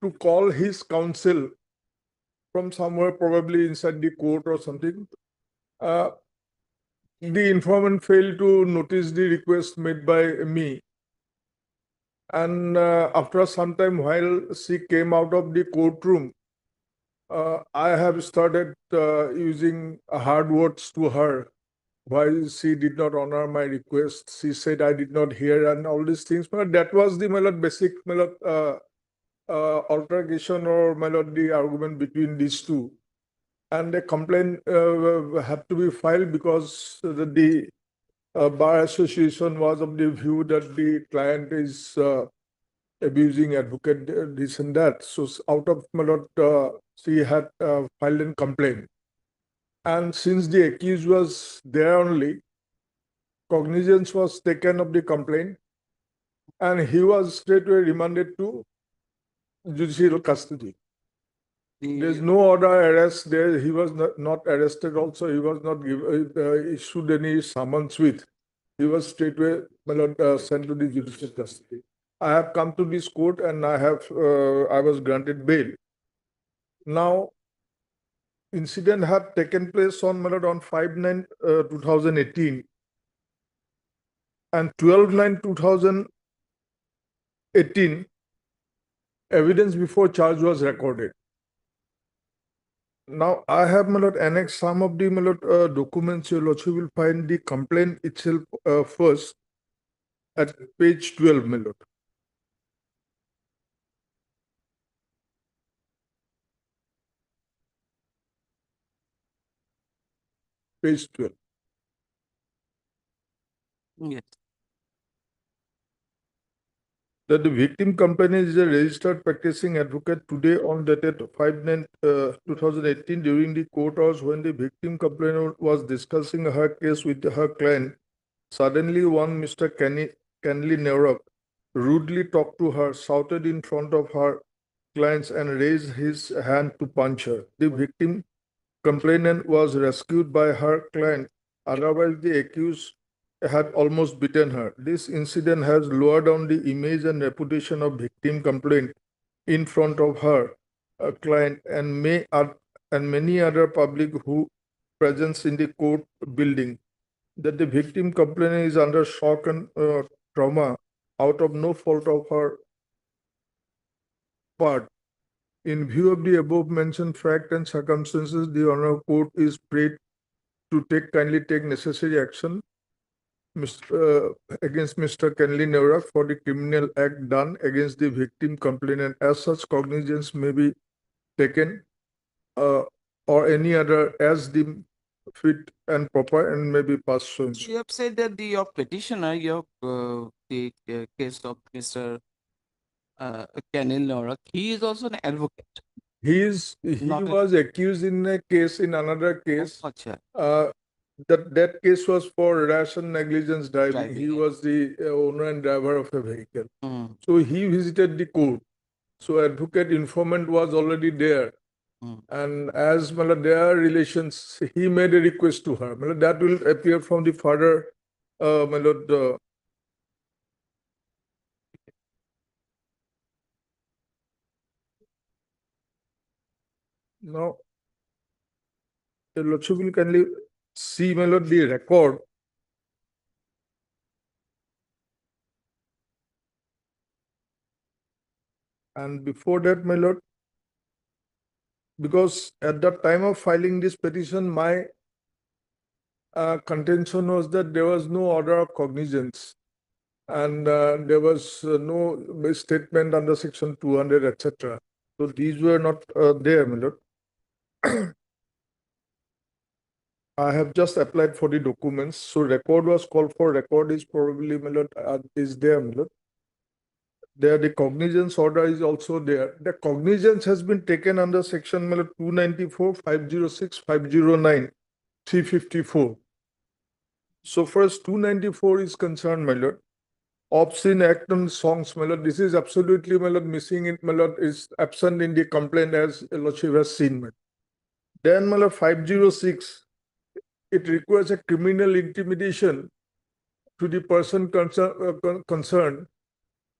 to call his counsel from somewhere, probably inside the court or something. The informant failed to notice the request made by me. And after some time, while she came out of the courtroom, I have started using hard words to her. Why she did not honor my request. She said I did not hear, and all these things. But that was the basic altercation or the argument between these two. And a complaint had to be filed because the Bar Association was of the view that the client is abusing advocate, this and that. So out of she had filed a complaint. And since the accused was there only, cognizance was taken of the complaint, and he was straightway remanded to judicial custody. There's no order arrest there. He was not arrested also. He was not issued any summons with. He was straightway sent to the judicial custody. I have come to this court and I was granted bail. Now, incident had taken place on 5/9/2018, and 12/9/2018, evidence before charge was recorded. Now, I have annexed some of the documents. Your Lordship will find the complaint itself first at page 12, my lord. Page 12. Yes. That the victim company is a registered practicing advocate today on dated 5/9/2018 during the court hours when the victim complainant was discussing her case with her client. Suddenly, one Mr. Kenley Nerok rudely talked to her, shouted in front of her clients, and raised his hand to punch her. The victim complainant was rescued by her client. Otherwise, the accused had almost beaten her. This incident has lowered down the image and reputation of victim complaint in front of her client and many other public who presence in the court building. That the victim complainant is under shock and trauma out of no fault of her part. In view of the above mentioned fact and circumstances, the Honorable Court is prayed to kindly take necessary action against Mr. Kenley Neura for the criminal act done against the victim complainant. As such, cognizance may be taken or any other as deemed fit and proper and may be passed soon. So you have said that your petitioner, the case of Mr. Kenil Norak, he is also an advocate. He was accused in a case, in another case. That case was for rash and negligence driving. He was the owner and driver of a vehicle. So he visited the court. So advocate informant was already there. And as their relations, he made a request to her. That will appear from the further now, the Lordship will kindly see the record. And before that, my lord, because at the time of filing this petition, my contention was that there was no order of cognizance and there was no statement under section 200, etc. So these were not there, my lord. I have just applied for the documents. So record was called for. Record is probably, my lord, is there, my lord. There, the cognizance order is also there. The cognizance has been taken under section 294, 506, 509, 354. So far as 294 is concerned, my lord, obscene act on songs, my lord, this is absolutely, my lord, missing it, my lord, is absent in the complaint as Lordship has seen. My lord. Then, my lord, 506, it requires a criminal intimidation to the person concerned.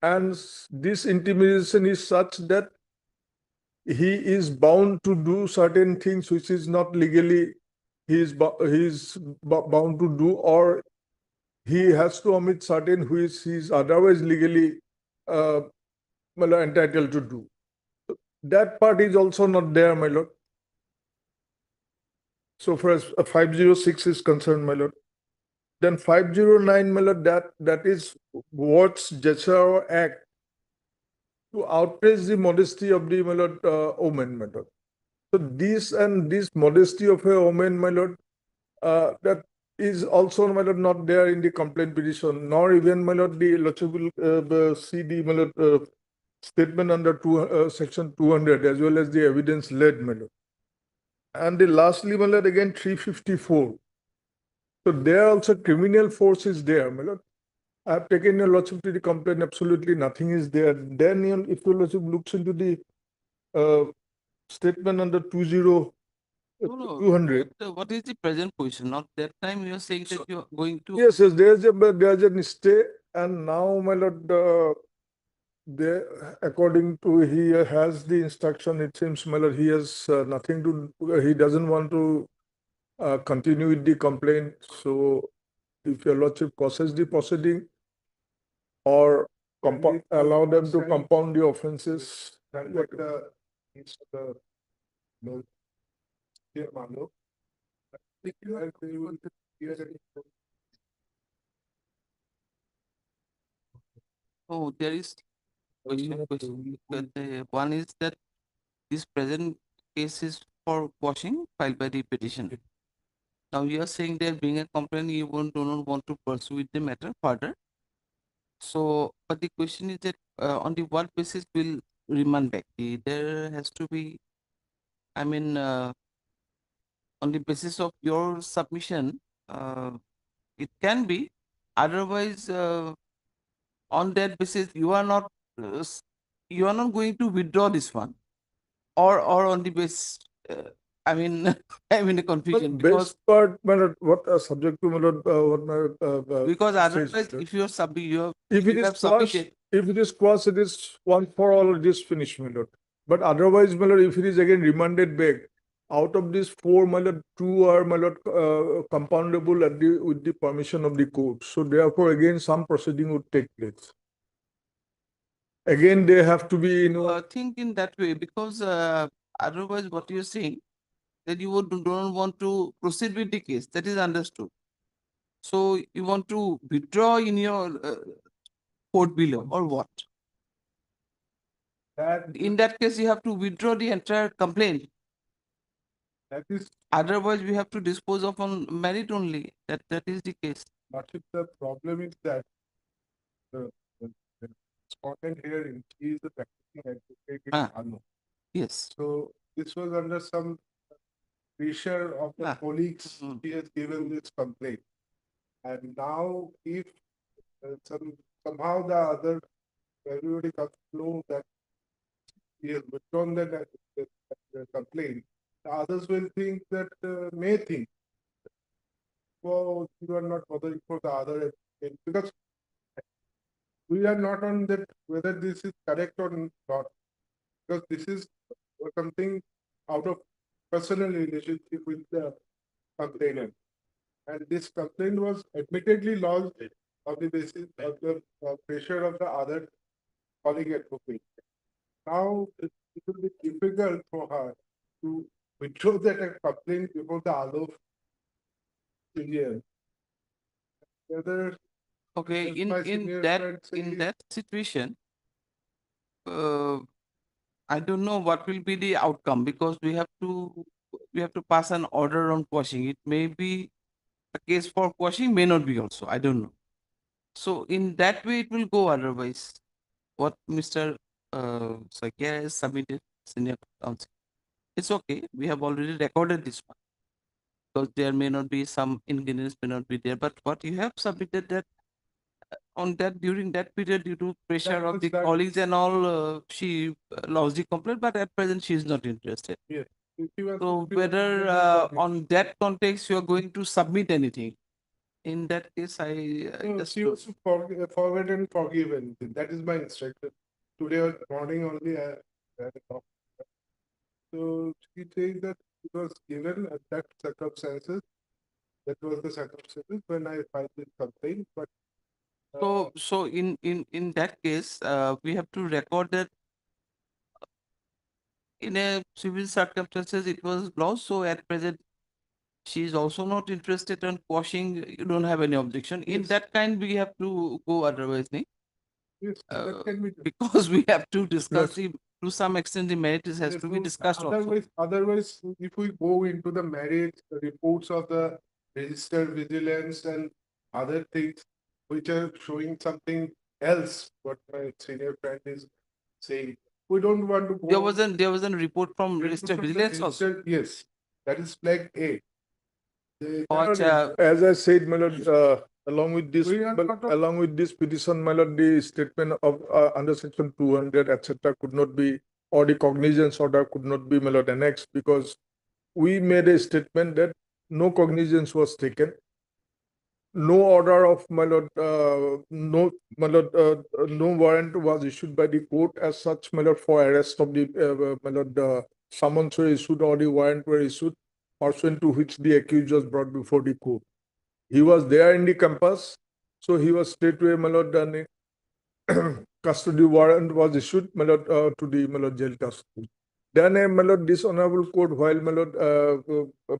And this intimidation is such that he is bound to do certain things which is not legally he is bound to do, or he has to omit certain which he is otherwise legally entitled to do. That part is also not there, my lord. So far as 506 is concerned, my lord. Then 509, my lord, that is what's gesture or act to outrage the modesty of the, my lord, woman, my lord. So this modesty of a woman, my lord, that is also, my lord, not there in the complaint petition, nor even, my lord, the Lordship will see the, my lord, statement under section 200 as well as the evidence led, my lord. And the lastly, my lord, again 354. So there also criminal force is there, my lord. I have taken a Lordship to the complaint, absolutely nothing is there. Then if your Lordship looks into the statement under 200. What is the present position? Not that time you are saying that you are going to. Yes, there's a stay, and now, my lord, according to he has the instruction. It seems, my lord, he has nothing to. He doesn't want to continue with the complaint. So, if your Lordship causes the proceeding or allow them to compound the offences. Oh, there is question. One is that this present case is for quashing filed by the petition. Now you are saying there being a complaint, you do not want to pursue with the matter further. So, but the question is that on the what basis will remand back? There has to be, I mean, on the basis of your submission, it can be. Otherwise, on that basis, you are not going to withdraw this one, or on the basis. I mean, I'm in a confusion because best part, what subject to what my because otherwise, if you are if it is submitted. If it is quashed, it is one for all. It is finished, my lord. But otherwise, my lord, if it is again remanded back, out of these four, my lord, two are, my lord, compoundable with the permission of the court. So therefore, again, some proceeding would take place. again they have to be, you know, think in that way because otherwise what you're saying that you don't want to proceed with the case. That is understood. So you want to withdraw in your court below or what? that In that case, you have to withdraw the entire complaint. that is Otherwise, we have to dispose of on merit only. That is the case. not if the problem is that the respondent hearing, he is the practicing advocate in Anu. Yes. So this was under some pressure of the colleagues. He has given this complaint, and now if somehow the other everybody comes to know that he has withdrawn the complaint, the others will think that may think, well, you are not bothering for the other applicant, because we are not on that whether this is correct or not, because this is something out of personal relationship with the complainant, and this complaint was admittedly lodged on the basis of the pressure of the other colleague advocate. Now it will be difficult for her to withdraw that complaint before the other CGM. Whether Okay, as my senior friend in says, that situation, I don't know what will be the outcome because we have to pass an order on quashing. It may be a case for quashing, may not be also. I don't know. So in that way, it will go. Otherwise, what Mr. Sakya has submitted, senior counsel, it's okay. We have already recorded this one because there may not be some ingredients may not be there. But what you have submitted that on that during that period due to pressure of the colleagues and all, she lost the complaint. But at present, she is not interested. yes. So whether on that context you are going to submit anything, in that case, I just she was forward and forgiven. That is my instruction. Today morning only I had a talk. So she says that it was given at that circumstances. That was the circumstances when I filed this complaint. But so in that case, we have to record that in a civil circumstances it was lost. So at present, she is also not interested in quashing. You don't have any objection. In that kind, we have to go otherwise, nahi? yes, that can be done. Because we have to discuss to some extent the merit has Yes, to be so discussed also. otherwise, if we go into the merit, the reports of the registered vigilance and other things which are showing something else, what my senior friend is saying, we don't want to go. There was a report from registered vigilance also. Yes, that is flag A. Acha. As I said, my lord, along with this petition, my lord, the statement of under section 200, etc., could not be, or the cognizance order could not be, my lord, annexed, because we made a statement that no cognizance was taken, no order of, my lord, no warrant was issued by the court as such, my lord, for arrest of the my lord, summons were issued or the warrant were issued, pursuant to which the accused was brought before the court. He was there in the campus, so he was straightway, my lord, done custody warrant was issued, my lord, to the, my lord, jail custody. Then a, my lord, this honorable court, while, my lord,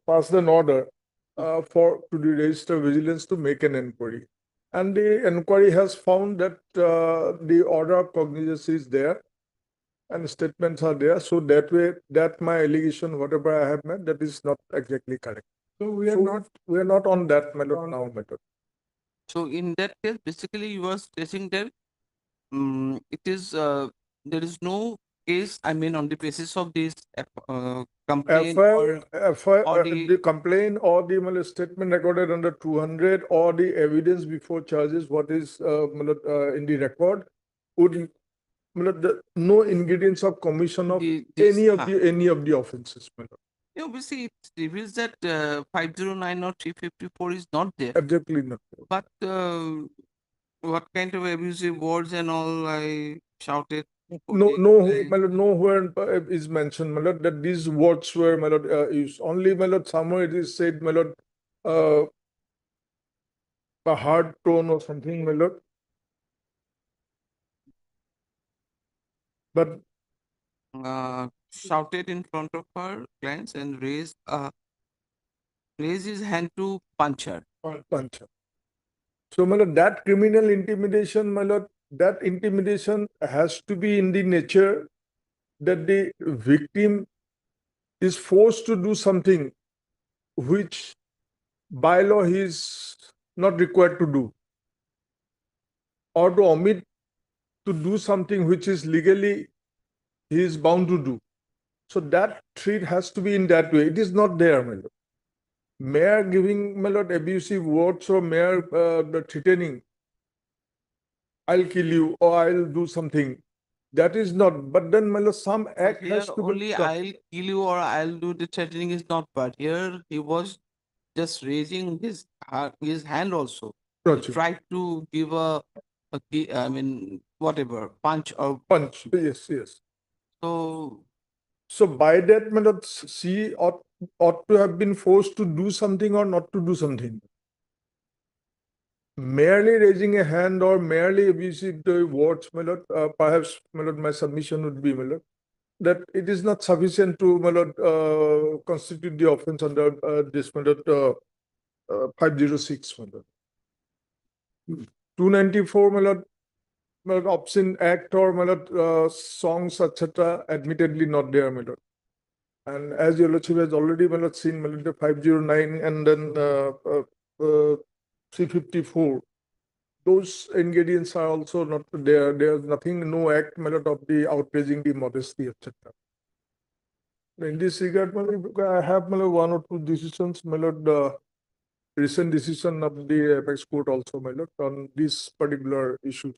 passed an order to the register vigilance to make an inquiry. And the inquiry has found that the order of cognizance is there and statements are there. So that way, that my allegation, whatever I have made, that is not exactly correct. So we are not on that method now method. So in that case, basically you are stressing that it is there is no case. I mean, on the basis of this complaint The complaint or the statement recorded under 200 or the evidence before charges, what is in the record, would no ingredients of commission of any of the offenses. Yeah, obviously, it reveals that 509 or 354 is not there. Exactly not. But what kind of abusive words and all I shouted? Nowhere is mentioned, my lord, that these words were, my lord, used. Only, my lord, somewhere it is said, my lord, a hard tone or something, my lord. But shouted in front of her clients and raised his hand to punch her. punch. So, my lord, that criminal intimidation, my lord, that intimidation has to be in the nature that the victim is forced to do something which by law he is not required to do, or to omit to do something which is legally he is bound to do. So that treat has to be in that way. It is not there, my lord. Mere giving, my lord, abusive words or mere threatening, I'll kill you or I'll do something. That is not. But then, my lord, some act Here has to only be done. I'll kill you or I'll do the threatening is not, but here he was just raising his hand also. He Gotcha. tried to give I mean, whatever, punch or Punch. Yes, yes. so. So by that, my lord, she ought to have been forced to do something or not to do something. Merely raising a hand or merely abusive words, my lord, perhaps, my lord, my submission would be, my lord, that it is not sufficient to, my lord, constitute the offense under this, my lord, 506, my lord. 294, my lord, obscene act or, my lord, songs, etc., admittedly not there, my lord. And as your lordship has already, my lord, seen, my lord, the 509 and then 354. Those ingredients are also not there. There's nothing, no act, my lord, of the outraging the modesty, etc. In this regard, my lord, I have, my lord, one or two decisions, my lord, recent decision of the apex court also, my lord, on these particular issues.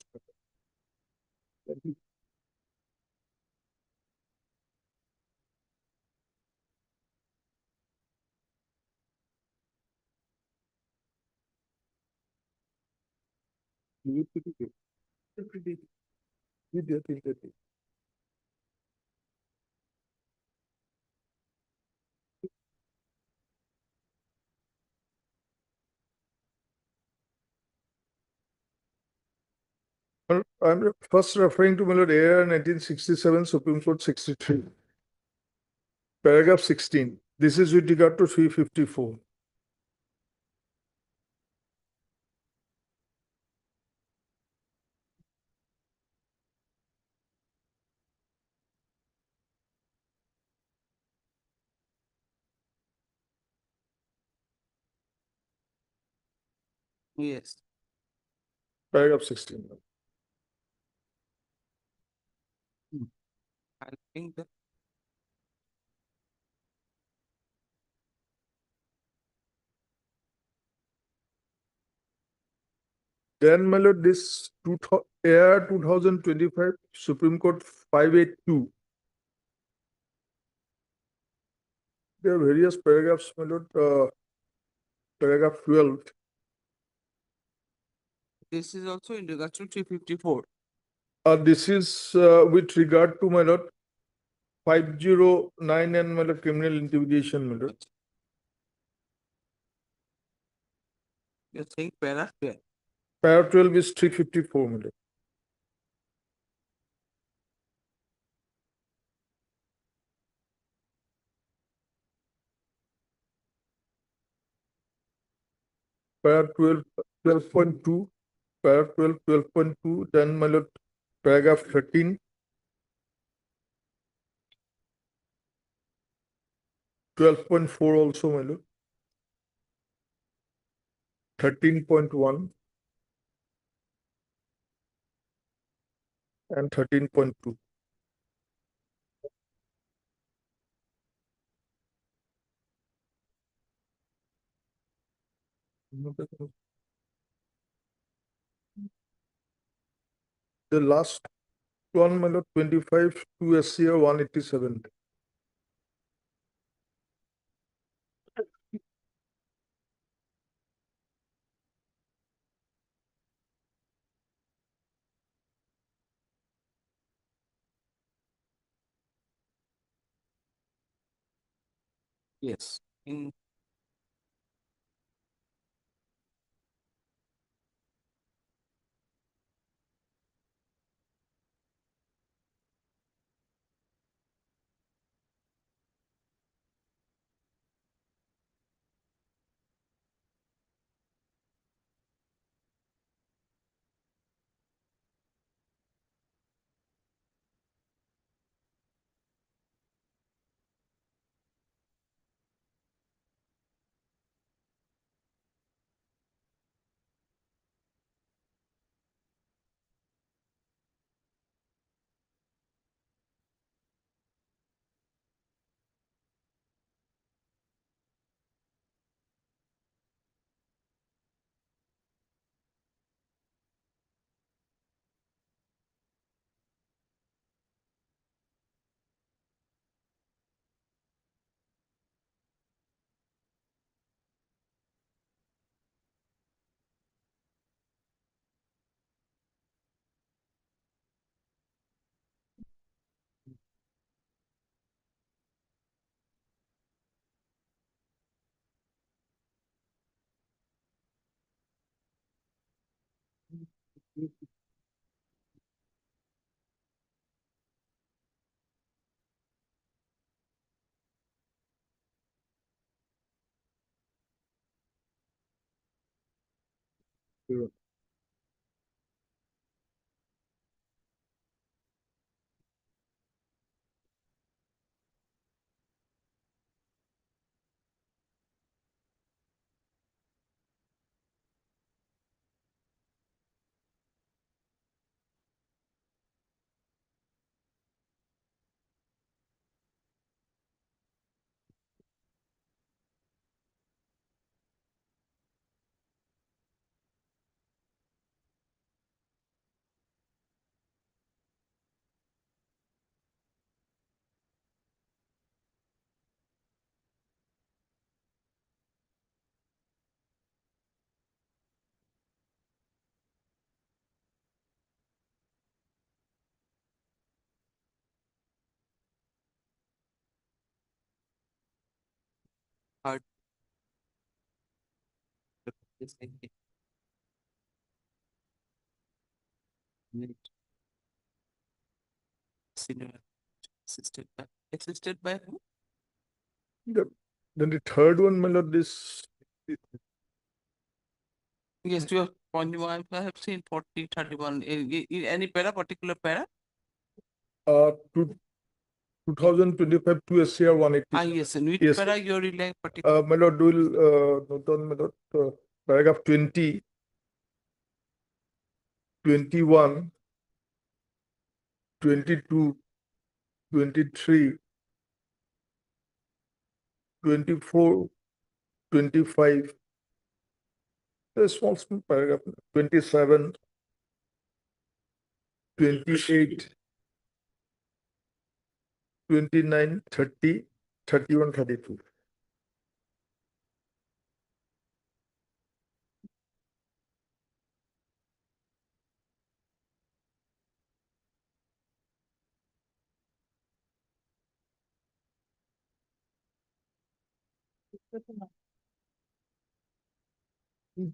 Thank you. Well, I'm first referring to, my lord, AR 1967, Supreme Court 63, paragraph 16. This is with regard to 354. Yes. Paragraph 16. I think that Then, my lord, this AR 2025 Supreme Court 582. There are various paragraphs, my lord. Paragraph 12. this is also in regards to 354. This is with regard to, my lord, 509 and, my lord, criminal intimidation, my lord. You're saying para 12. Para 12 is 354, my lord. Para 12, 12.2, para 12, 12.2, then, my lord, paragraph 13, 12.4 also, my lord, 13.1, and 13.2. The last one, my lord, 25 to SCR 187. Yes. In Hard. Yes, I get. Minute. Senior assisted by who? Then the third one, my lord, this Yes, 12.1. I have seen 40, 31. In any para, particular para? to 2025 to SCR 180. Yes, in which Yes. para you're relying particular? My lord, will note down, my lord, paragraph 20, 21, 22, 23, 24, 25, a small paragraph, 27, 28, 29, 30, 31, 32.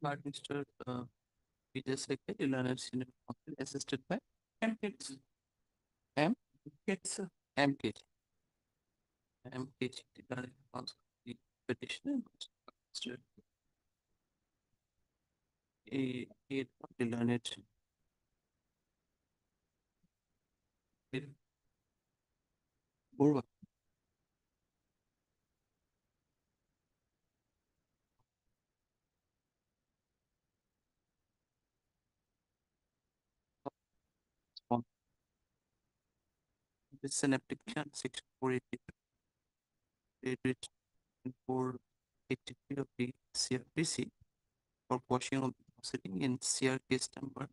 But Mr. Vijay Sekhar, Learner Senior Counsel, assisted by MKT. MKT. MKT. MKT, Learner Counsel, the petitioner, Mr. A Learner. Burwa. This is an application 483 of the CFPC for quashing of the proceeding in CR case number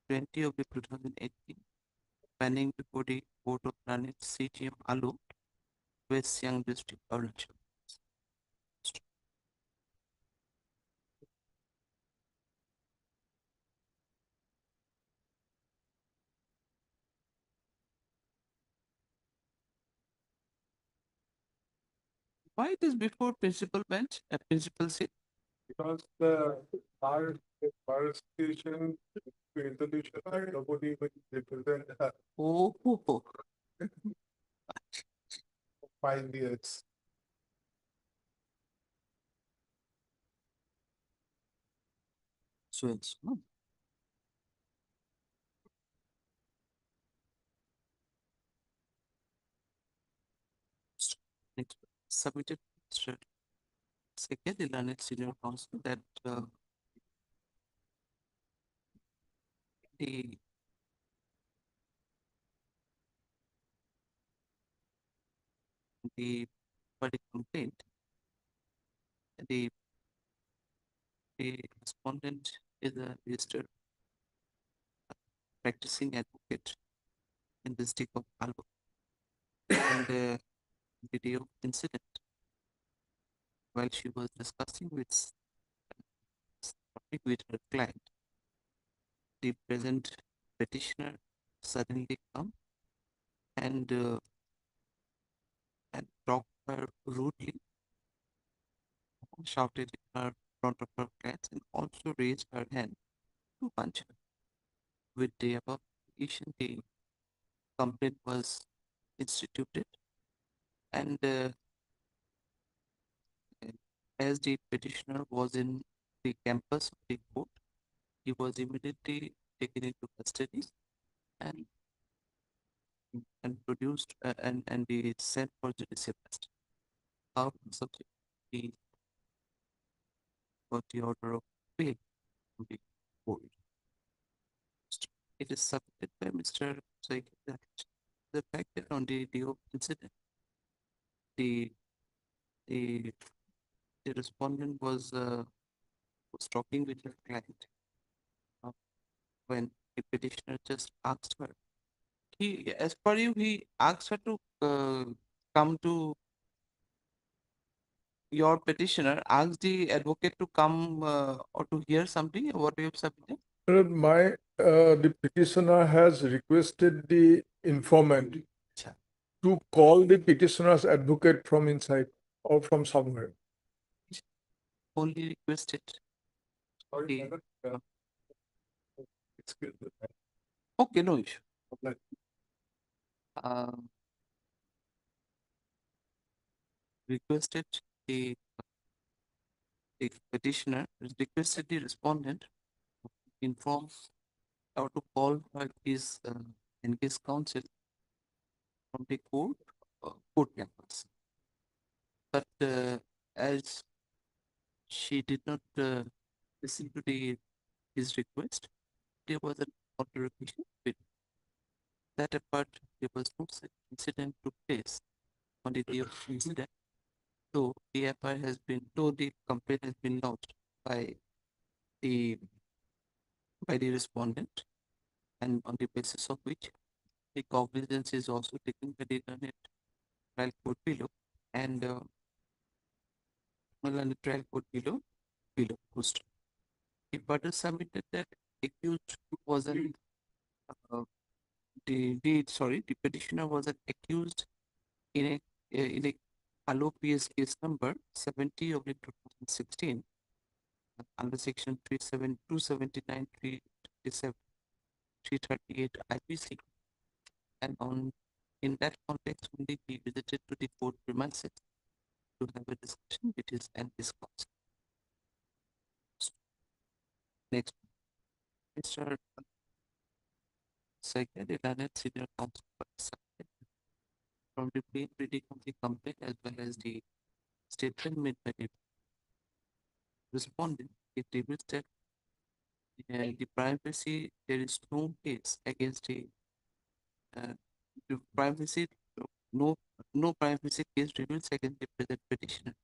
20 of the 2018, pending before the Court of Planet CTM Alu, West Siang District, Arunachal. Why it is before principal bench, a principal seat? Because the bar station resolution, nobody will represent her. Oh, 5 years. So it's no. Next, submitted second Learned Senior Counsel that the party complaint, the respondent is a registered practicing advocate in the district of Alba, and the video incident while she was discussing with her client, the present petitioner suddenly come and talked her rudely, shouted in her front of her clients, and also raised her hand to punch her. with the above petition, the complaint was instituted, and as the petitioner was in the campus of the court, he was immediately taken into custody and produced and be sent for judicial arrest. How subject he got the order of bail from the court. It is submitted by Mr. Saik that the fact that on the day of incident, the the the respondent was talking with her client when the petitioner just asked her. He, as per you, he asked her to come to your petitioner, asked the advocate to come or to hear something. What you have submitted? The petitioner has requested the informant to call the petitioner's advocate from inside or from somewhere. Only requested. Okay. Okay, no issue. Requested the petitioner requested the respondent to inform or to call his engaged counsel from the court campus. But as she did not listen to his request, there was an altercation with that apart. There was no such incident took place on the day of incident. So the FIR has been, though the complaint has been lodged by the respondent, and on the basis of which the cognizance is also taken by the learned trial court below, and learned trial court below post. He further submitted that accused wasn't the petitioner was accused in a Allo PS case number 70 of 2016 under section 279 337 338 IPC, and in that context only he visited to the court premises to have a discussion with his and his counsel. Next, Mr. Secretary Learned Senior Counsel from the plain reading of the complaint as well as the statement made by the respondent, it reveals that the privacy, there is no case against the privacy, no privacy case reveals against the present petitioner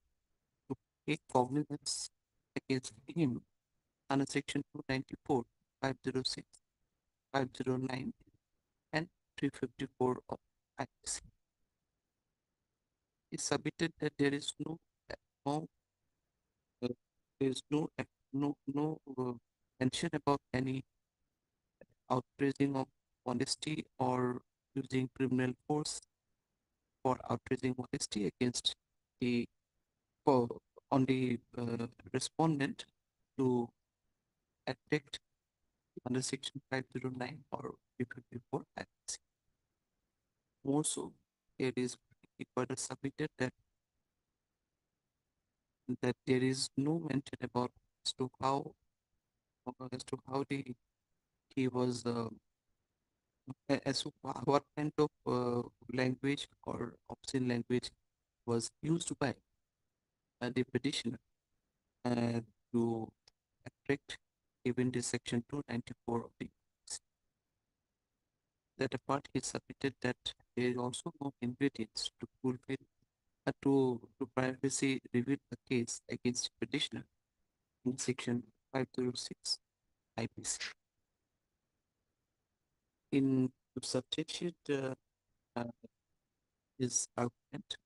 to take cognizance against him under section 294, 506, 509, and 354 of IPC. He submitted that there is no mention about any outraging of honesty or using criminal force for outraging honesty against the respondent to affect under section 509 or 354 IPC. More so, it is further submitted that there is no mention about as to how he was as to what kind of language or obscene language was used by the petitioner to attract even the section 294 of the that apart he submitted that there is also no ingredients to fulfill to privacy reveal a case against petitioner in section 506 IPC. In to substantiate his argument,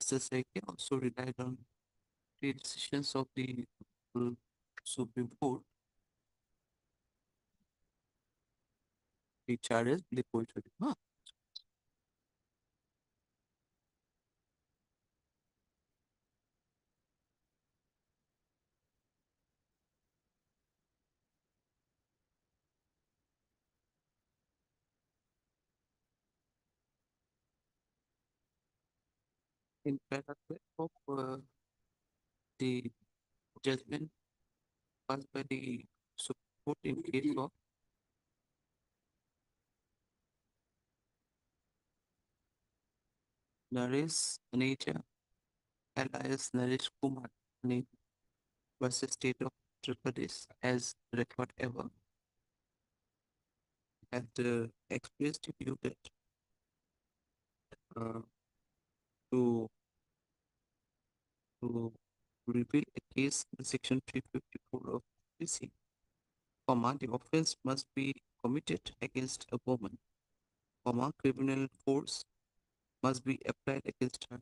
Mr. Seke also relied on the decisions of the Supreme Court, the charges the poetry. in paragraph of the judgment passed by the Supreme Court in case of Naresh Nature alias Naresh Kumar versus State of Uttar Pradesh as record ever had expressed a view that to reveal a case in section 354 of PC, the offense must be committed against a woman, criminal force must be applied against her,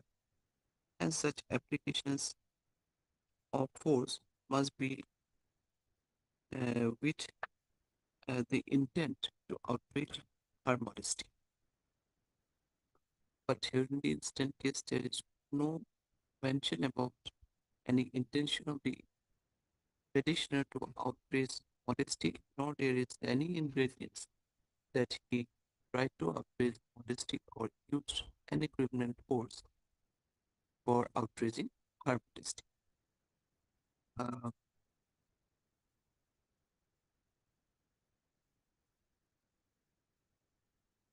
and such applications of force must be with the intent to outrage her modesty. But here in the instant case, there is no mention about any intention of the petitioner to outrage modesty, nor there is any ingredients that he tried to outrage modesty or used any criminal force for outraging her modesty.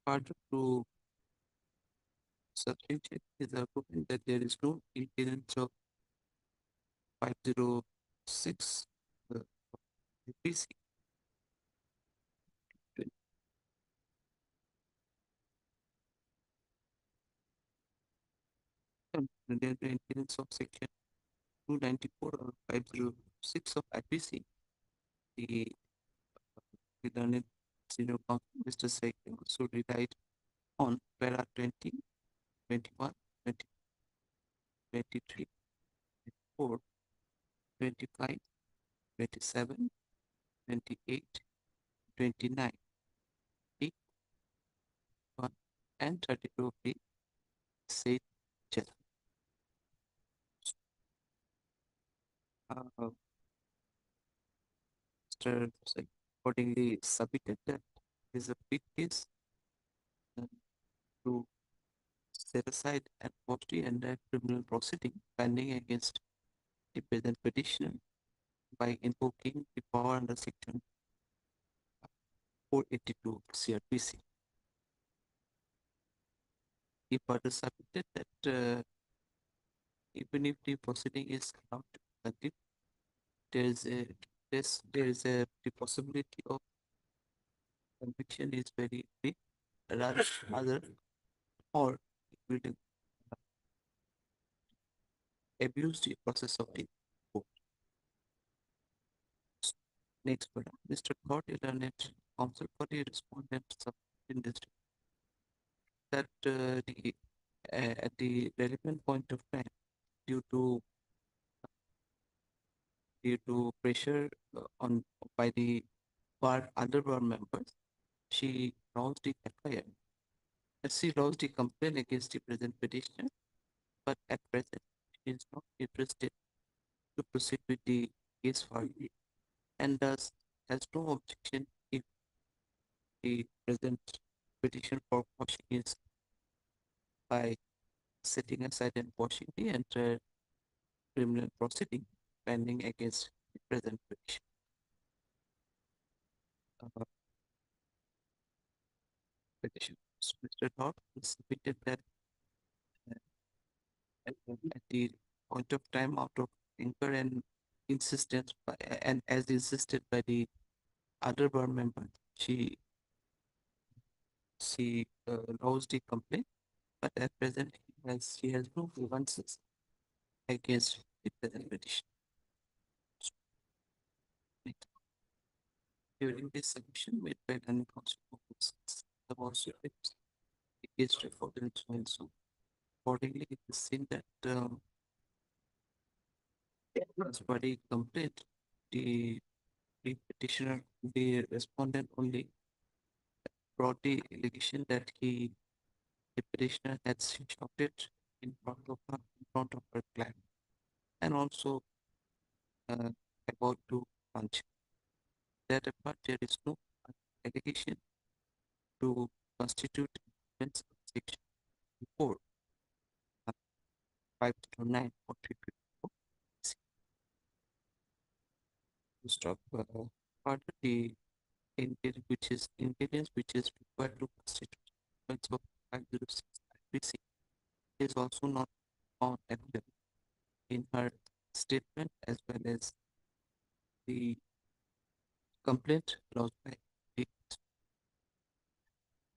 Further to substantiate his argument that there is no incidence of 506 PC. There is the incidence of section 294 or 506 of IPC. The learned senior counsel, Mr. Saik, also relied on para 20, 21, 20, 23, 24, 25, 27, 28, 29, 8, 1, and 32 of the said judgment. Mr. Saik accordingly submitted that is a big case to set aside an advocacy and a criminal proceeding pending against the present petitioner by invoking the power under section 482 CRPC. He further submitted that even if the proceeding is allowed to continue, there is a the possibility of conviction is very big, rather or it will abuse the process of the court. Next, Mr. Court learned counsel for the respondent in district that at the relevant point of time, due to pressure on by the other bar members, she lodged the FIR. She lodged the complaint against the present petitioner, but at present she is not interested to proceed with the case further, and thus has no objection if the present petition for quashing is by setting aside and quashing the entire criminal proceeding pending against the present petition. Petition. Mr. Dodd submitted that at the point of time out of anger and insistence and as insisted by the other bar member, she lodged the complaint, but at present she has no grievances against the present petition. During this submission made by the counsel the also is straightforward and so and so. Accordingly, it is seen that as per the complaint, the petitioner, the respondent only brought the allegation that the petitioner had shouted in front of her client, and also about to punch. That apart, there is no allegation to constitute offense of section 4. 509 or 354. Stop part of the intelligence which is required to constitute points of 506 IPC is also not found available in her statement as well as the complaint lodged by the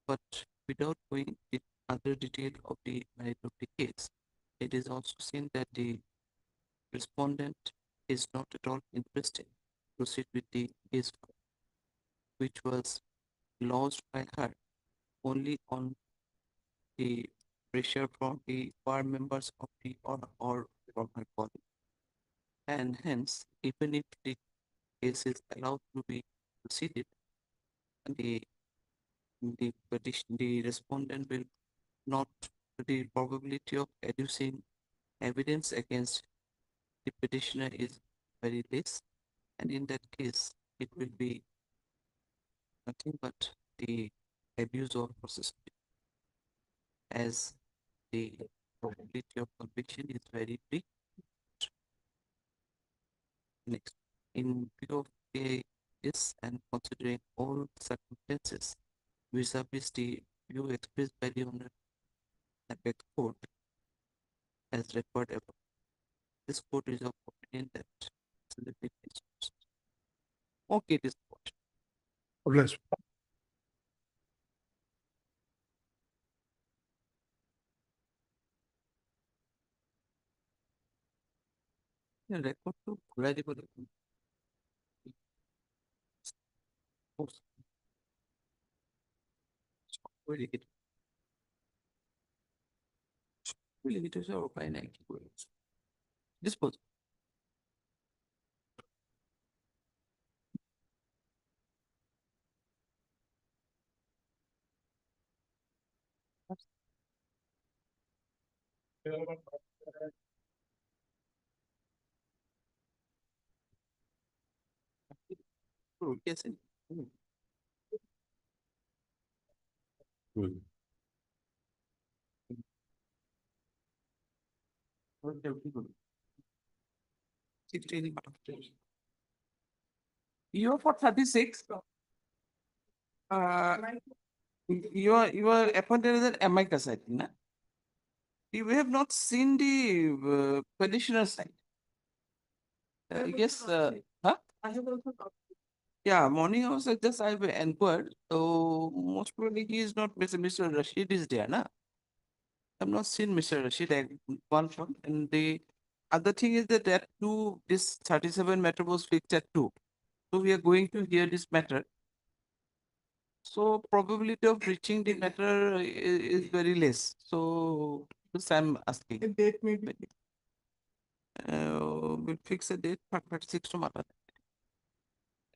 but without going into other detail of the merit of the case, it is also seen that the respondent is not at all interested to proceed with the case which was lodged by her only on the pressure from the bar members of the or from her body. And hence, even if the case is allowed to be proceeded, the the respondent will not, the probability of adducing evidence against the petitioner is very less, and in that case it will be nothing but the abuse of process, as the probability of conviction is very big. Next, in view of this and considering all circumstances vis-a-vis the view expressed by the Honorable Apex Court as referred above, this court is of opinion that okay, this court. Bless. Record to ঘুরাই দিব দেখুন। লিখিত উপায় নাই কি করে dispose Yes. You are for 36. You are appointed as an amicus, I think, na? You have not seen the petitioner side. Yes. Huh? I have also. Yeah, morning hours just I have inquired. So most probably he is not Mr. Rashid is there, na? I've not seen Mr. Rashid at one point. And the other thing is that this 37 matter was fixed at 2. So we are going to hear this matter. So probability of reaching the matter is very less. So this I'm asking. A date maybe. We'll fix a date for 36 to matter.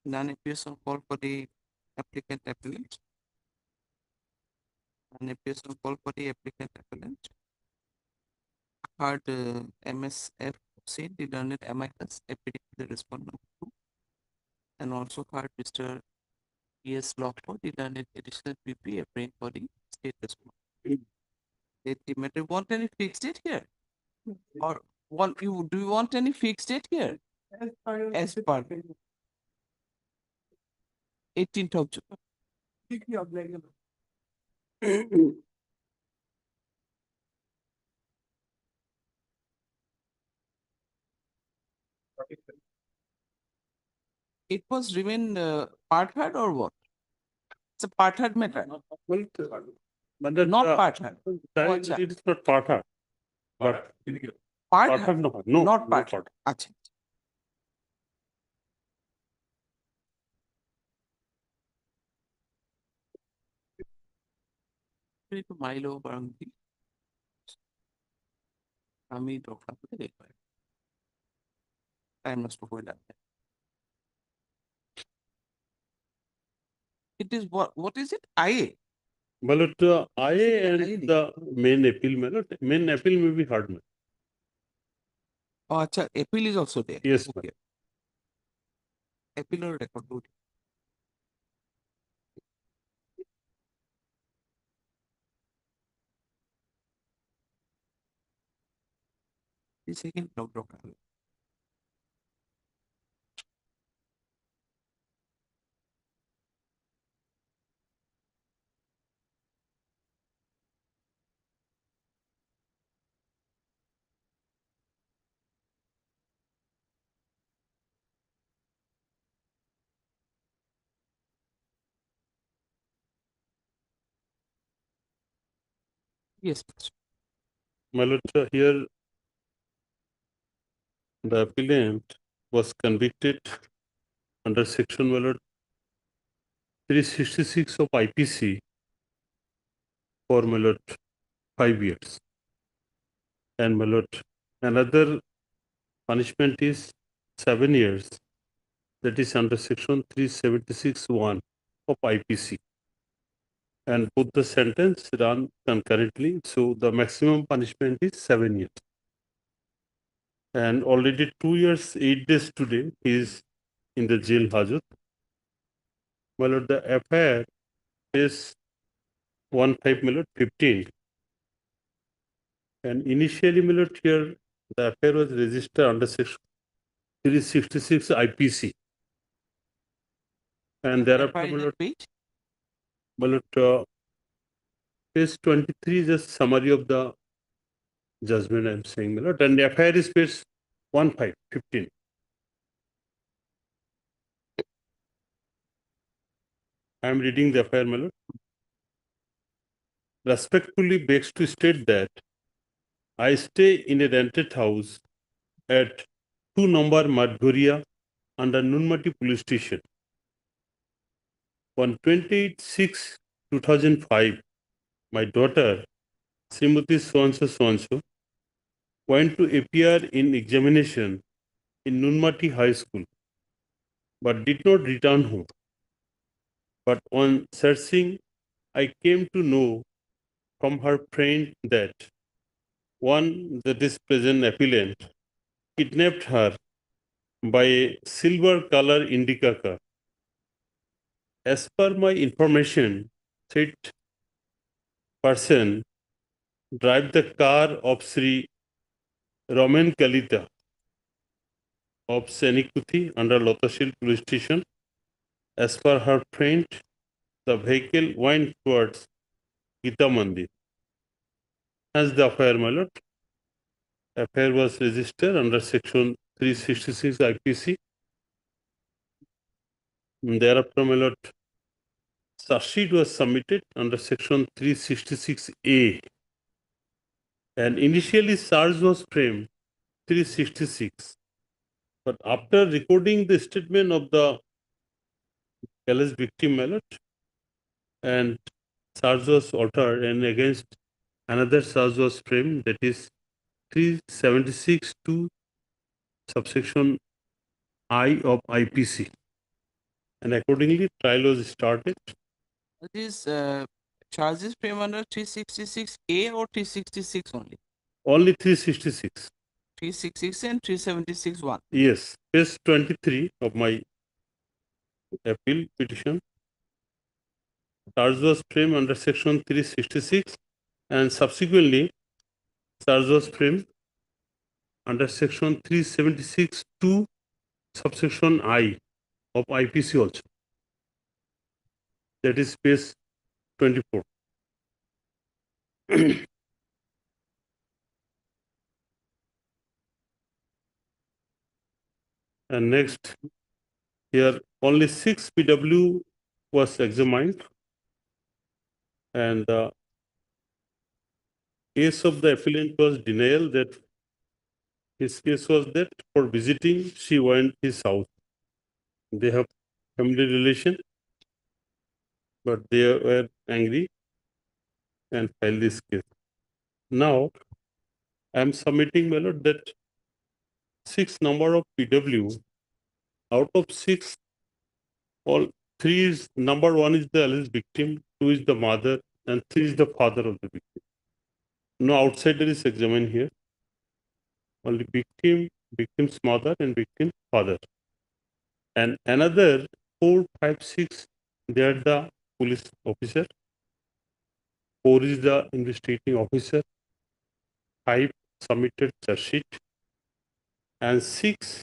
Non-appears on call for the applicant appellant. Non-appears on call for the applicant appellant. Heard MSF said the learned amicus appearing the respondent to, and also heard Mr. E.S. Lockford, the learned additional PP appearing for the state respondent. The matter want any fixed date here? Or do you want any fixed date here? As per 18th of June. It was remain part heard or what? It's a part heard matter. Well, Not part heard. It is not part hard. But Part heard, no, not part. part. Achha. একটু মাইলো বরং দিই। আমি doctor দেখবো time নষ্ট করে লাভ নেই। It is what is it? IA. Well, IA and the main appeal may be heard. Oh, achha, appeal is also there. Yes, okay. Appeal or record board. 22nd October. Yes, My lord, here the appellant was convicted under section, my lord, 366 of IPC for, my lord, 5 years. And, my lord, another punishment is 7 years. That is under section 376(1) of IPC. And both the sentence run concurrently. So the maximum punishment is 7 years. And already 2 years, 8 days today, he is in the jail Hajat. My lord, the FIR is 15 and initially, my lord, here the FIR was registered under section 366 IPC. And thereafter, my lord, page? my lord, page 23 is a summary of the judgment I'm saying, my lord, and the FIR is page 15. I am reading the FIR, my lord. Respectfully begs to state that I stay in a rented house at 2 number Madhuria under Nunmati police station. On 28/6/2005, my daughter, Srimati So went to appear in examination in Nunmati High School, but did not return home. But on searching, I came to know from her friend that that is present appellant, kidnapped her by a silver color Indica car. As per my information, said person drive the car of Sri Raman Kalita of Senikuthi under Lotashil police station. As per her friend, the vehicle went towards Gita Mandir. As the affair, my lord, affair was registered under section 366 IPC. Thereafter, my lord, charge sheet was submitted under section 366A. And initially, charge was framed 366. But after recording the statement of the alleged victim, my lord, and charge was altered, and against another charge was framed, that is 376(2) subsection I of IPC. And accordingly, trial was started. These charges frame under 366A or 366 only? Only 366. 366 and 376(1). Yes, page 23 of my appeal petition. Charge was framed under section 366 and subsequently charge was framed under section 376(2) subsection I of IPC also. That is page 24. And next, here only 6 PW was examined, and the case of the appellant was denial that his case was that for visiting, she went his house. They have family relation, but they were angry and filed this case. Now, I am submitting, my lord, that 6 number of PW, out of 6, all 3 is, number 1 is the alleged victim, 2 is the mother, and 3 is the father of the victim. No outsider is examined here. Only victim, victim's mother, and victim's father. And another 4, 5, 6, they are the police officer. 4 is the investigating officer. 5 submitted charge sheet. And 6,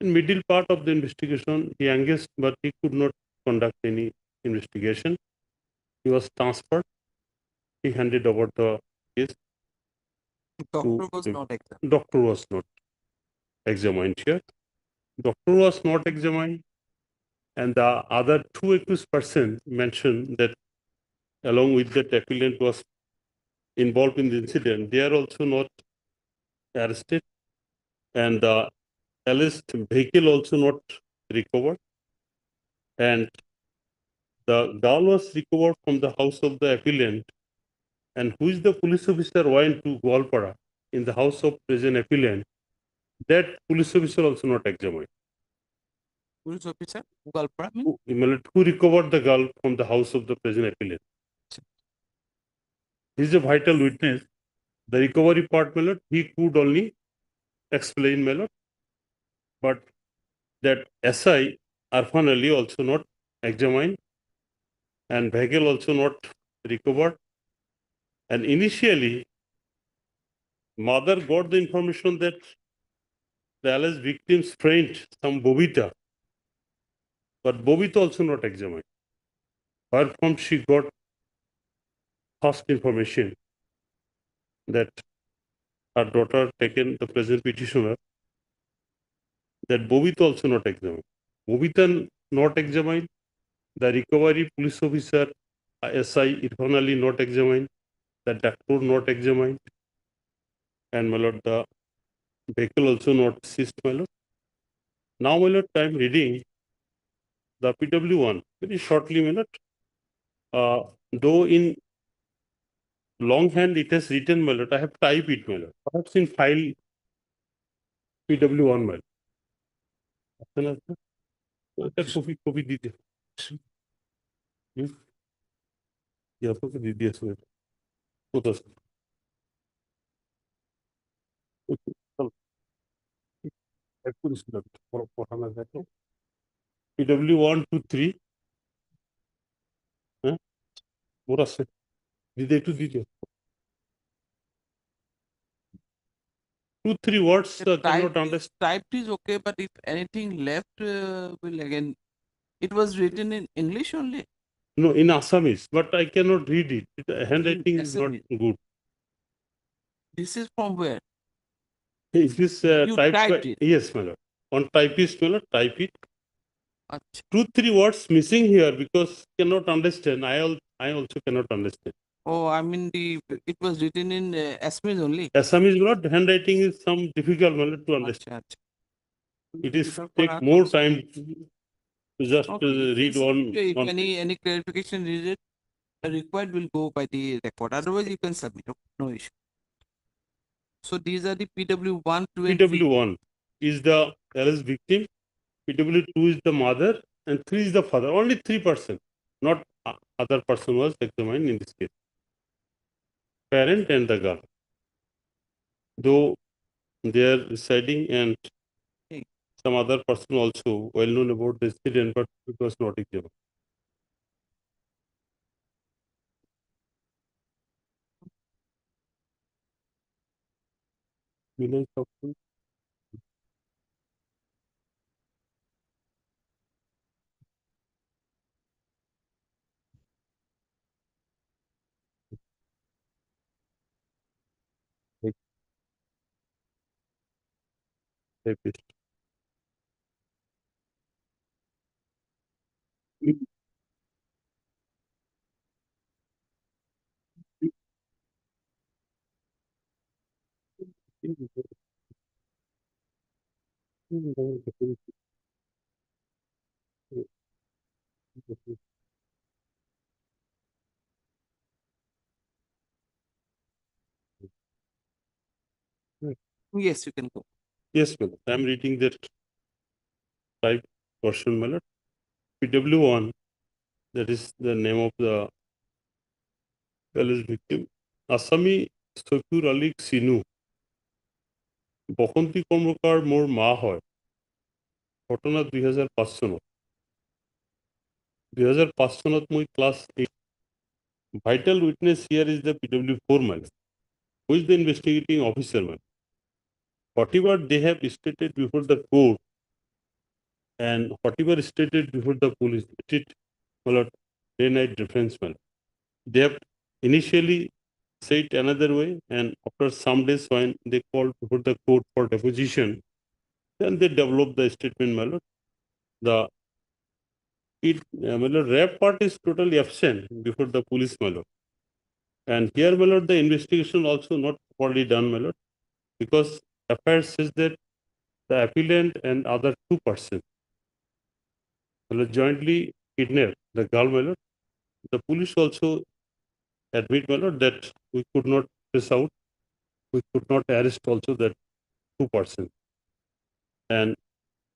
in middle part of the investigation, he engaged, but he could not conduct any investigation. He was transferred. He handed over the case. Doctor was not examined. Doctor was not examined here. Doctor was not examined. And the other 2 accused persons mentioned that along with that appellant was involved in the incident, they are also not arrested. And the alleged vehicle also not recovered. And the gun was recovered from the house of the appellant, and who is the police officer went to Goalpara in the house of present appellant, that police officer also not examined. Police officer, Goalpara, Who recovered the girl from the house of the present appellant. He is a vital witness. The recovery part, my lord, he could only explain, my lord, but that SI Arfan Ali also not examined, and vehicle also not recovered. And initially, mother got the information that the alleged victim's friend, some Bobita, but Bobita also not examined. Her from she got first information that her daughter taken the present petitioner, that Bobita also not examined. Bobita not examined, the recovery police officer SI Irfan Ali not examined, the doctor not examined, and my lord, the vehicle also not seized, my lord. Now, my lord, I am reading the PW1 very shortly, my lord. Though in longhand it has written, my lord, I have typed it, my lord. Perhaps in file PW1, my lord. Copy दीजिए. यहाँ पर दीजिए इसमें. उधर. PW1 2 3. पूरा से दीजिए to दीजिए. 2 3 words cannot understand. Typed is okay, but if anything left, will again. It was written in English only. No, in Assamese, but I cannot read it. Handwriting is not good. This is from where? Is this You typed typed by, it? yes, my lord. On typist, my lord, type it. Achha. 2 3 words missing here because cannot understand. I also cannot understand. Oh, I mean it was written in Assamese only. Assamese, my lord, handwriting is some difficult, my lord, to understand. It is take more time to just read one. If any clarification is required, will go by the record. Otherwise, you can submit. No issue. So these are the PW1, 2, and 3. PW1 is the alleged victim. PW2 is the mother, and 3 is the father. Only 3%, not other person was examined in this case. Parent and the girl. Though they are residing and some other person also well known about the incident, but it was not examined. Yes, you can go. Yes, madam. I am reading that type portion, my lord. PW1, that is the name of the alleged victim. Assami Sokur Ali Sinu. বসন্তী কৰ্মকাৰ মোৰ মা হয় ঘটনা 2005 চনত 2005 চনত মই class 8 vital witness here is the PW4 man who is the investigating officer man whatever they have stated before the court and whatever stated before the police, it is day-night difference. They have initially said another way, and after some days when they called before the court for deposition, then they developed the statement. The rap part is totally absent before the police. And here, the investigation also not properly done, because affair says that the appellant and other 2 persons jointly kidnapped the girl. The police also admit that we could not trace out, we could not arrest also that 2 persons. And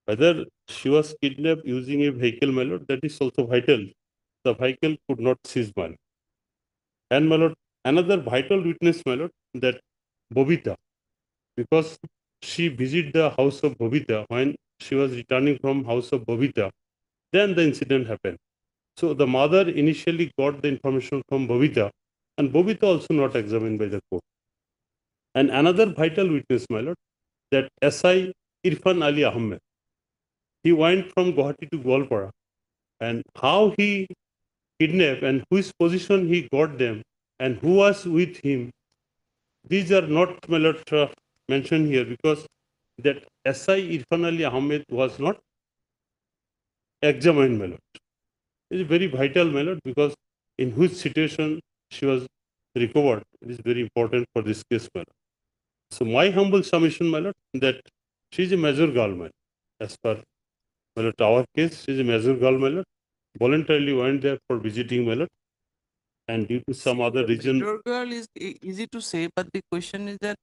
whether she was kidnapped using a vehicle, that is also vital. The vehicle could not seize. And another vital witness, that Bobita, because she visited the house of Bobita when she was returning from house of Bobita, then the incident happened. So the mother initially got the information from Bobita, and Bobita also not examined by the court. And another vital witness, that SI Irfan Ali Ahmed, he went from Gauhati to Golpara, and how he kidnapped and which position he got them and who was with him, these are not mentioned here, because that SI Irfan Ali Ahmed was not examined. It is very vital, because in which situation she was recovered, it is very important for this case. So my humble submission, that she is a major girl, as per our case, she is a major girl, voluntarily went there for visiting, and due to some other reason. Major girl is easy to say, but the question is that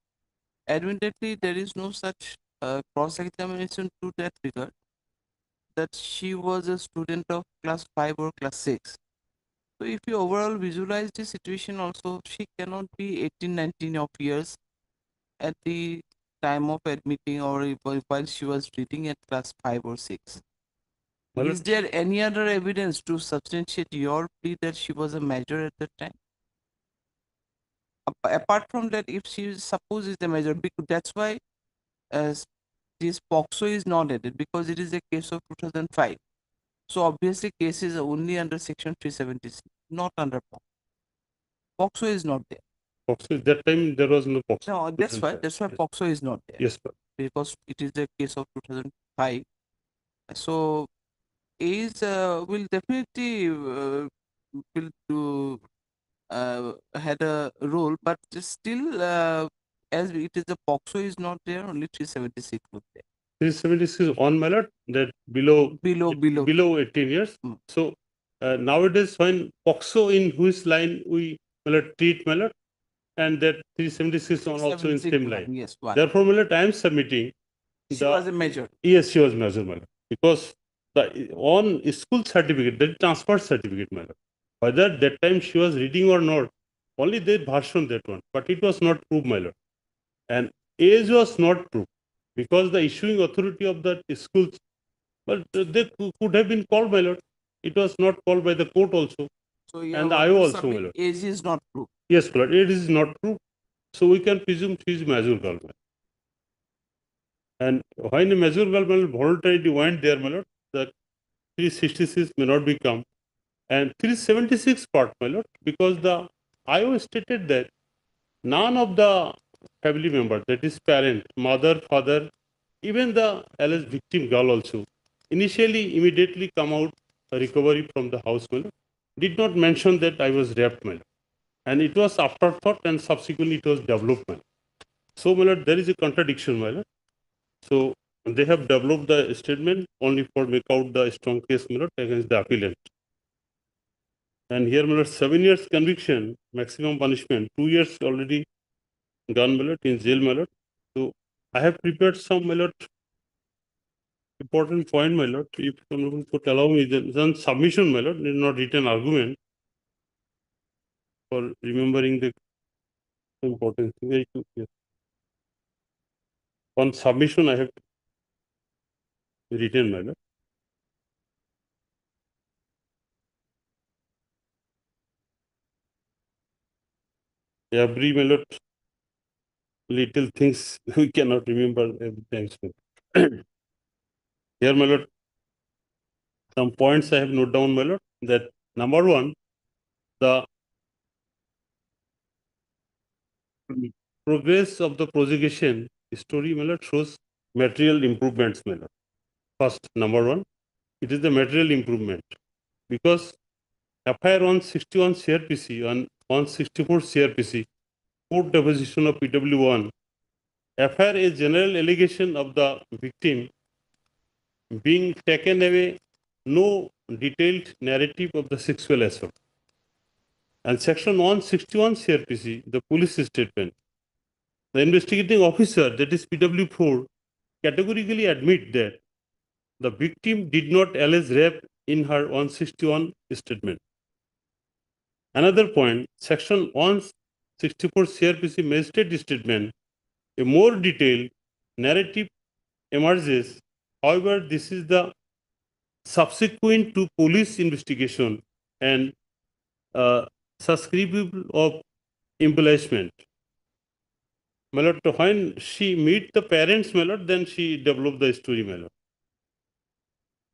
admittedly there is no such cross-examination to that regard, that she was a student of class 5 or class 6. So if you overall visualize the situation also, she cannot be 18, 19 of years at the time of admitting, or while she was reading at class 5 or 6. Well, is there any other evidence to substantiate your plea that she was a major at that time? Apart from that, if she supposes a major, because that's why this POXO is not added, because it is a case of 2005. So obviously case is only under section 376, not under POXO. POXO is not there. POXO, that time there was no POXO. No, that's why POXO is not there. Yes, sir. Because it is a case of 2005. So age will definitely will do had a role, but still as it is a POXO is not there, only 376 was there. 376 on that below 18 years. So nowadays when POXO in which line we treat and that 376 on also in same line. Yes, one. Therefore, I am submitting. She was a major. Yes, she was major, because the on school certificate, the transfer certificate, whether that time she was reading or not, only they version that one, but it was not proved, and age was not proved, because the issuing authority of that school, but they could have been called, it was not called by the court also. So and the IO also, age is not proved. Yes, it is not proved. So we can presume she is major girl. And when a major girl voluntarily went there, the 366 may not become, and 376 part, because the IO stated that none of the family members, that is parent, mother, father, even the alleged victim girl also, initially immediately come out a recovery from the house, did not mention that I was raped, and it was afterthought, and subsequently it was development. So, there is a contradiction, So they have developed the statement only for make out the strong case, against the appellant. And here, 7 years conviction, maximum punishment, 2 years already gone, in jail, So I have prepared some, important point, if someone could allow me, then submission, not written argument, for remembering the important thing. Yes. On submission, I have written, every, little things we cannot remember every time. Here, my lord, some points I have noted down, my lord, that number one, the progress of the prosecution story, my lord, shows material improvements, my lord. First, number one, it is the material improvement because FIR 161 CRPC and 164 CRPC, court deposition of PW1, FIR is general allegation of the victim being taken away, no detailed narrative of the sexual assault. And section 161 CRPC, the police statement, the investigating officer, that is PW4, categorically admit that the victim did not allege rape in her 161 statement. Another point, section 164 CRPC magistrate statement, a more detailed narrative emerges. However, this is the subsequent to police investigation and susceptible of embellishment. My lord, when she meet the parents, my lord, then she developed the story, my lord.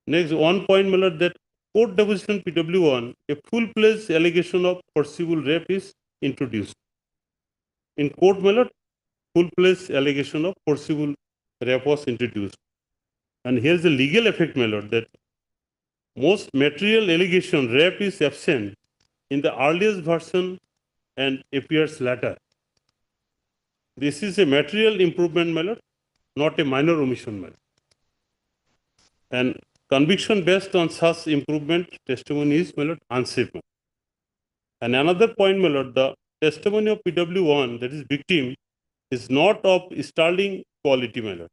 Next, one point, my lord, that court deposition PW1, a full-fledged allegation of forcible rape is introduced. In court, my lord, full-fledged allegation of forcible rape was introduced. And here's the legal effect, my lord, that most material allegation rape is absent in the earliest version and appears later. This is a material improvement, my lord, not a minor omission, my lord. And conviction based on such improvement testimony is, my lord, unsafe. My lord. And another point, my lord, the testimony of PW1, that is victim, is not of sterling quality, my lord.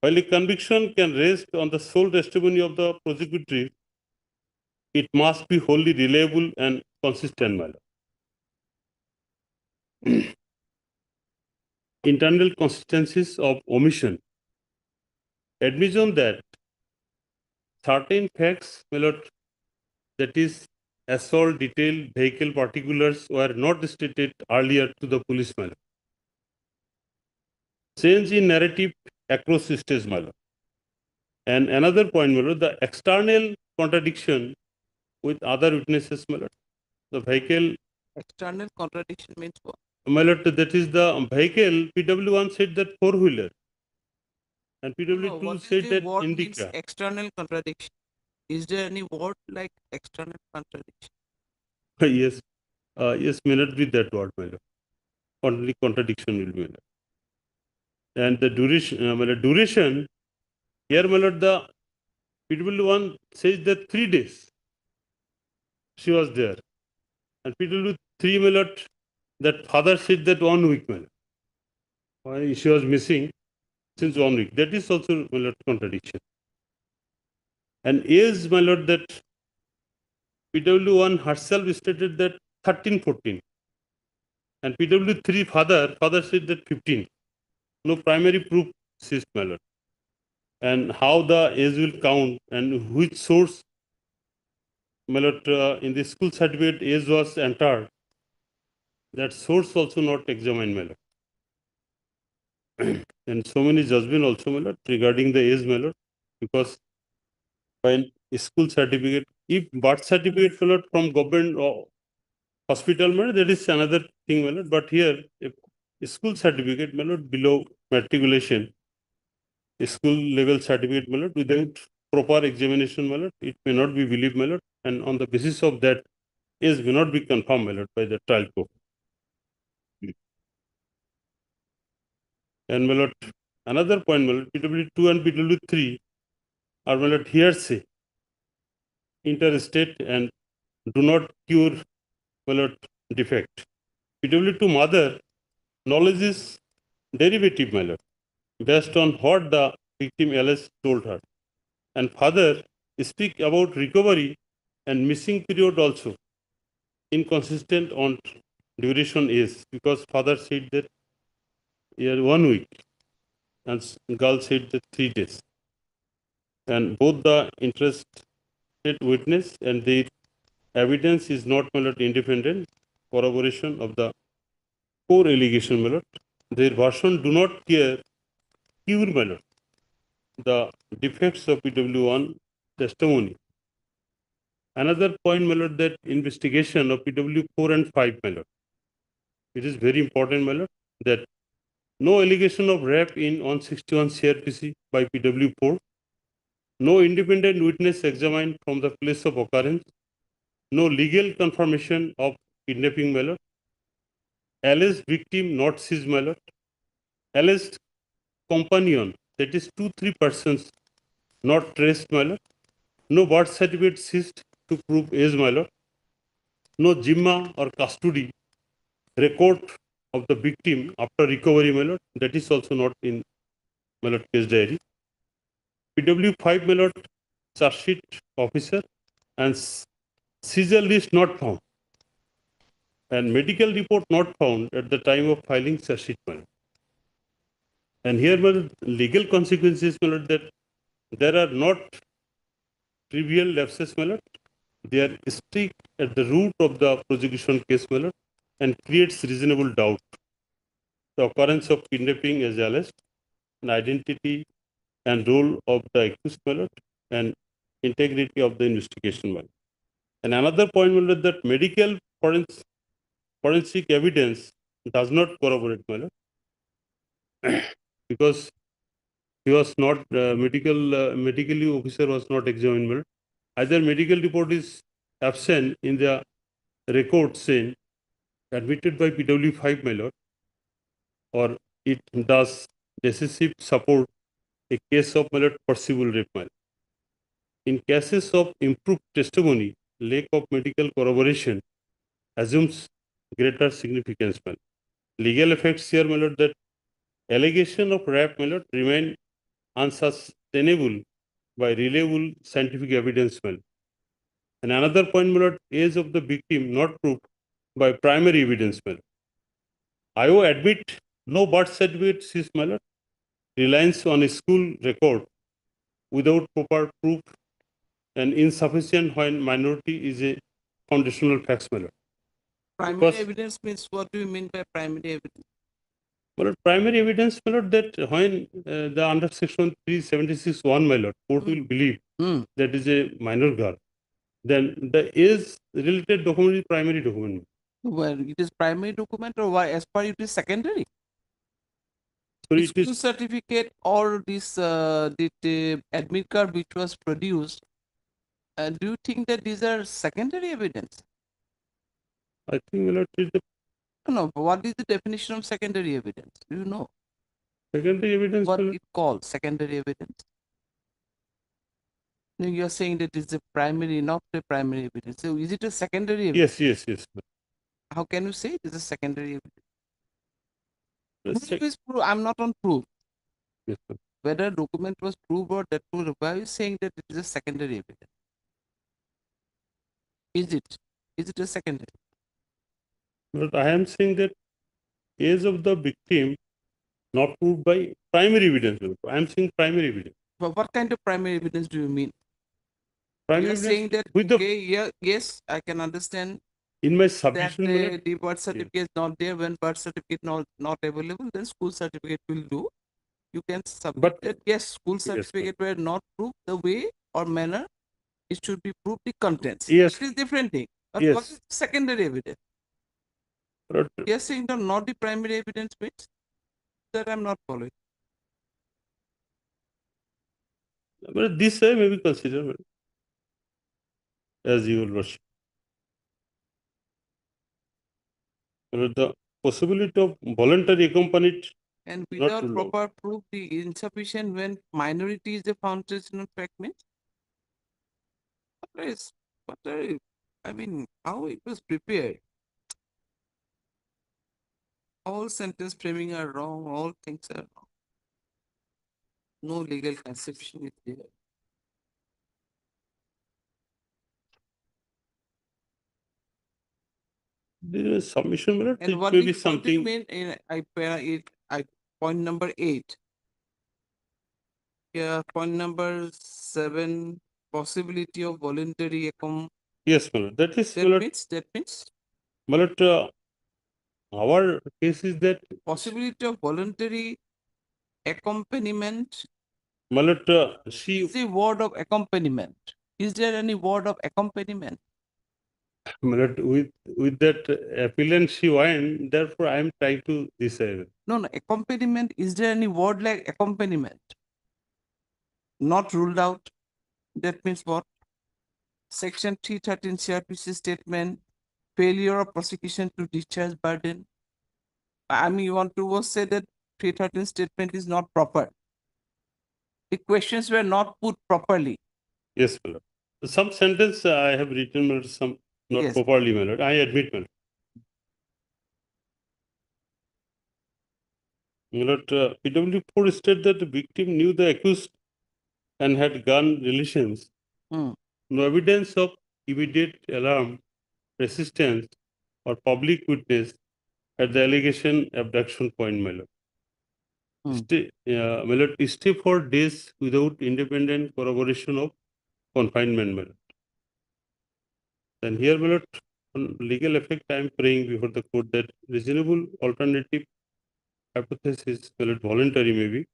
While a conviction can rest on the sole testimony of the prosecutor, it must be wholly reliable and consistent, my lord. Internal consistencies of omission. Admission that certain facts, my lord, that is assault detail, vehicle particulars were not stated earlier to the police, my lord. Change in narrative across stage, my lord. And another point, my lord, the external contradiction with other witnesses, my lord. The vehicle. External contradiction means what? My lord, that is the vehicle, PW1 said that four-wheeler. And PW2 said that what means Indica. external contradiction? Is there any word like external contradiction? Yes, yes, may not be that word, my lord. Only contradiction will be, my lord. And the duration, my lord, duration, here, my lord, the PW1 says that 3 days she was there. And PW3, my lord, that father said that 1 week, my lord. Why she was missing since 1 week. That is also, my lord, contradiction. And age, my lord, that PW1 herself stated that 13, 14. And PW3 father said that 15. No primary proof exists, my lord. And how the age will count and which source, my lord, in the school certificate age was entered, that source also not examined, my lord. And so many judgment also, my lord, regarding the age, my lord, because when school certificate, if birth certificate, my lord, from government or hospital, my lord, that is another thing, my lord. But here, if school certificate, my lord, below matriculation, school level certificate, my lord, without proper examination, my lord, it may not be believed, my lord, and on the basis of that, age may not be confirmed, my lord, by the trial court. And my lord, another point, my lord, PW2 and PW3 are, my lord, hearsay, interstate, and do not cure, my lord, defect. PW2 mother, knowledge is derivative, my lord, based on what the victim Alice told her. And father speak about recovery and missing period also inconsistent on duration is because father said that yeah, 1 week and girl said that 3 days. And both the interested witness and the evidence is not, my lord, independent corroboration of the core allegation, my lord. their version do not cure, my lord, the defects of PW1 testimony. Another point, my lord, that investigation of PW4 and 5, my lord. It is very important, my lord, that no allegation of rape in 161 CRPC by PW4, no independent witness examined from the place of occurrence, no legal confirmation of kidnapping, my lord, alleged victim not seized, my lord, alleged companion, that is 2-3 persons not traced, my lord, no birth certificate seized to prove age, my lord, no Jimma or custody record of the victim after recovery, my lord, that is also not in, my lord, case diary. PW5, my lord, charge sheet officer and seizure list not found and medical report not found at the time of filing charge sheet, my lord. And here, my lord, legal consequences, my lord, that there are not trivial lapses, my lord. They are strict at the root of the prosecution case, my lord, and creates reasonable doubt. The occurrence of kidnapping as alleged, and identity and role of the accused, my lord, and integrity of the investigation, my lord. And another point, my lord, that medical forensic evidence does not corroborate, my lord, because he was not medically officer was not examined, my lord. Either medical report is absent in the record saying admitted by PW5, my lord, or it does decisive support a case of, my lord, possible rape, my lord. In cases of improved testimony, lack of medical corroboration assumes greater significance, my lord. Legal effects here, my lord, that allegation of rape, my lord, remain unsustainable by reliable scientific evidence, my lord. And another point, my lord, age of the victim not proved by primary evidence, my lord. I will admit no birth certificate seized, my lord, reliance on a school record without proper proof and insufficient when minority is a foundational fact, my lord. Primary Because, evidence means, what do you mean by primary evidence? my lord, primary evidence, my lord, that when the under section 376(1), my lord, court will believe that is a minor girl, then the age related document is primary document. Well, it is primary document, or why as per it is secondary? So The it is school certificate or this the admit card which was produced, do you think that these are secondary evidence? I think, my lord, is the No, what is the definition of secondary evidence? Do you know? secondary evidence, What my lord. it called secondary evidence? No, you are saying that it's a primary, not a primary evidence. So is it a secondary evidence? Yes, yes, yes. How can you say it is a secondary evidence? Sec- Proof is proof. I'm not on proof. Yes, sir. Whether document was proved or that proved, why are you saying that it is a secondary evidence? Is it? Is it a secondary? But I am saying that age of the victim not proved by primary evidence, my lord. I am saying primary evidence. But what kind of primary evidence do you mean? Primary You're saying evidence that, with the okay, yeah, yes, I can understand in my that submission, my lord. the birth certificate is not there. When birth certificate not available, then school certificate will do. You can submit But that, yes, school yes, sir. certificate were not proved the way or manner it should be proved the contents. Yes. It is different thing. But what Yes. is secondary evidence? But, You're saying that not the primary evidence means that I'm not following. but this I may be considered, my lord, as your worship. My lord, the possibility of voluntary accompanied And not without ruled out. proper proof, the insufficient when minority is the foundational fact means. What is, I mean, how it was prepared? All sentence framing are wrong, all things are wrong. No legal conception is there. There is submission, my lord. And It what may do be you, what do you something. mean in point number 8? Yeah, point number 7, possibility of voluntary Yes, my lord. That is, my lord. that means My lord, Our case is that Possibility of voluntary accompaniment. my lord, she The word of accompaniment. Is there any word of accompaniment? my lord, with that appellant she won, therefore I am trying to decide. No, no, accompaniment. Is there any word like accompaniment? Not ruled out. That means what? Section 313 CRPC statement, failure of prosecution to discharge burden. I mean, you want to say that 313 statement is not proper. The questions were not put properly. Yes, my lord. Some sentence I have written, my lord, some not Yes. properly, my lord. I admit, my lord. My lord, PW4 stated that the victim knew the accused and had gun relations. Hmm. No evidence of immediate alarm, resistance, or public witness at the allegation abduction point, my lord. My lord, stay for days without independent corroboration of confinement, my lord. And here, my lord, on legal effect, I am praying before the court that reasonable alternative hypothesis, my lord, voluntary maybe.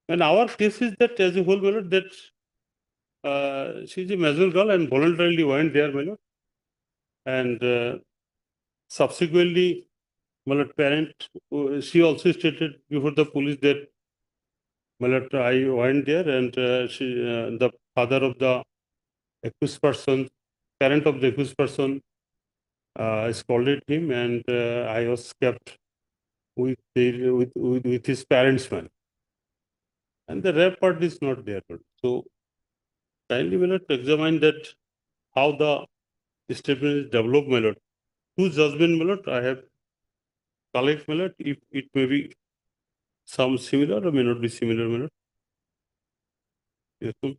And our case is that as a whole, my lord, that she is a major girl and voluntarily went there, my lord. And subsequently, my lord, parent, she also stated before the police that, my lord, I went there and the father of the accused person, parent of the accused person, scolded him, and I was kept with his parents, man. And the rare part is not there. So kindly, my lord, examine that how the statement is developed, my lord. Whose judgment, my lord, I have collect, my lord, if it may be some similar or may not be similar, my lord. Yes, ma'am.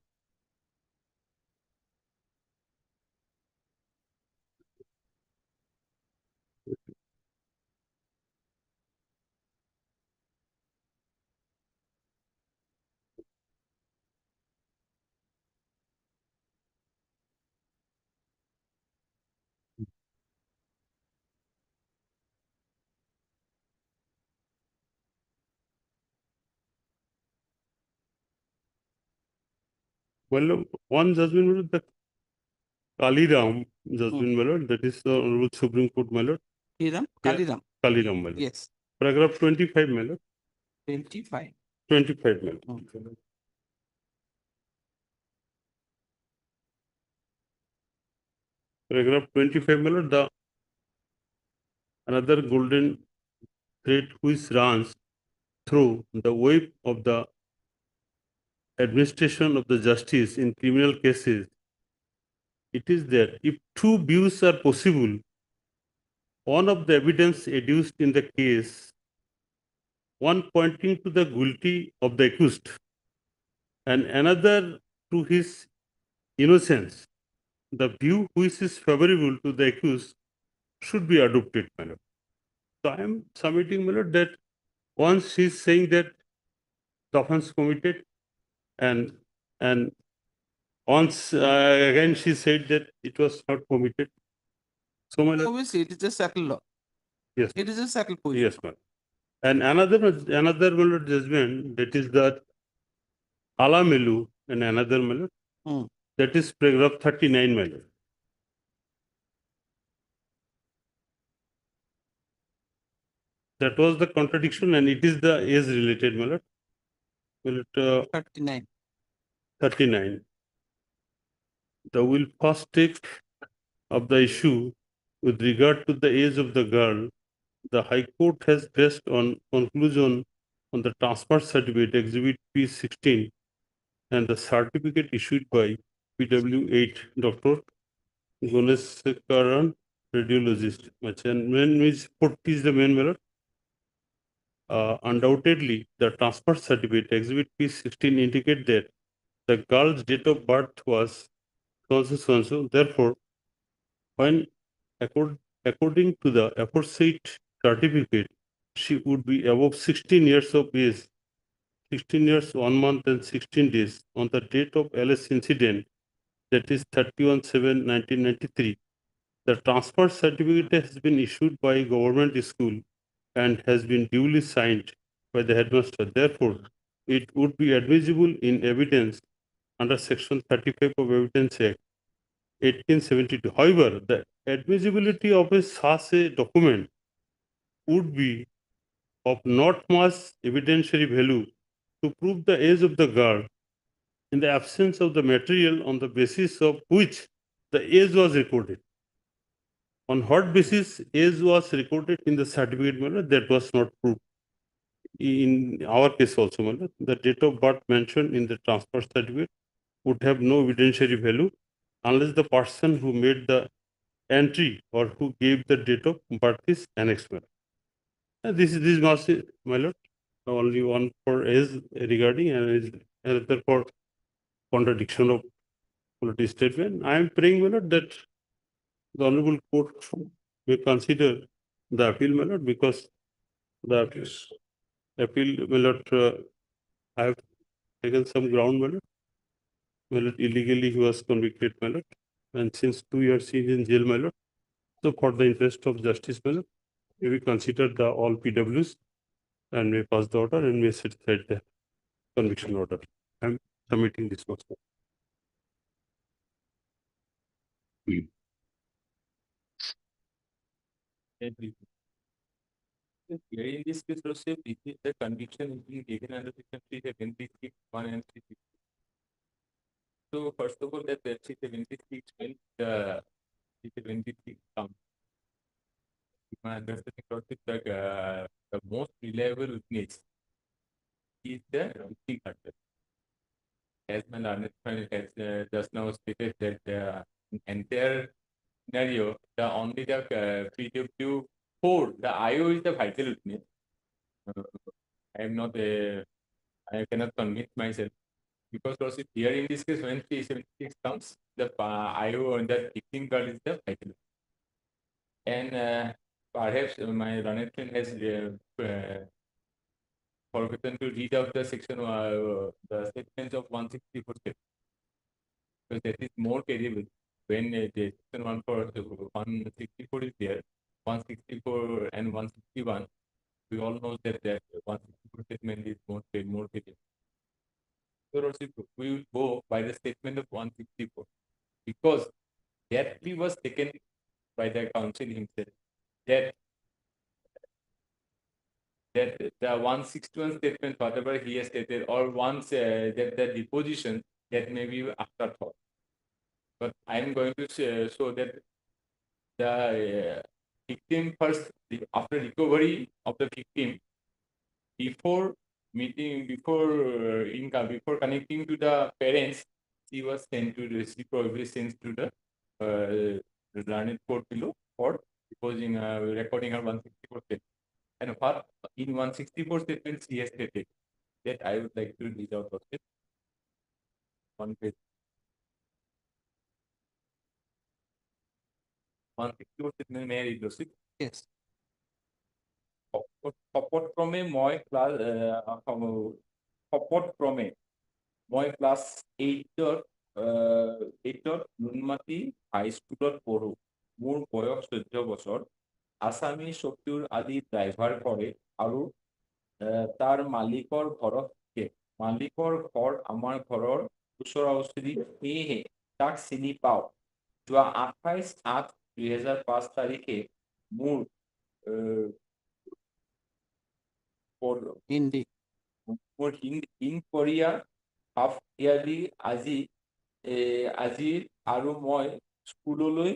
Well, one judgment, my lord, the Kaliram judgment, my lord, that is the Honorable Supreme Court, my lord. Kaliram? Kaliram. Kaliram, my lord. Yes. Paragraph 25, my lord. 25. 25, my lord. Paragraph 25, my lord, the another golden thread which runs through the web of the administration of the justice in criminal cases. It is that if two views are possible, one of the evidence adduced in the case, one pointing to the guilty of the accused, and another to his innocence, the view which is favorable to the accused should be adopted, my lord. So I am submitting, my lord, that once he is saying that the offense committed, and once again she said that it was not committed. So, my lord, Obviously, it is a settled law. yes, It is a settled position. yes, ma'am. And another my lord, judgment, that is that Alamelu and another, my lord, that is paragraph 39, my lord. That was the contradiction, and it is the age related, my lord. My lord, 39. 39. The will first take of the issue with regard to the age of the girl. The High Court has based on conclusion on the transfer certificate exhibit P16 and the certificate issued by PW8 Dr. Gunasekaran, radiologist. And when is 40 is the main matter? Undoubtedly, the transfer certificate exhibit P16 indicate that the girl's date of birth was so. Therefore, when according to the aforesaid certificate, she would be above 16 years of age, 16 years, 1 month, and 16 days on the date of LS incident, that is 31/7/1993. The transfer certificate has been issued by a government school and has been duly signed by the headmaster. Therefore, it would be admissible in evidence under Section 35 of Evidence Act 1872. However, the admissibility of such a document would be of not much evidentiary value to prove the age of the girl in the absence of the material on the basis of which the age was recorded. On what basis age was recorded in the certificate, that was not proved. In our case also, the date of birth mentioned in the transfer certificate would have no evidentiary value unless the person who made the entry or who gave the date of birth is annexed. This must, my lord, only one for age regarding and is another for contradiction of polity statement. I am praying, my lord, that the honorable court may consider the appeal, my lord, because the appeal, my lord, I have taken some ground, my lord. My lord, illegally he was convicted, my lord, and since 2 years he is in jail, my lord. So for the interest of justice, my lord, may we consider the all PWs and may pass the order and may set aside the conviction order. I am submitting this motion. Here in this case, also, this is the conviction is being given under section 376 1 and 360. So first of all, that 376 means the 376 comes. My understanding is that the most reliable witness is the litigant. As my learned friend has just now stated that in entire scenario, the only the PW 4, the IO is the vital witness. I am not I cannot convince myself because also here in this case when 376 comes, the IO and the victim card is the vital. And perhaps my learned friend has forgotten to read out the section the statements of 164 because that is more credible when the section 164 is there, 164 and 161. We all know that 164 statement is more credible. So we will go by the statement of 164 because that plea was taken by the counsel himself. That the 161 statement, whatever he has stated, or once that the deposition, that may be afterthought. But I am going to show that the victim first, after recovery of the victim, before meeting, before income, before connecting to the parents, she was sent to the probably sent to the learned court below for deposing, recording her 164 statement. And what in 164 statements he has stated that I would like to read out of it. One page. 164 statement, may I read those? Yes. শপতক্ৰমে মই class শপতক্ৰমে মই class 8ত Noonmati হাইস্কুলত পঢ়ো। মোৰ বয়স 14 বছৰ। আসামী চতুৰ আদি ড্ৰাইভাৰ কৰে আৰু তাৰ মালিকৰ ঘৰত থাকে। মালিকৰ ঘৰ আমাৰ ঘৰৰ ওচৰা ওচৰি, সেয়েহে তাক চিনি পাওঁ। যোৱা 28/8/2005 তাৰিখে মোৰ কোৰিয়া হাফ ইয়াৰলি আজি আৰু মই স্কুললৈ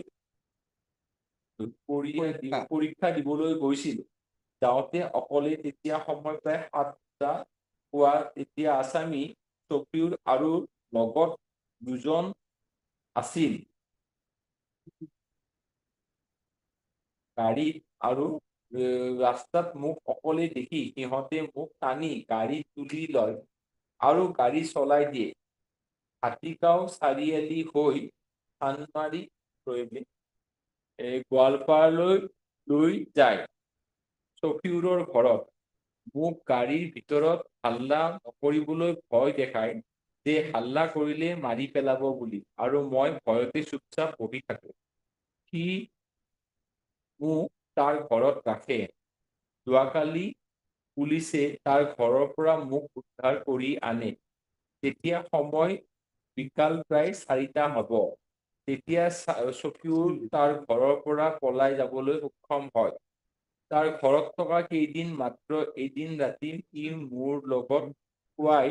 পৰীক্ষা দিবলৈ গৈছিলো। যাওঁতে অকলে তেতিয়া সময় প্ৰায় 7টা পুৱা। তেতিয়া আসামী চফিউৰ আৰু লগত দুজন আছিল গাড়ীত আৰু ৰাস্তাত মোক অকলে দেখি সিহঁতে মোক টানি গাড়ী তুলি লয় আৰু গাড়ী চলাই দিয়ে। হাতীগাঁও চাৰিআলি হৈ চানমাৰি গোৱালপাৰালৈ লৈ যায়। চফিউৰৰ ঘৰত মোক গাড়ীৰ ভিতৰত হাল্লা নকৰিবলৈ ভয় দেখায় যে হাল্লা কৰিলে মাৰি পেলাব বুলি, আৰু মই ভয়তে চুপচাপ বহি থাকো। সি মোক তাৰ ঘৰত ৰাখে। যোৱাকালি পুলিচে তাৰ ঘৰৰ পৰা মোক উদ্ধাৰ কৰি আনে। তেতিয়া সময় বিকাল প্ৰায় 4টা হ'ব। তেতিয়া চকিউৰ তাৰ ঘৰৰ পৰা পলাই যাবলৈ সক্ষম হয়। তাৰ ঘৰত থকা কেইদিন মাত্ৰ এদিন ৰাতি ই মোৰ লগত খুৱাই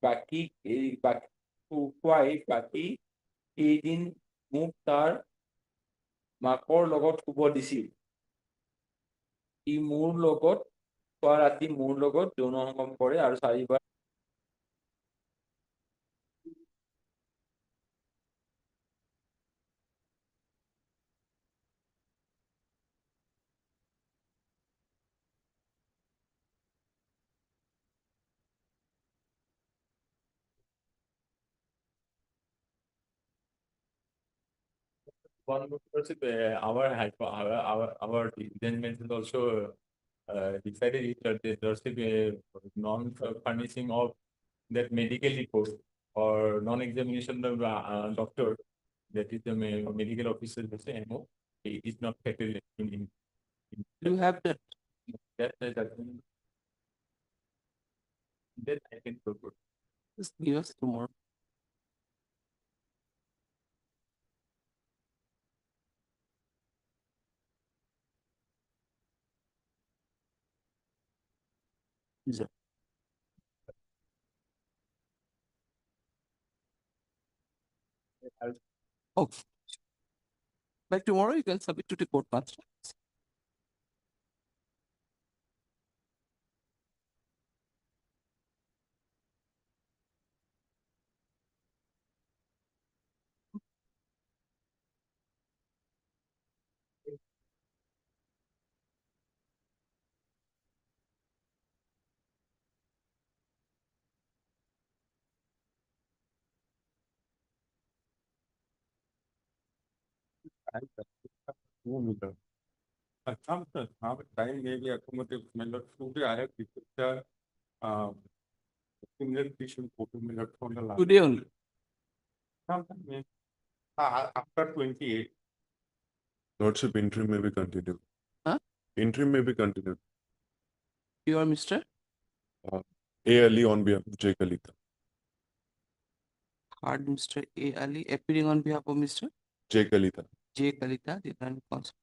বাকী কেইদিন মোক তাৰ মাকৰ লগত শুব দিছিল। ই মোৰ লগত খোৱা ৰাতি মোৰ লগত যৌন সংগম কৰে আৰু 4বাৰ One more person, our judgment is also decided it that there should be a non-furnishing of that medical report or non-examination of doctor, that is the medical officer will say, no, it is not factored in. You have that. That I can forward. Just give us tomorrow. Yeah. Oh, by tomorrow you can submit to the court master. Time maybe accommodative method. Today I have received the single tissue photo method from the last. Today only. Sometime after 28. Lordship, interim may be continued. Huh? Interim may be continued. You are Mr. A. Ali on behalf of J. Kalita. Hard Mr. A. Ali appearing on behalf of Mr. J. Kalita. J. Kalita, the Grand Counsel.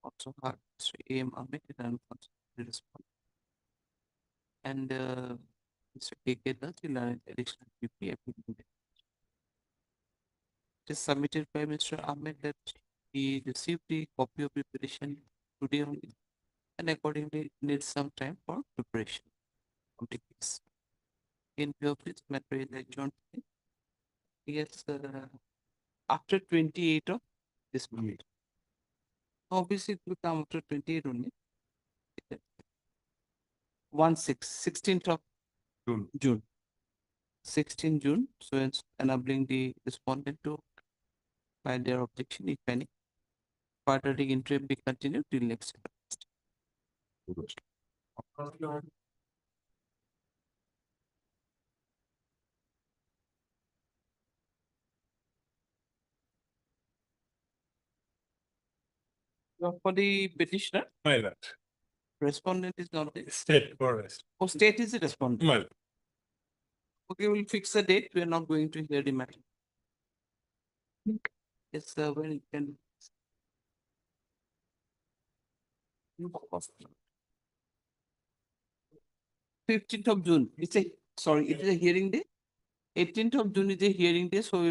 Also hard Mr. A. M. Ahmed, the Grand Counsel. And Mr. K. K. Das, the Learned Additional PP appearing. It is submitted by Mr. Ahmed that he received the copy of the petition today only and accordingly needs some time for preparation of the case. In view of this matter is adjourned. Yes, after 28 of this month. Obviously, it will come after 28 only. 16th of June. 16 June. So it's enabling the respondent to file their objection, if any. Further, the interim be continued till next. For the petitioner, My lord. respondent is not the State forest. Oh, state is the respondent. My lord. Okay, we'll fix a date. We are not going to hear the matter. Yes, when it can. 15th of June. It is a hearing day. 18th of June is a hearing day, so we